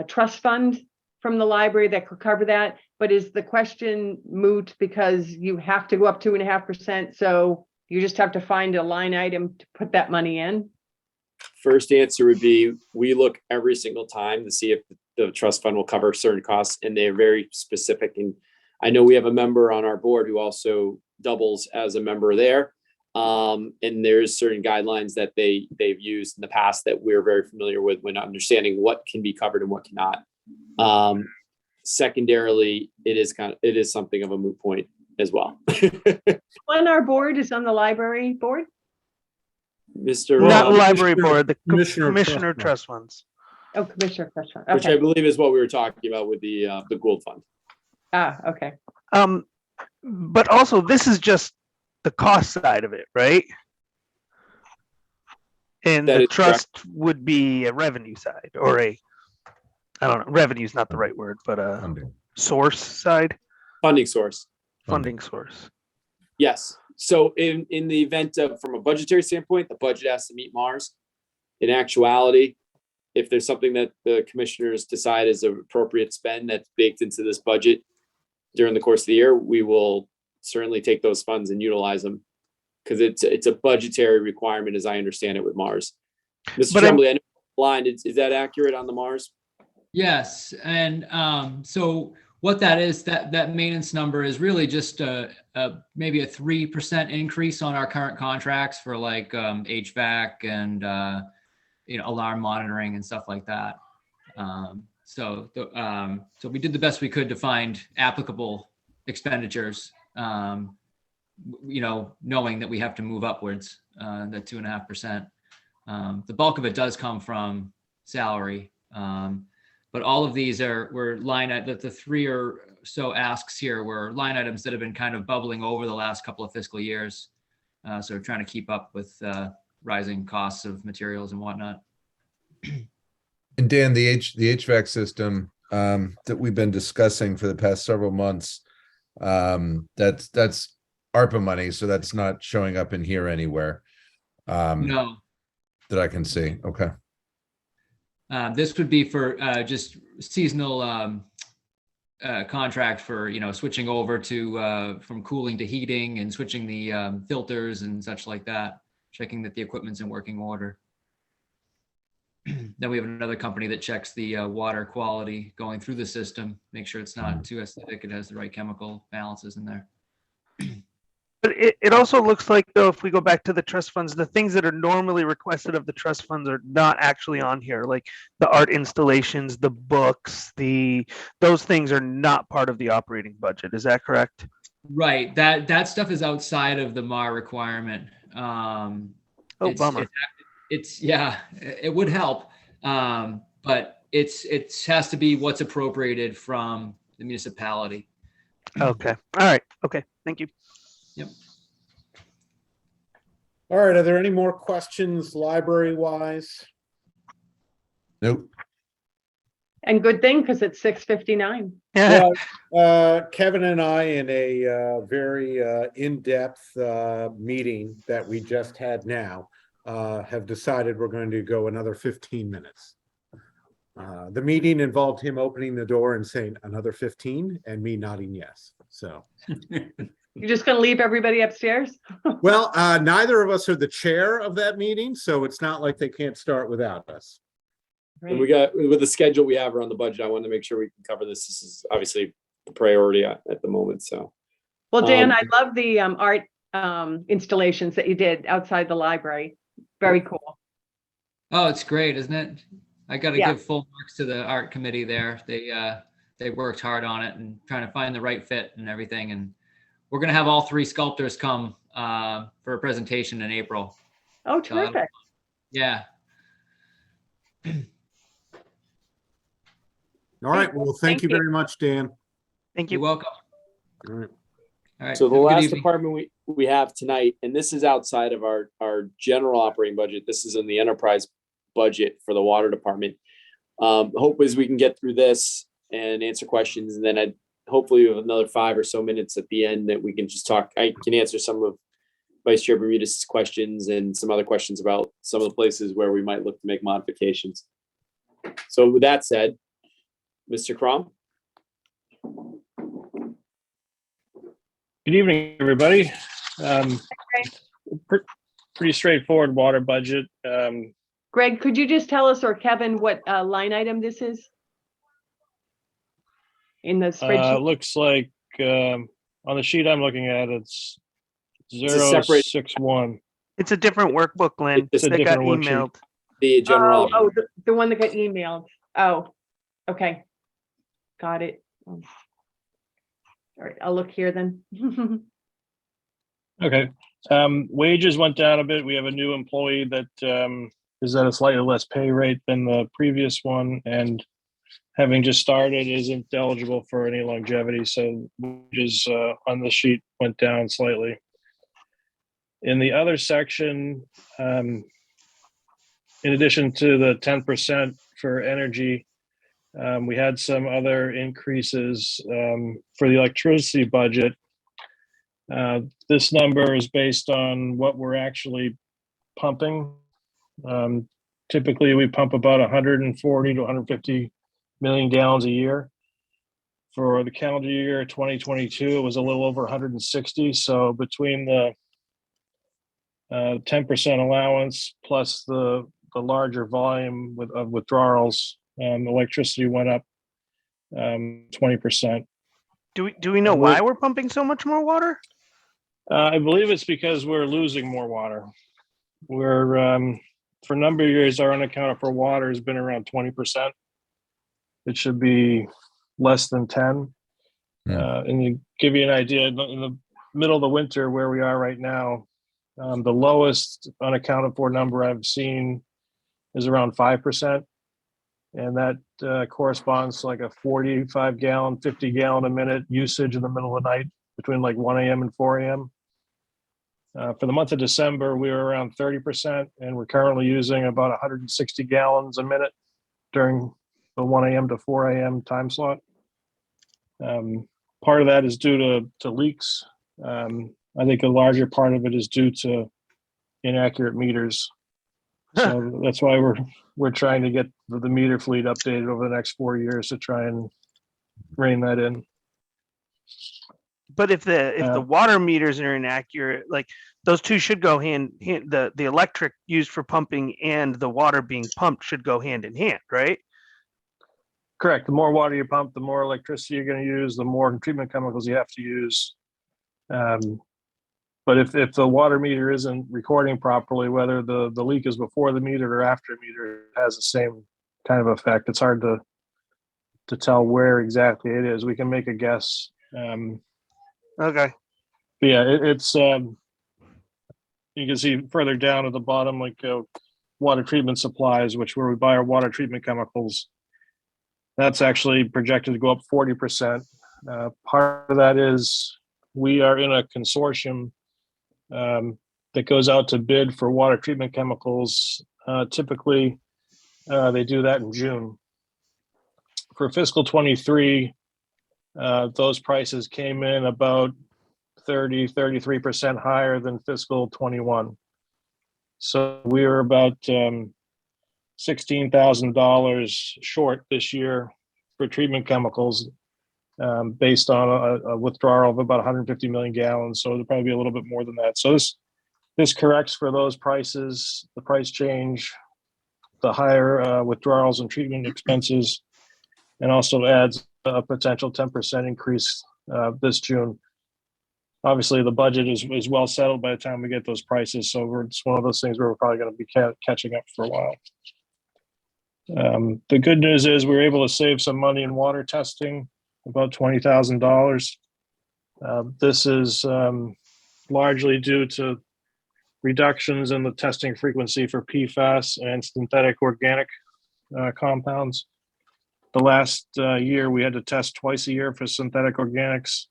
trust fund from the library that could cover that. But is the question moot because you have to go up 2.5%? So you just have to find a line item to put that money in? First answer would be, we look every single time to see if the trust fund will cover certain costs, and they're very specific. And I know we have a member on our board who also doubles as a member there. And there's certain guidelines that they've used in the past that we're very familiar with when understanding what can be covered and what cannot. Secondarily, it is something of a moot point as well. On our board is on the library board. Mr. Not Rob, library board, the Commissioner commissioner Trust trust funds. Oh, Commissioner question. which I Okay. believe is what we were talking about with the Gould Fund. Okay. But also this is just the cost side of it, right? And That the is correct. trust would be a revenue side or I don't know, revenue is not the right word, but a Funding. source side, Funding source. funding source. Yes. So in the event of, from a budgetary standpoint, the budget has to meet Mars. In actuality, if there's something that the commissioners decide is an appropriate spend that's baked into this budget during the course of the year, we will certainly take those funds and utilize them, because it's a budgetary requirement, as I understand it, with Mars. Mr. But Tremblay, I know line, is that accurate on the Mars? Yes, and so what that is, that maintenance number is really just maybe a 3% increase on our current contracts for like HVAC and alarm monitoring and stuff like that. So we did the best we could to find applicable expenditures, knowing that we have to move upwards, the 2.5%. The bulk of it does come from salary. But all of these were the three or so asks here were line items that have been kind of bubbling over the last couple of fiscal years. So we're trying to keep up with rising costs of materials and whatnot. And Dan, the HVAC system that we've been discussing for the past several months, that's ARPA money, so that's not showing up in here anywhere. No. That I can see. Okay. This would be for just seasonal contract for, switching over to from cooling to heating and switching the filters and such like that, checking that the equipment's in working order. Then we have another company that checks the water quality going through the system, make sure it's not too acidic, it has the right chemical balances in there. But it also looks like, though, if we go back to the trust funds, the things that are normally requested of the trust funds are not actually on here, like the art installations, the books, those things are not part of the operating budget. Is that correct? Right. That stuff is outside of the MAR requirement. Bummer. It would help, but it has to be what's appropriated from the municipality. Okay. All right. Okay. Thank you. Yep. All right, are there any more questions library-wise? Nope. And good thing, because it's 6:59. Well, Kevin and I, in a very in-depth meeting that we just had now, have decided we're going to go another 15 minutes. The meeting involved him opening the door and saying another 15 and me nodding yes. So You're just going to leave everybody upstairs? well, neither of us are the chair of that meeting, so it's not like they can't start without us. And we got, with the schedule we have around the budget, I want to make sure we can cover this. This is obviously the priority at the moment. So, Well, Dan, I love the art installations that you did outside the library. Very cool. Oh, it's great, isn't it? I got to Yeah. give full marks to the art committee there. They worked hard on it and trying to find the right fit and everything. And we're going to have all three sculptors come for a presentation in April. Oh, terrific. Yeah. All right, well, thank you very much, Dan. Thank You're you. welcome. All right. All right. so the have a good last evening. department we have tonight, and this is outside of our general operating budget. This is in the enterprise budget for the water department. Hope is we can get through this and answer questions, and then hopefully we have another 5 or so minutes at the end that we can just talk. I can answer some of Vice Chair Bermudez' questions and some other questions about some of the places where we might look to make modifications. So with that said, Mr. Crom? Good evening, everybody. Pretty straightforward water budget. Greg, could you just tell us, or Kevin, what line item this is? In the spreadsheet? Looks like on the sheet I'm looking at, it's a separate- 061. It's a different workbook, Lynn, It's a that got different worksheet. emailed. The general. Oh, the one that got emailed. Oh, okay. Got it. All right, I'll look here then. Okay. Wages went down a bit. We have a new employee that is at a slightly less pay rate than the previous one, and having just started isn't eligible for any longevity. So wages on the sheet went down slightly. In the other section, in addition to the 10% for energy, we had some other increases for the electricity budget. This number is based on what we're actually pumping. Typically, we pump about 140 to 150 million gallons a year. For the calendar year 2022, it was a little over 160. So between the 10% allowance plus the larger volume of withdrawals, electricity went up 20%. Do we know why we're pumping so much more water? I believe it's because we're losing more water. We're for a number of years, our unaccounted for water has been around 20%. It should be less than 10. And to give you an idea, in the middle of the winter where we are right now, the lowest unaccounted for number I've seen is around 5%. And that corresponds to like a 45 gallon, 50 gallon a minute usage in the middle of the night between like 1 a.m. and 4 a.m. For the month of December, we were around 30%, and we're currently using about 160 gallons a minute during the 1 a.m. to 4 a.m. time slot. Part of that is due to leaks. I think a larger part of it is due to inaccurate meters. So that's why we're trying to get the meter fleet updated over the next 4 years to try and rein that in. But if the water meters are inaccurate, like those two should go hand the electric used for pumping and the water being pumped should go hand in hand, right? Correct. The more water you pump, the more electricity you're going to use, the more treatment chemicals you have to use. But if the water meter isn't recording properly, whether the leak is before the meter or after the meter, it has the same kind of effect. It's hard to tell where exactly it is. We can make a guess. Okay. But yeah, it's you can see further down at the bottom, like water treatment supplies, where we buy our water treatment chemicals. That's actually projected to go up 40%. Part of that is we are in a consortium that goes out to bid for water treatment chemicals. Typically, they do that in June. For fiscal 23, those prices came in about 33% higher than fiscal 21. So we were about $16,000 short this year for treatment chemicals, based on a withdrawal of about 150 million gallons. So there'll probably be a little bit more than that. So this corrects for those prices, the price change, the higher withdrawals and treatment expenses, and also adds a potential 10% increase this June. Obviously, the budget is well settled by the time we get those prices. So it's one of those things where we're probably going to be catching up for a while. The good news is we were able to save some money in water testing, about $20,000. This is largely due to reductions in the testing frequency for PFAS and synthetic organic compounds. The last year, we had to test twice a year for synthetic organics.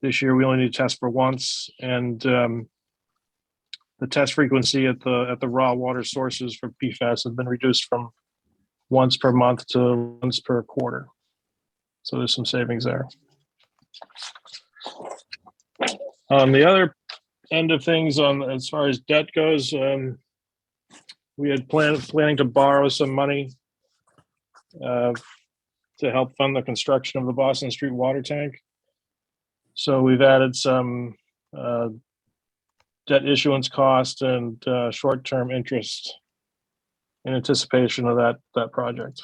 This year, we only need to test for once, and the test frequency at the raw water sources for PFAS have been reduced from once per month to once per quarter. So there's some savings there. On the other end of things, as far as debt goes, we had planning to borrow some money to help fund the construction of the Boston Street water tank. So we've added some debt issuance cost and short-term interest in anticipation of that project.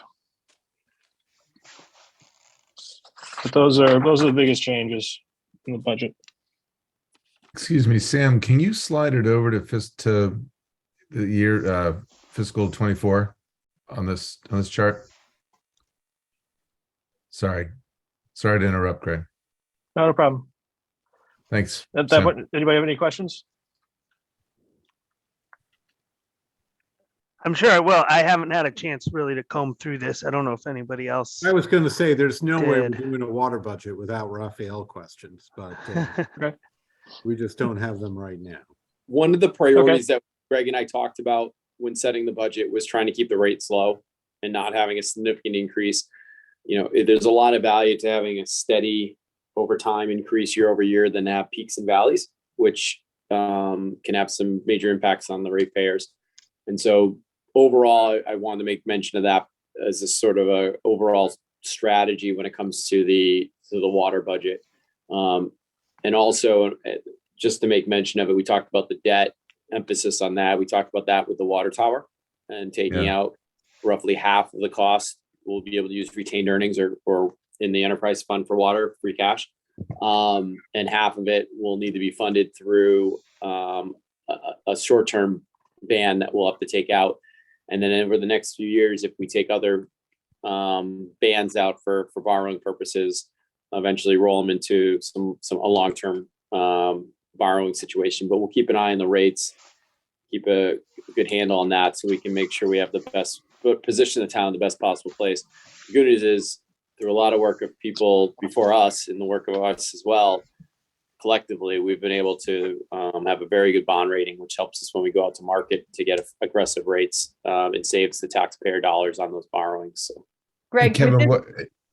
But those are the biggest changes in the budget. Excuse me, Sam, can you slide it over to the year fiscal 24 on this chart? Sorry to interrupt, Greg. Not a problem. Thanks. Anybody have any questions? I'm sure I will. I haven't had a chance really to comb through this. I don't know if anybody else. I was going to say, there's no way we're Did. doing a water budget without Raphael questions, but Okay. we just don't have them right now. One of the priorities that Greg and I talked about when setting the budget was trying to keep the rates low and not having a significant increase. You know, there's a lot of value to having a steady over time increase year over year than have peaks and valleys, which can have some major impacts on the ratepayers. And so overall, I wanted to make mention of that as a sort of a overall strategy when it comes to the water budget. And also, just to make mention of it, we talked about the debt, emphasis on that. We talked about that with the water tower and taking out roughly half of the cost. We'll be able to use retained earnings or in the enterprise fund for water, free cash. And half of it will need to be funded through a short-term ban that we'll have to take out. And then over the next few years, if we take other bans out for borrowing purposes, eventually roll them into a long-term borrowing situation. But we'll keep an eye on the rates, keep a good handle on that, so we can make sure we have the best position the town in the best possible place. The good news is, through a lot of work of people before us and the work of us as well, collectively, we've been able to have a very good bond rating, which helps us when we go out to market to get aggressive rates. It saves the taxpayer dollars on those borrowings. So, Greg, Kevin, with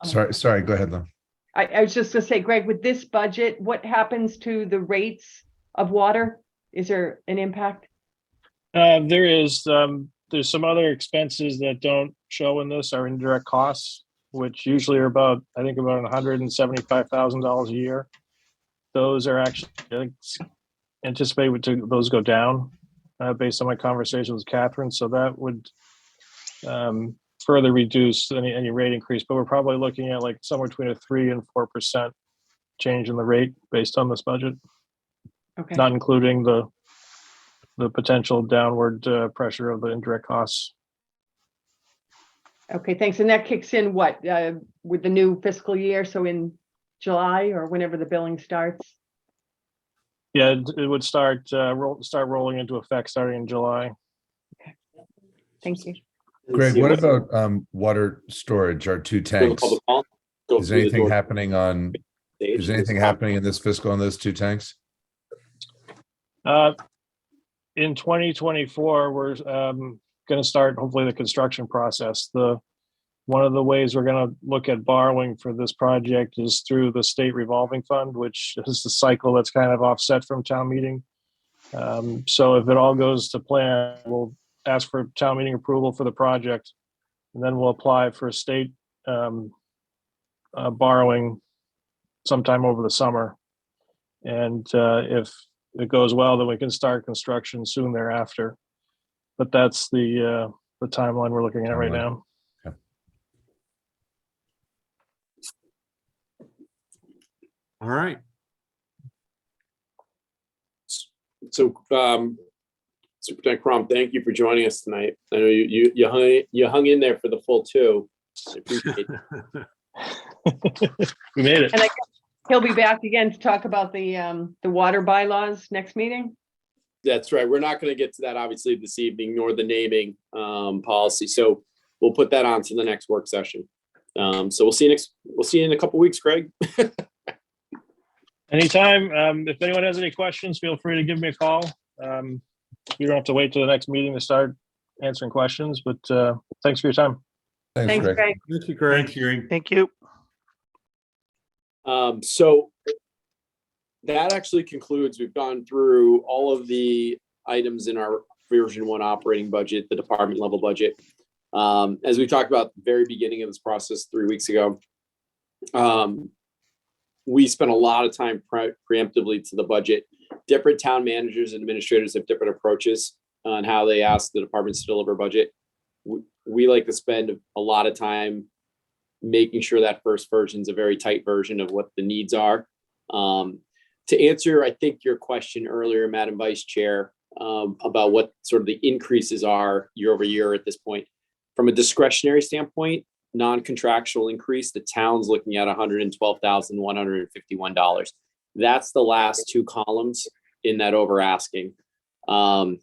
sorry, go ahead, Lynn. I was just gonna say, Greg, with this budget, what happens to the rates of water? Is there an impact? There is. There's some other expenses that don't show in this, are indirect costs, which usually are about $175,000 a year. Those are actually, I anticipate those go down based on my conversation with Catherine. So that would further reduce any rate increase, but we're probably looking at like somewhere between a 3% and 4% change in the rate based on this budget. Okay. Not including the potential downward pressure of the indirect costs. Okay, thanks. And that kicks in what, with the new fiscal year? So in July or whenever the billing starts? Yeah, it would start rolling into effect starting in July. Thank you. Greg, what about water storage, our 2 tanks? Is anything happening in this fiscal on those 2 tanks? In 2024, we're going to start hopefully the construction process. One of the ways we're going to look at borrowing for this project is through the state revolving fund, which is the cycle that's kind of offset from town meeting. So if it all goes to plan, we'll ask for town meeting approval for the project, and then we'll apply for state borrowing sometime over the summer. And if it goes well, then we can start construction soon thereafter. But that's the timeline we're looking at right now. Okay. All right. So Superintendent Crum, thank you for joining us tonight. I know you hung in there for the full 2. I appreciate it. We made it. And I guess he'll be back again to talk about the water bylaws next meeting. That's right. We're not going to get to that obviously this evening, nor the naming policy. So we'll put that on to the next work session. So we'll see you in a couple weeks, Craig. Anytime. If anyone has any questions, feel free to give me a call. You don't have to wait till the next meeting to start answering questions, but thanks for your time. Thanks, Greg. Greg. Thank you, Greg. Thanks, Greg. Thank you. So that actually concludes, we've gone through all of the items in our version 1 operating budget, the department level budget. As we talked about at the very beginning of this process 3 weeks ago, we spent a lot of time preemptively to the budget. Different town managers and administrators have different approaches on how they ask the departments to deliver budget. We like to spend a lot of time making sure that first version is a very tight version of what the needs are. To answer, I think, your question earlier, Madam Vice Chair, about what sort of the increases are year over year at this point. From a discretionary standpoint, non-contractual increase, the town's looking at $112,151. That's the last 2 columns in that over asking. So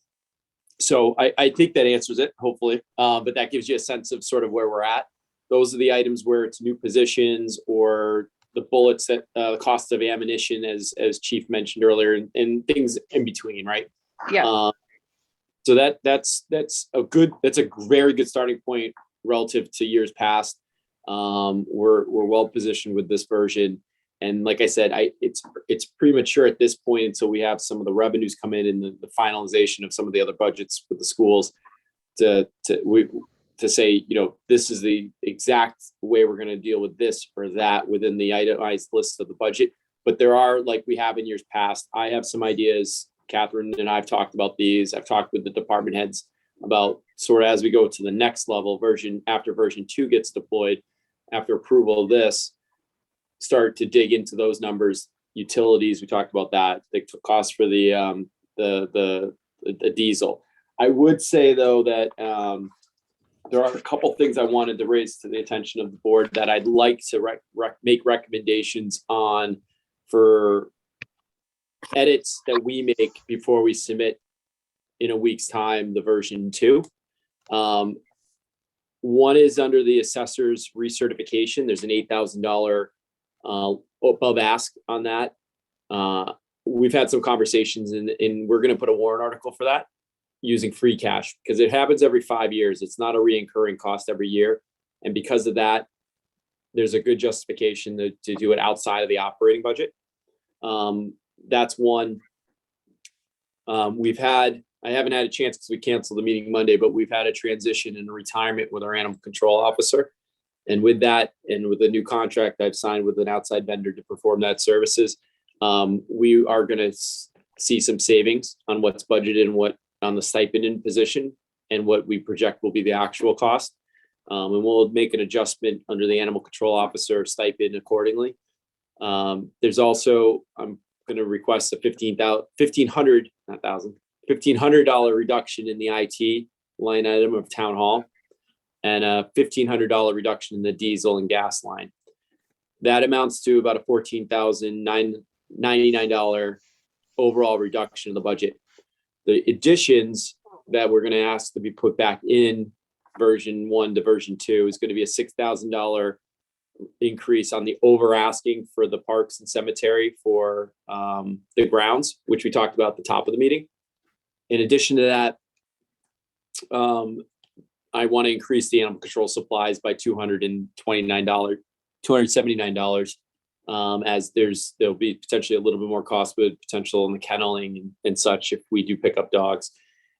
I think that answers it, hopefully, but that gives you a sense of sort of where we're at. Those are the items where it's new positions or the bullets that the cost of ammunition, as Chief mentioned earlier, and things in between, right? Yeah. So that's a very good starting point relative to years past. We're well positioned with this version, and like I said, it's premature at this point until we have some of the revenues come in and the finalization of some of the other budgets with the schools to say, this is the exact way we're going to deal with this or that within the itemized list of the budget. But there are, like we have in years past, I have some ideas. Catherine and I've talked about these. I've talked with the department heads about sort of as we go to the next level version, after version 2 gets deployed, after approval of this, start to dig into those numbers. Utilities, we talked about that. The cost for the diesel. I would say though that there are a couple things I wanted to raise to the attention of the board that I'd like to make recommendations on for edits that we make before we submit in a week's time the version 2. One is under the assessor's recertification. There's an $8,000 above ask on that. We've had some conversations and we're going to put a warrant article for that using free cash because it happens every 5 years. It's not a reoccurring cost every year. And because of that, there's a good justification to do it outside of the operating budget. That's one. I haven't had a chance because we canceled the meeting Monday, but we've had a transition and a retirement with our animal control officer. And with that, and with the new contract I've signed with an outside vendor to perform that services, we are going to see some savings on what's budgeted and what on the stipend in position and what we project will be the actual cost. And we'll make an adjustment under the animal control officer stipend accordingly. There's also, I'm going to request a $1,500 reduction in the IT line item of town hall and a $1,500 reduction in the diesel and gas line. That amounts to about a $14,999 overall reduction in the budget. The additions that we're going to ask to be put back in version 1 to version 2 is going to be a $6,000 increase on the over asking for the parks and cemetery for the grounds, which we talked about at the top of the meeting. In addition to that, I want to increase the animal control supplies by $279, as there'll be potentially a little bit more cost with potential in the kenneling and such if we do pick up dogs.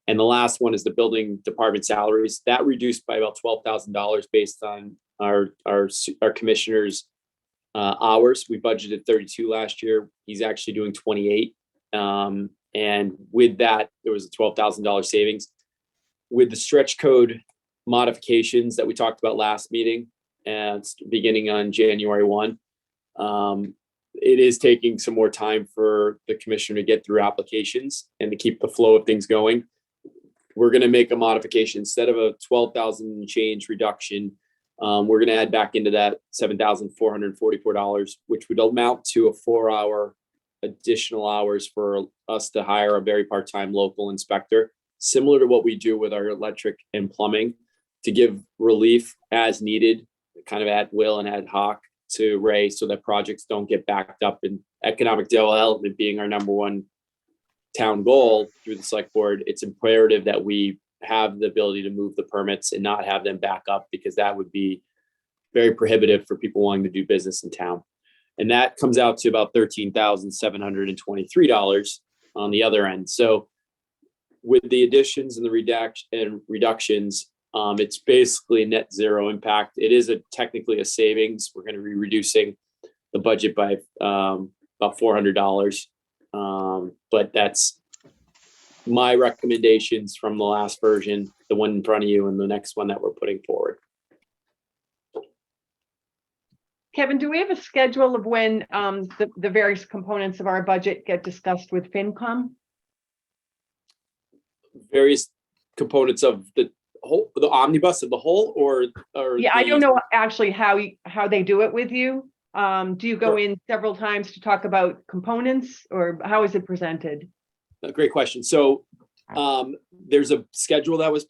And the last one is the building department salaries. That reduced by about $12,000 based on our commissioner's hours. We budgeted 32 last year. He's actually doing 28. And with that, there was a $12,000 savings. With the stretch code modifications that we talked about last meeting, and beginning on January 1, it is taking some more time for the commissioner to get through applications and to keep the flow of things going. We're going to make a modification. Instead of a 12,000 change reduction, we're going to add back into that $7,444, which would amount to a 4-hour additional hours for us to hire a very part-time local inspector, similar to what we do with our electric and plumbing, to give relief as needed, kind of at will and ad hoc to Ray, so that projects don't get backed up. And economic development being our number one town goal through the select board, it's imperative that we have the ability to move the permits and not have them back up, because that would be very prohibitive for people wanting to do business in town. And that comes out to about $13,723 on the other end. So with the additions and the reductions, it's basically net zero impact. It is technically a savings. We're going to be reducing the budget by about $400. But that's my recommendations from the last version, the one in front of you, and the next one that we're putting forward. Kevin, do we have a schedule of when the various components of our budget get discussed with FinCom? Various components of the omnibus of the whole, or Yeah, I don't know actually how they do it with you. Do you go in several times to talk about components, or how is it presented? Great question. So there's a schedule that was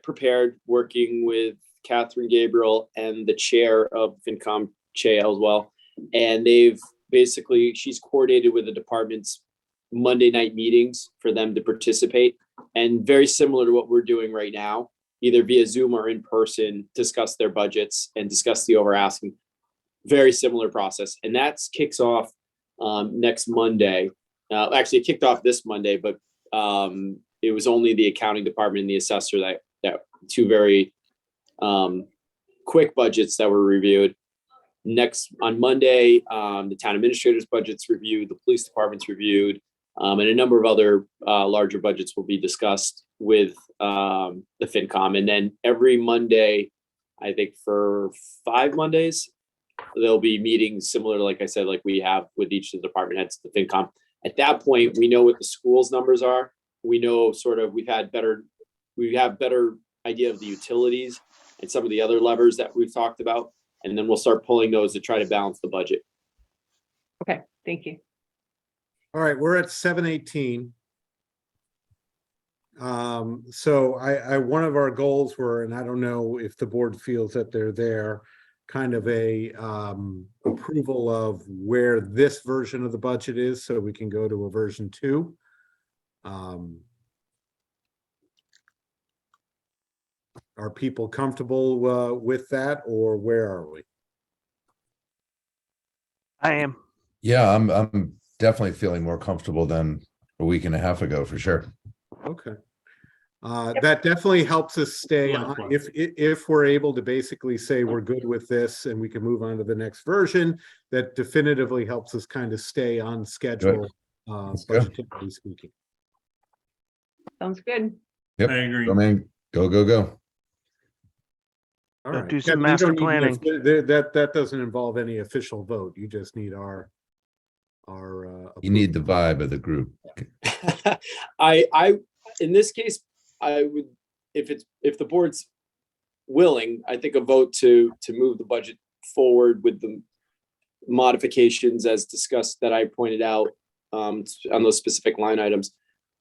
prepared working with Catherine Gabriel and the chair of FinCom, Che, as well. And she's coordinated with the department's Monday night meetings for them to participate. And very similar to what we're doing right now, either via Zoom or in person, discuss their budgets and discuss the over asking. Very similar process. And that kicks off next Monday. Actually, it kicked off this Monday, but it was only the accounting department and the assessor that two very quick budgets that were reviewed. Next on Monday, the town administrator's budget's reviewed, the police department's reviewed, and a number of other larger budgets will be discussed with the FinCom. And then every Monday, I think for 5 Mondays, there'll be meetings similar to, like I said, like we have with each of the department heads, the FinCom. At that point, we know what the school's numbers are. We know we have better idea of the utilities and some of the other levers that we've talked about. And then we'll start pulling those to try to balance the budget. Okay, thank you. All right, we're at 7:18. So one of our goals were, and I don't know if the board feels that they're there, kind of a approval of where this version of the budget is, so we can go to a version 2. Are people comfortable with that, or where are we? I am. Yeah, I'm definitely feeling more comfortable than a week and a half ago, for sure. Okay. That definitely helps us stay on. If we're able to basically say we're good with this and we can move on to the next version, that definitively helps us kind of stay on schedule, budgetarily speaking. Sounds good. Yep. I agree. Go, man. Go. All right. Do some Kevin, you master don't need planning. that doesn't involve any official vote. You just need our You need the vibe of the group. I in this case, I would, if the board's willing, I think a vote to move the budget forward with the modifications as discussed that I pointed out on those specific line items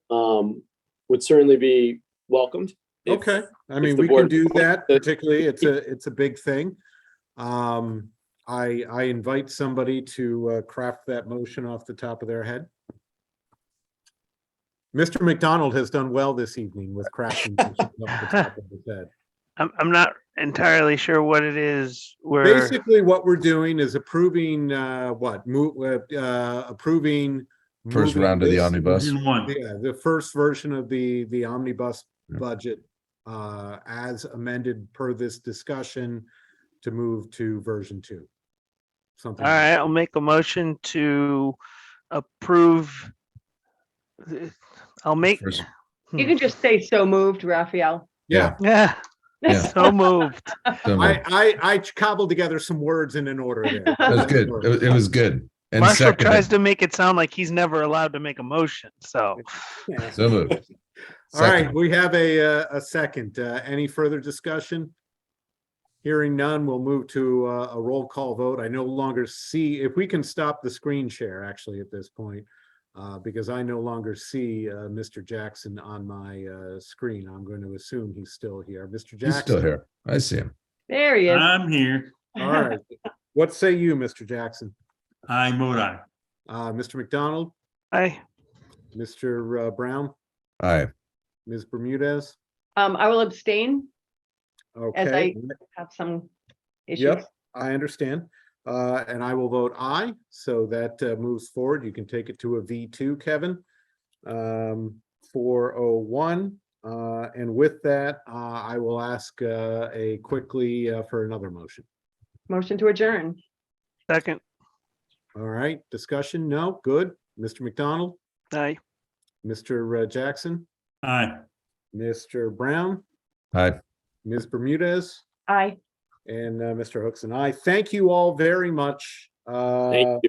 would certainly be welcomed. Okay, I mean, we can do that, particularly it's a big thing. I invite somebody to craft that motion off the top of their head. Mr. McDonald has done well this evening with crafting motions off the top of his head. I'm not entirely sure what it is. Basically, what we're doing is approving approving First round of the omnibus. Yeah, the first version of the omnibus budget as amended per this discussion to move to version 2. Something. All right, I'll make a motion to approve. I'll make. You can just say so moved, Raphael. Yeah. Yeah. So moved. I cobbled together some words in an order there. That was good. It was good. And Marshall seconded. tries to make it sound like he's never allowed to make a motion. So. So moved. All right, we have a second. Any further discussion? Hearing none, we'll move to a roll call vote. I no longer see, if we can stop the screen share actually at this point, because I no longer see Mr. Jackson on my screen. I'm going to assume he's still here. Mr. Jackson. He's still here. I see him. There he is. I'm here. All right. What say you, Mr. Jackson? I vote aye. Mr. McDonald? Aye. Mr. Brown? Aye. Ms. Bermudez? I will abstain as Okay. I have some issues. Yep, I understand. And I will vote aye. So that moves forward. You can take it to a V2, Kevin. 401. And with that, I will ask quickly for another motion. Motion to adjourn. Second. All right, discussion? No, good. Mr. McDonald, Aye. Mr. Jackson, Aye. Mr. Brown, Hi. Ms. Bermudez, Aye. and Mr. Hooks and I. Thank you all very much. Thank you.